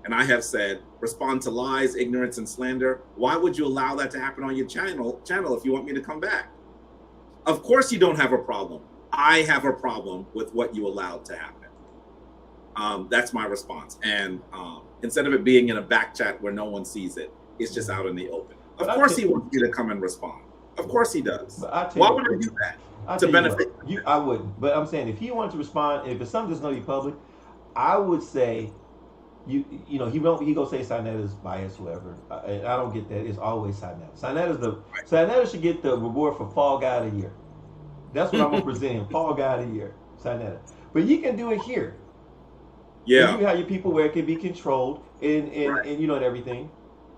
And I have said, respond to lies, ignorance, and slander. Why would you allow that to happen on your channel if you want me to come back? Of course you don't have a problem. I have a problem with what you allowed to happen. That's my response. And instead of it being in a back chat where no one sees it, it's just out in the open. Of course he wants you to come and respond. Of course he does. Why would I do that? To benefit you, I wouldn't. But I'm saying if he wanted to respond, if it's something that's going to be public, I would say, you know, he gonna say Sinetta's biased, whoever. I don't get that. It's always Sinetta. Sinetta should get the reward for Fall Guy of the Year. That's what I'm gonna present him. Fall Guy of the Year, Sinetta. But you can do it here. Yeah. You have your people where it can be controlled and you know, and everything.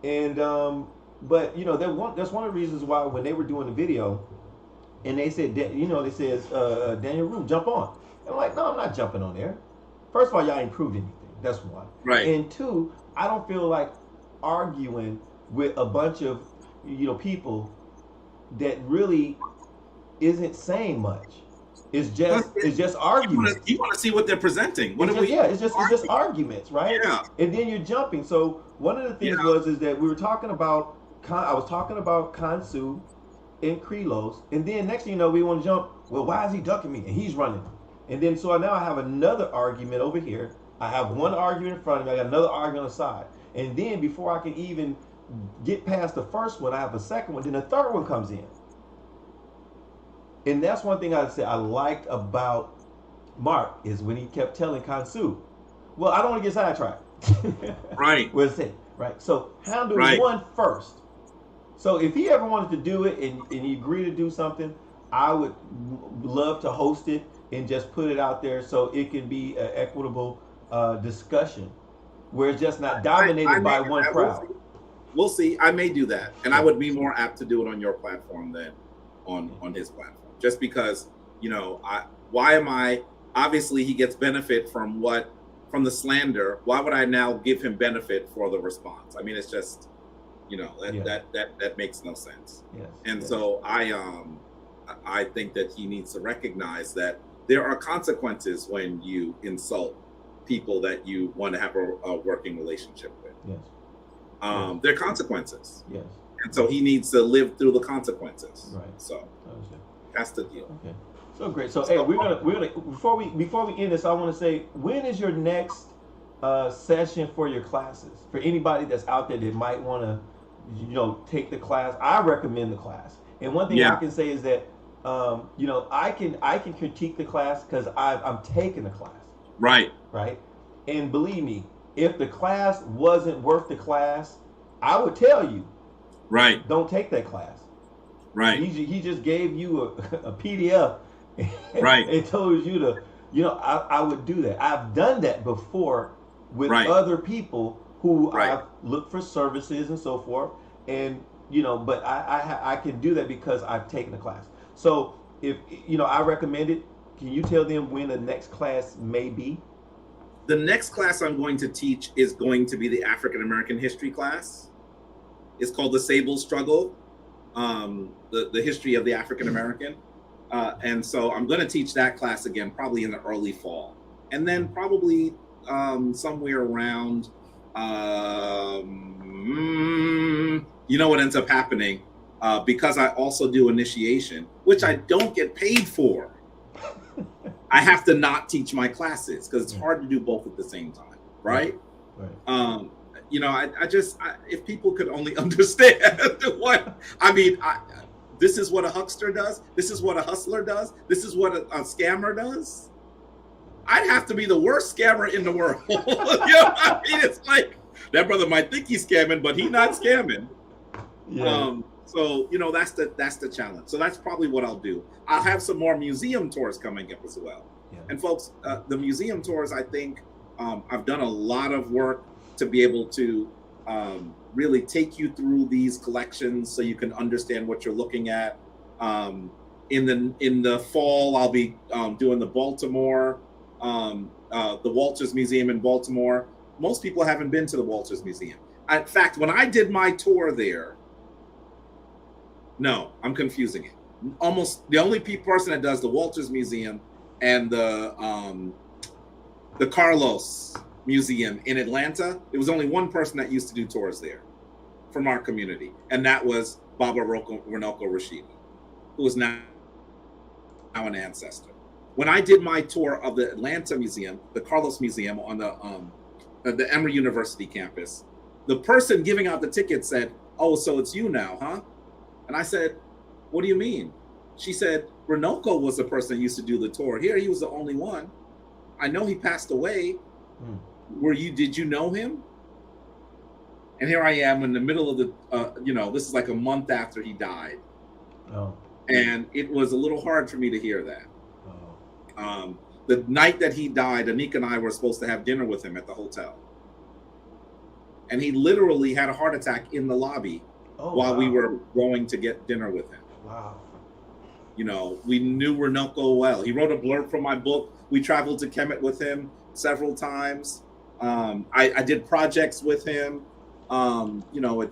And but you know, that's one of the reasons why when they were doing the video, and they said, you know, they said Daniel Rue, jump on. And I'm like, no, I'm not jumping on there. First of all, y'all ain't proved anything. That's one. Right. And 2, I don't feel like arguing with a bunch of, you know, people that really isn't saying much. It's just arguments. You want to see what they're presenting. It's just arguments, right? Yeah. And then you're jumping. So one of the things is that we were talking about. I was talking about Kansu and Krelos, and then next thing you know, we want to jump. Well, why is he ducking me? And he's running. And then so now I have another argument over here. I have one argument in front of me. I got another argument on the side. And then before I can even get past the first one, I have a second one. Then the third one comes in. And that's one thing I said I liked about Mark is when he kept telling Kansu, well, I don't want to get sidetracked. Right. We'll say, right? So handle Right. one first. So if he ever wanted to do it and he agreed to do something, I would love to host it and just put it out there so it can be an equitable discussion where it's just not dominated by one crowd. We'll see. I may do that, and I would be more apt to do it on your platform than on his platform, just because, you know, why am I? Obviously, he gets benefit from the slander. Why would I now give him benefit for the response? I mean, it's just, you know, that makes no sense. Yes. And so I think that he needs to recognize that there are consequences when you insult people that you want to have a working relationship with. Yes. There are consequences. Yes. And so he needs to live through the consequences. Right. So that's the deal. Okay. So great. So hey, we're gonna before we end this, I want to say, when is your next session for your classes? For anybody that's out there that might want to, you know, take the class, I recommend the class. And one thing I can say is that, you know, I can critique the class because I'm taking the class. Right. Right. And believe me, if the class wasn't worth the class, I would tell you. Right. Don't take that class. Right. He just gave you a PDF. Right. It told you to, you know, I would do that. I've done that before with other people who I've looked for services and so forth. And, you know, but I can do that because I've taken the class. So if, you know, I recommend it. Can you tell them when the next class may be? The next class I'm going to teach is going to be the African American history class. It's called the Sable Struggle, the history of the African American. And so I'm going to teach that class again, probably in the early fall. And then probably somewhere around, you know what ends up happening, because I also do initiation, which I don't get paid for. I have to not teach my classes because it's hard to do both at the same time, right? Right. You know, I if people could only understand what I mean. This is what a huckster does. This is what a hustler does. This is what a scammer does. I'd have to be the worst scammer in the world. You know what I mean? It's like that brother might think he's scamming, but he's not scamming. Yeah. So, you know, that's the challenge. So that's probably what I'll do. I'll have some more museum tours coming up as well. Yeah. And folks, the museum tours, I think I've done a lot of work to be able to really take you through these collections so you can understand what you're looking at. In the fall, I'll be doing the Baltimore, the Walters Museum in Baltimore. Most people haven't been to the Walters Museum. In fact, when I did my tour there, no, I'm confusing it. Almost the only person that does the Walters Museum and the Carlos Museum in Atlanta, there was only one person that used to do tours there from our community, and that was Baba Renoko Rashidi, who is now an ancestor. When I did my tour of the Atlanta Museum, the Carlos Museum on the Emory University campus, the person giving out the tickets said, "Oh, so it's you now, huh?" And I said, "What do you mean?" She said, "Renoko was the person that used to do the tour here. He was the only one. I know he passed away. Did you know him?" And here I am in the middle of the, you know, this is like a month after he died. Oh. And it was a little hard for me to hear that. Oh. The night that he died, Anika and I were supposed to have dinner with him at the hotel. And he literally had a heart attack in the lobby while we were going to get dinner with him. Wow. You know, we knew Renoko well. He wrote a blurb for my book. We traveled to Kemet with him several times. I did projects with him. You know, it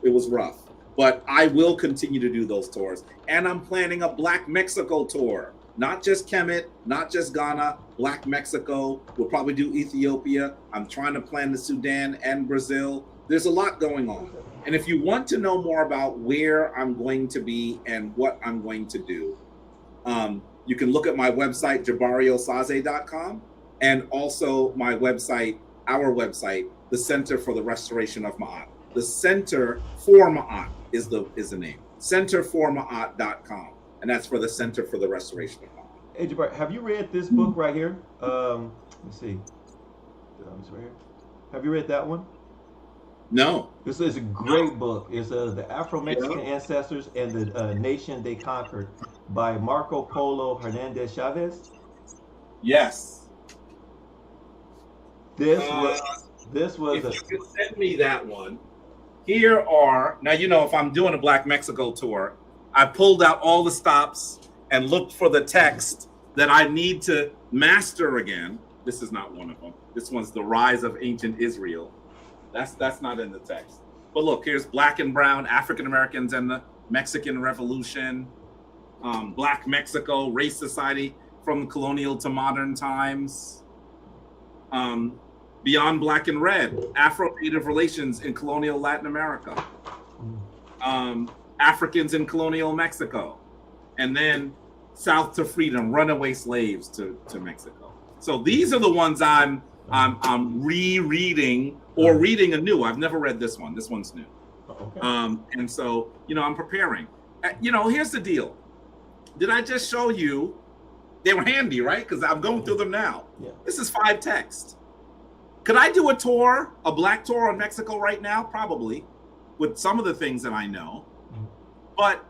was rough, but I will continue to do those tours. And I'm planning a Black Mexico tour, not just Kemet, not just Ghana, Black Mexico. We'll probably do Ethiopia. I'm trying to plan the Sudan and Brazil. There's a lot going on. And if you want to know more about where I'm going to be and what I'm going to do, you can look at my website, JabariOsaze.com, and also my website, our website, the Center for the Restoration of Maat. The Center for Maat is the name. Centerformaat.com. And that's for the Center for the Restoration of Maat. Hey, Jabari, have you read this book right here? Let's see. It's right here. Have you read that one? No. This is a great book. It's the Afro-Mexican Ancestors and the Nation They Conquered by Marco Polo Hernandez Chavez. Yes. This was if you could send me that one. Here are, now, you know, if I'm doing a Black Mexico tour, I pulled out all the stops and looked for the text that I need to master again. This is not one of them. This one's The Rise of Ancient Israel. That's not in the text. But look, here's Black and Brown, African Americans and the Mexican Revolution, Black Mexico, Race Society from colonial to modern times, Beyond Black and Red, Afro-Native Relations in Colonial Latin America, Africans in Colonial Mexico, and then South to Freedom, Runaway Slaves to Mexico. So these are the ones I'm rereading or reading anew. I've never read this one. This one's new. okay. And so, you know, I'm preparing. You know, here's the deal. Did I just show you? They were handy, right? Because I'm going through them now. Yeah. This is 5 texts. Could I do a tour, a Black tour on Mexico right now? Probably, with some of the things that I know. But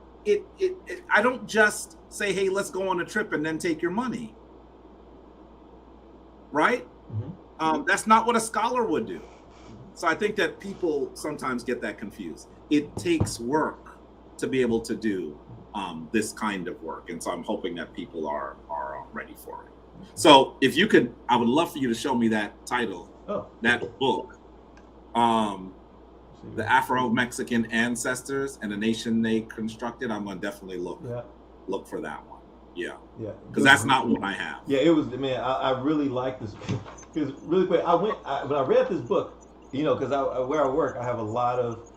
I don't just say, hey, let's go on a trip and then take your money. Right? That's not what a scholar would do. So I think that people sometimes get that confused. It takes work to be able to do this kind of work. And so I'm hoping that people are ready for it. So if you could, I would love for you to show me that title, that book, The Afro-Mexican Ancestors and the Nation They Constructed. I'm going to definitely look for that one. Yeah. Because that's not what I have. Yeah, it was, man, I really like this. Because really quick, when I read this book, you know, because where I work, I have a lot of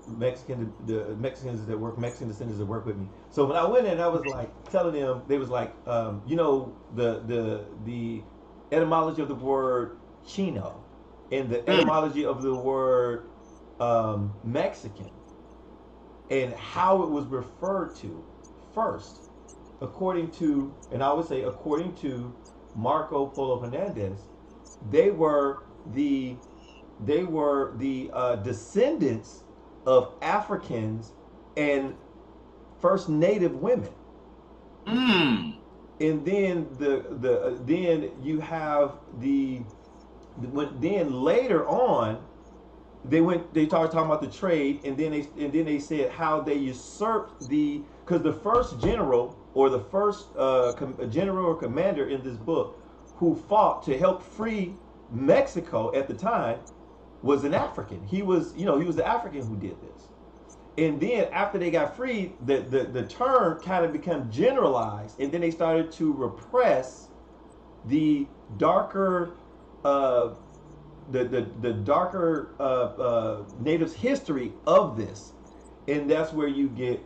Mexican descendants that work with me. So when I went in, I was like telling them, they was like, you know, the etymology of the word Chino and the etymology of the word Mexican and how it was referred to first, according to Marco Polo Hernandez, they were the descendants of Africans and first Native women. And then then you have then later on they started talking about the trade, and then they said how they usurped because the first general or the first general or commander in this book who fought to help free Mexico at the time was an African. He was the African who did this. And then after they got freed, the term kind of became generalized, and then they started to repress the darker natives' history of this, and that's where you get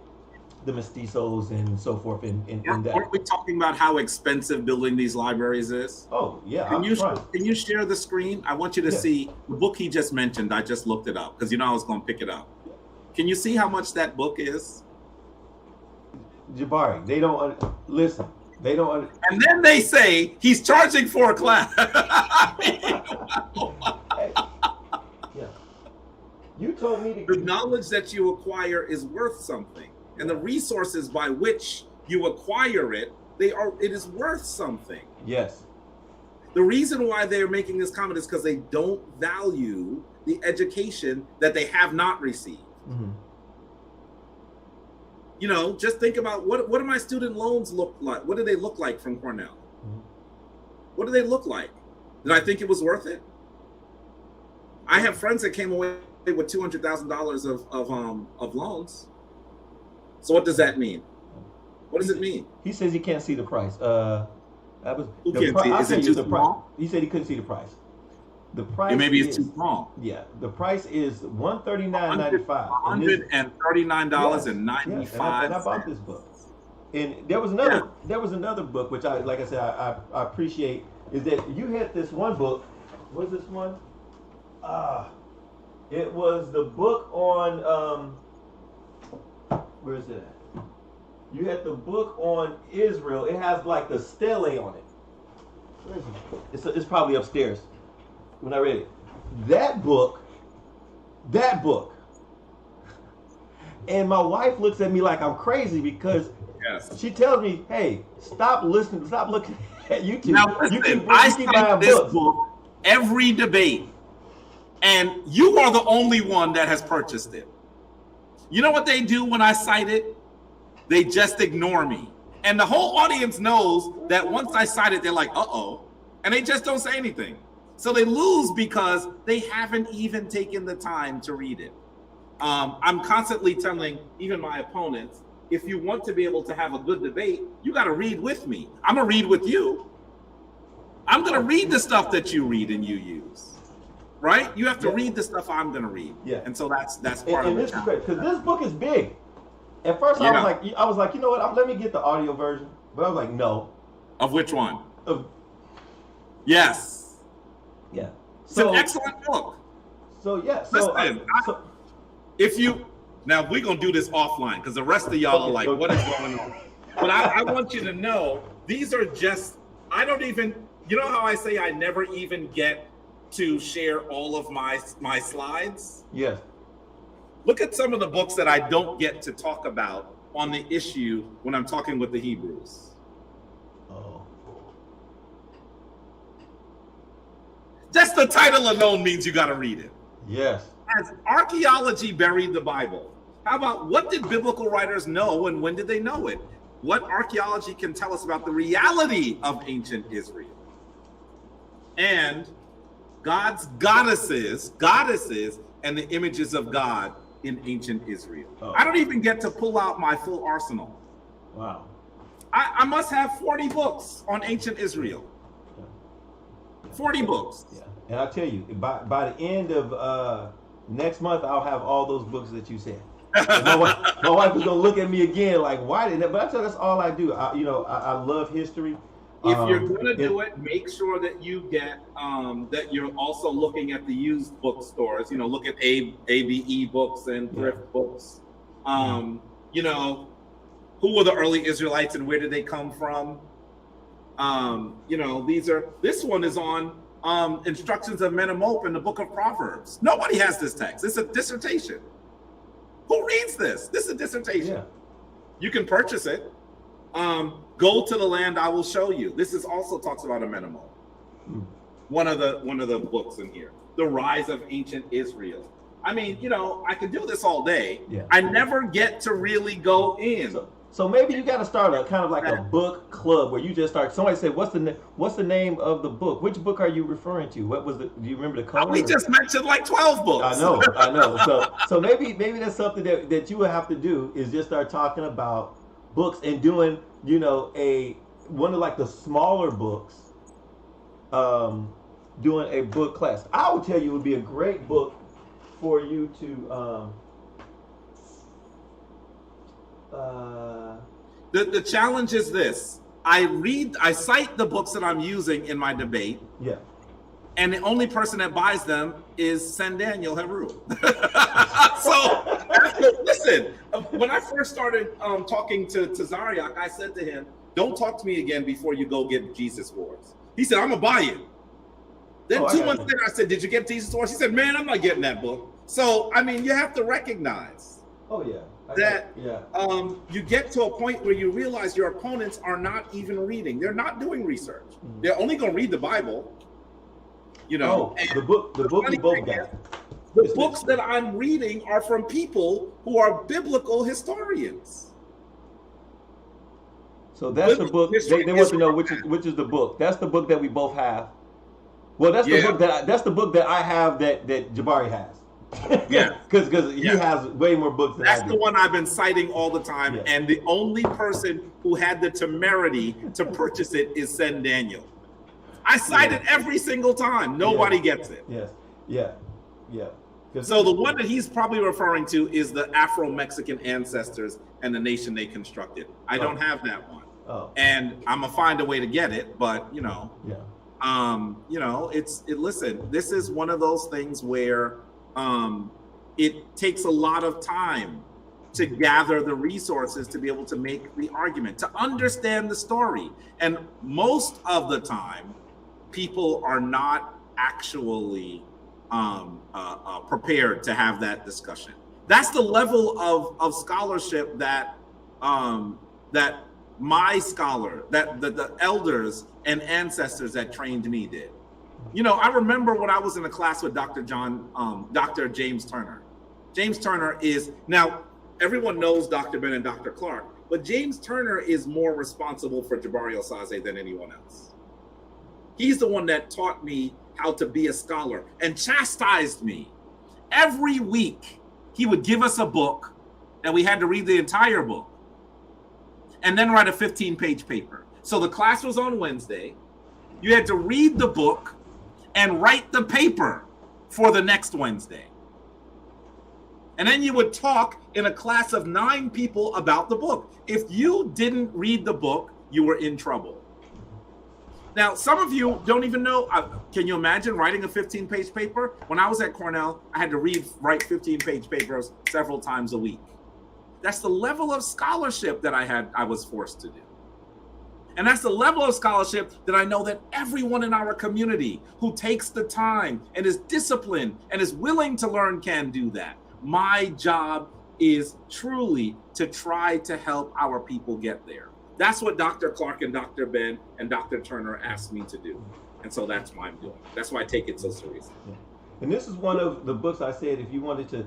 the mestizos and so forth. In that. Aren't we talking about how expensive building these libraries is? Oh yeah. Can you share the screen? I want you to see the book he just mentioned. I just looked it up because I was going to pick it up. Can you see how much that book is? Jabari, they don't listen. They don't. And then they say he's charging for a class. Yeah. You told me the knowledge that you acquire is worth something, and the resources by which you acquire it, it is worth something. Yes. The reason why they're making this comment is because they don't value the education that they have not received. You know, just think about what do my student loans look like? What do they look like from Cornell? What do they look like? Did I think it was worth it? I have friends that came away with $200,000 of loans. So what does that mean? What does it mean? He says he can't see the price. Who can't see? Is it too small? He said he couldn't see the price. The price maybe it's too small. Yeah, the price is $139.95. $139.95. And I bought this book. And there was another book which I appreciate, is that you had this one book. What's this one? It was the book on where is it at? You had the book on Israel. It has like the stele on it. Where is it? It's probably upstairs. when I read it. That book, and my wife looks at me like I'm crazy because she tells me, "Hey, stop listening, stop looking at YouTube." Now listen, I cite this book every debate, and you are the only one that has purchased it. You know what they do when I cite it? They just ignore me. And the whole audience knows that once I cite it, they're like, uh-oh. And they just don't say anything. So they lose because they haven't even taken the time to read it. I'm constantly telling even my opponents, if you want to be able to have a good debate, you got to read with me. I'm going to read with you. I'm going to read the stuff that you read and you use. Right? You have to read the stuff I'm going to read. Yeah. And so that's part of it. Because this book is big. At first, I was like, you know what? Let me get the audio version. But I was like, no. Of which one? Yes. Yeah. It's an excellent book. So yeah. Listen, if you now we're gonna do this offline because the rest of y'all are like, what is going on? But I want you to know these are just. I don't even. You know how I say I never even get to share all of my slides? Yes. Look at some of the books that I don't get to talk about on the issue when I'm talking with the Hebrews. Oh. Just the title alone means you got to read it. Yes. Has archaeology buried the Bible? How about what did biblical writers know and when did they know it? What archaeology can tell us about the reality of ancient Israel? And God's goddesses, and the images of God in ancient Israel. Oh. I don't even get to pull out my full arsenal. Wow. I must have 40 books on ancient Israel. 40 books. Yeah. And I'll tell you, by the end of next month, I'll have all those books that you said. my wife is gonna look at me again like, why didn't that? But I tell you, that's all I do. I love history. If you're going to do it, make sure that you get that you're also looking at the used bookstores. You know, look at ABE books and thrift books. You know, who were the early Israelites and where did they come from? You know, this one is on instructions of men and mope in the book of Proverbs. Nobody has this text. It's a dissertation. Who reads this? This is a dissertation. Yeah. You can purchase it. Go to the land I will show you. This is also talks about a Menemo. One of the books in here. The rise of ancient Israel. I mean, you know, I could do this all day. Yeah. I never get to really go in. So maybe you got to start a kind of like a book club where you just start. Somebody said, "What's the name of the book? Which book are you referring to? What was it? Do you remember the cover?" We just mentioned like 12 books. I know. So maybe that's something that you would have to do is just start talking about books and doing, you know, one of like the smaller books, doing a book class. I would tell you it would be a great book for you to. The challenge is this: I cite the books that I'm using in my debate. Yeah. And the only person that buys them is Sen Daniel Heru. So listen, when I first started talking to Zariak, I said to him, "Don't talk to me again before you go get Jesus Wars." He said, "I'm gonna buy it." Then 2 months later, I said, "Did you get Jesus Wars?" He said, "Man, I'm not getting that book." So I mean, you have to recognize. Oh yeah. That you get to a point where you realize your opponents are not even reading. They're not doing research. Mm-hmm. They're only going to read the Bible. You know, the book we both got. The books that I'm reading are from people who are biblical historians. So that's the book. They want to know which is the book. That's the book that we both have. Well, that's the book that I have that Jabari has. Yeah, because he has way more books than I do. That's the one I've been citing all the time, and the only person who had the temerity to purchase it is Sen Daniel. I cite it every single time. Nobody gets it. Yeah. So the one that he's probably referring to is the Afro-Mexican ancestors and the nation they constructed. I don't have that one, and I'm gonna find a way to get it. But you know, you know, listen. This is one of those things where. It takes a lot of time to gather the resources to be able to make the argument, to understand the story. And most of the time, people are not actually prepared to have that discussion. That's the level of scholarship that that my scholar, that the elders and ancestors that trained me did. You know, I remember when I was in a class with Dr. James Turner. James Turner is, now everyone knows Dr. Ben and Dr. Clark, but James Turner is more responsible for Jabari Osaze than anyone else. He's the one that taught me how to be a scholar and chastised me. Every week, he would give us a book and we had to read the entire book and then write a 15-page paper. So the class was on Wednesday. You had to read the book and write the paper for the next Wednesday. And then you would talk in a class of 9 people about the book. If you didn't read the book, you were in trouble. Now, some of you don't even know. Can you imagine writing a 15-page paper? When I was at Cornell, I had to write 15-page papers several times a week. That's the level of scholarship that I was forced to do. And that's the level of scholarship that I know that everyone in our community who takes the time and is disciplined and is willing to learn can do that. My job is truly to try to help our people get there. That's what Dr. Clark and Dr. Ben and Dr. Turner asked me to do. And so that's why I'm doing it. That's why I take it so seriously. Yeah. And this is one of the books I said, if you wanted to,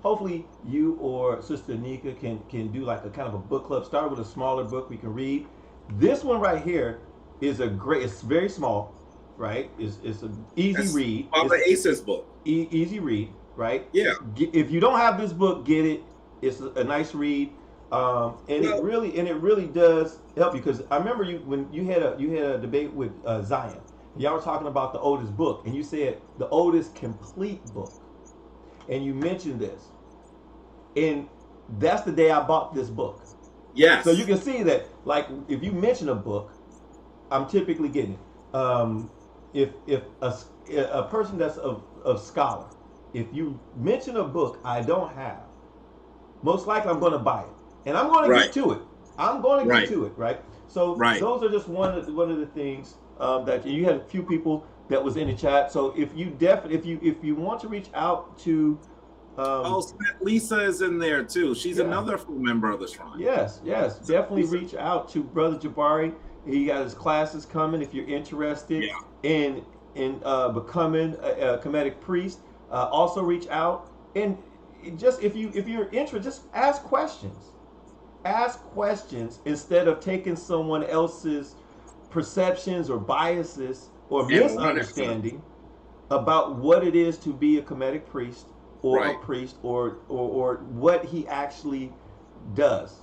hopefully you or Sister Nika can do like a kind of a book club. Start with a smaller book we can read. This one right here is it's very small, right? It's an easy read. Father Ace's book. Easy read, right? Yeah. If you don't have this book, get it. It's a nice read. It really does help you, because I remember when you had a debate with Zion. Y'all were talking about the oldest book, and you said the oldest complete book, and you mentioned this, and that's the day I bought this book. Yes. So you can see that, like, if you mention a book, I'm typically getting it. If a person that's of scholar, if you mention a book I don't have, most likely I'm going to buy it. And I'm going to get to it. I'm going to get to it, right? So those are just one of the things that you had a few people that was in the chat. So if you want to reach out to Lisa is in there too. She's another full member of the Shrine. Yes, definitely reach out to Brother Jabari. He got his classes coming. If you're interested in becoming a Kemetic Priest, also reach out. And just if you're interested, just ask questions. Ask questions instead of taking someone else's perceptions or biases or misunderstanding about what it is to be a Kemetic priest or a priest or what he actually does,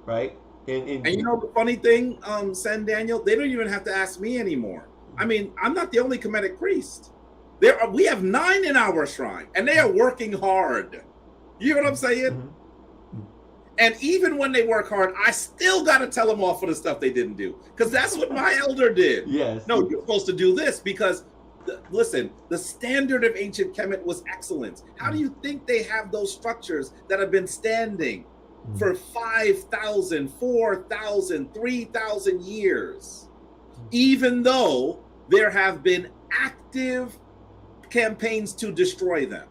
right? And you know the funny thing, Sen Daniel, they don't even have to ask me anymore. I mean, I'm not the only Kemetic priest. We have 9 in our shrine, and they are working hard. You know what I'm saying? Mm-hmm. And even when they work hard, I still got to tell them off for the stuff they didn't do, because that's what my elder did. Yes. No, you're supposed to do this because, listen, the standard of ancient Kemet was excellence. How do you think they have those structures that have been standing for 5,000, 4,000, 3,000 years, even though there have been active campaigns to destroy them?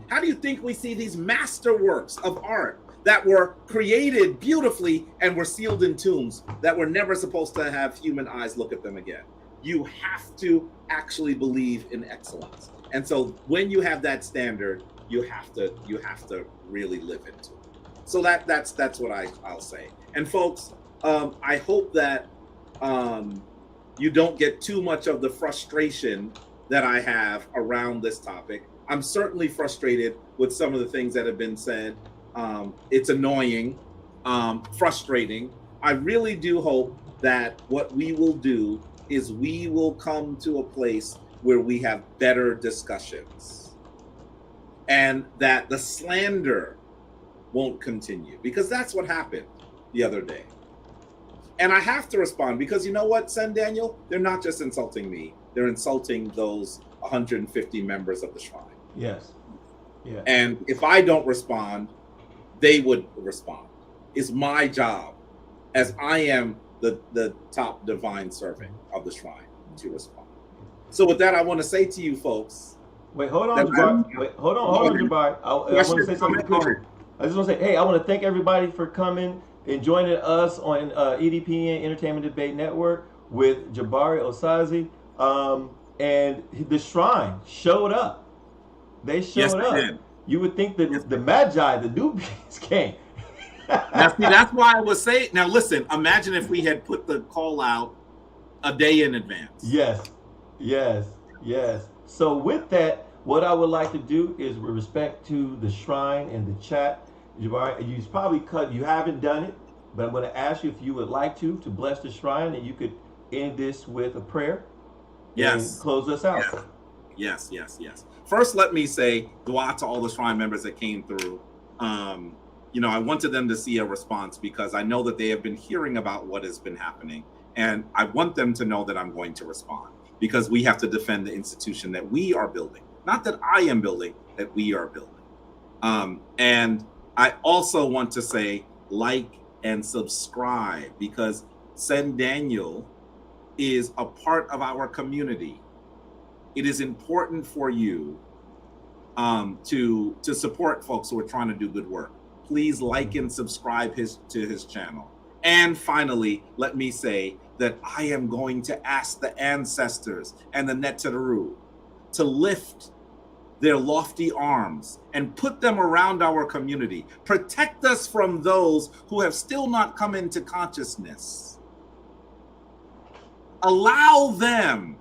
How do you think we see these masterworks of art that were created beautifully and were sealed in tombs that were never supposed to have human eyes look at them again? You have to actually believe in excellence. And so when you have that standard, you have to really live into it. So that's what I'll say. And folks, I hope that you don't get too much of the frustration that I have around this topic. I'm certainly frustrated with some of the things that have been said. It's annoying, frustrating. I really do hope that what we will do is we will come to a place where we have better discussions and that the slander won't continue, because that's what happened the other day. And I have to respond, because you know what, Sen Daniel? They're not just insulting me. They're insulting those 150 members of the Shrine. Yes. Yeah. And if I don't respond, they would respond. It's my job, as I am the top divine servant of the Shrine, to respond. So with that, I want to say to you folks. Wait, hold on, Jabari. Wait, hold on, Jabari. I want to say something quick. I just want to say, hey, I want to thank everybody for coming and joining us on EDPN Entertainment Debate Network with Jabari Osaze. And the Shrine showed up. They showed up. Did. You would think that the Magi, the newbies, came. Now, see, that's why I was saying. Now, listen. Imagine if we had put the call out a day in advance. Yes. So with that, what I would like to do is, with respect to the Shrine and the chat, Jabari, you haven't done it, but I'm going to ask you if you would like to bless the Shrine, and you could end this with a prayer. Yes. And close us out. Yes. First, let me say dua to all the Shrine members that came through. I wanted them to see a response because I know that they have been hearing about what has been happening. And I want them to know that I'm going to respond because we have to defend the institution that we are building. Not that I am building, that we are building. And I also want to say like and subscribe because Sen Daniel is a part of our community. It is important for you to support folks who are trying to do good work. Please like and subscribe to his channel. And finally, let me say that I am going to ask the ancestors and the Neteru to lift their lofty arms and put them around our community. Protect us from those who have still not come into consciousness. Allow them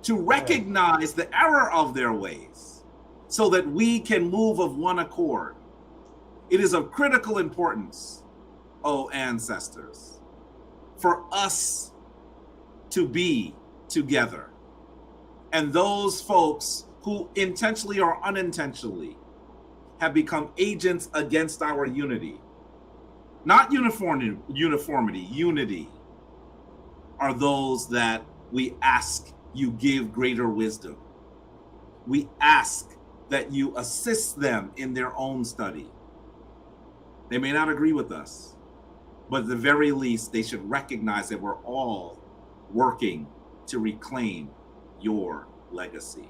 to recognize the error of their ways so that we can move of one accord. It is of critical importance, O ancestors, for us to be together. And those folks who intentionally or unintentionally have become agents against our unity, not uniformity, unity, are those that we ask you give greater wisdom. We ask that you assist them in their own study. They may not agree with us, but at the very least, they should recognize that we're all working to reclaim your legacy.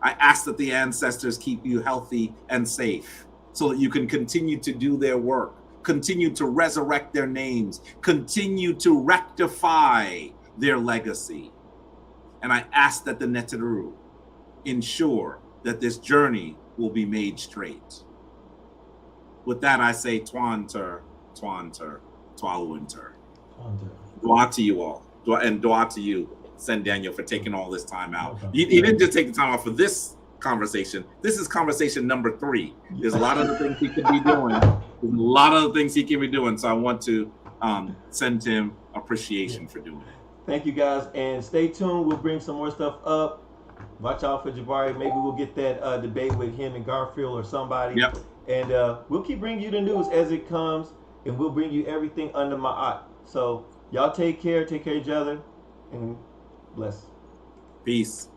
I ask that the ancestors keep you healthy and safe so that you can continue to do their work, continue to resurrect their names, continue to rectify their legacy. And I ask that the Neteru ensure that this journey will be made straight. With that, I say Twanter, Twaluinter. Dua to you all. And dua to you, Sen Daniel, for taking all this time out. He didn't just take the time out for this conversation. This is conversation number 3. There's a lot of the things he could be doing. There's a lot of the things he can be doing. So I want to send him appreciation for doing it. Thank you, guys. And stay tuned. We'll bring some more stuff up. Watch out for Jabari. Maybe we'll get that debate with him and Garfield or somebody. Yep. And we'll keep bringing you the news as it comes. And we'll bring you everything under my eye. So y'all take care of each other. And bless. Peace.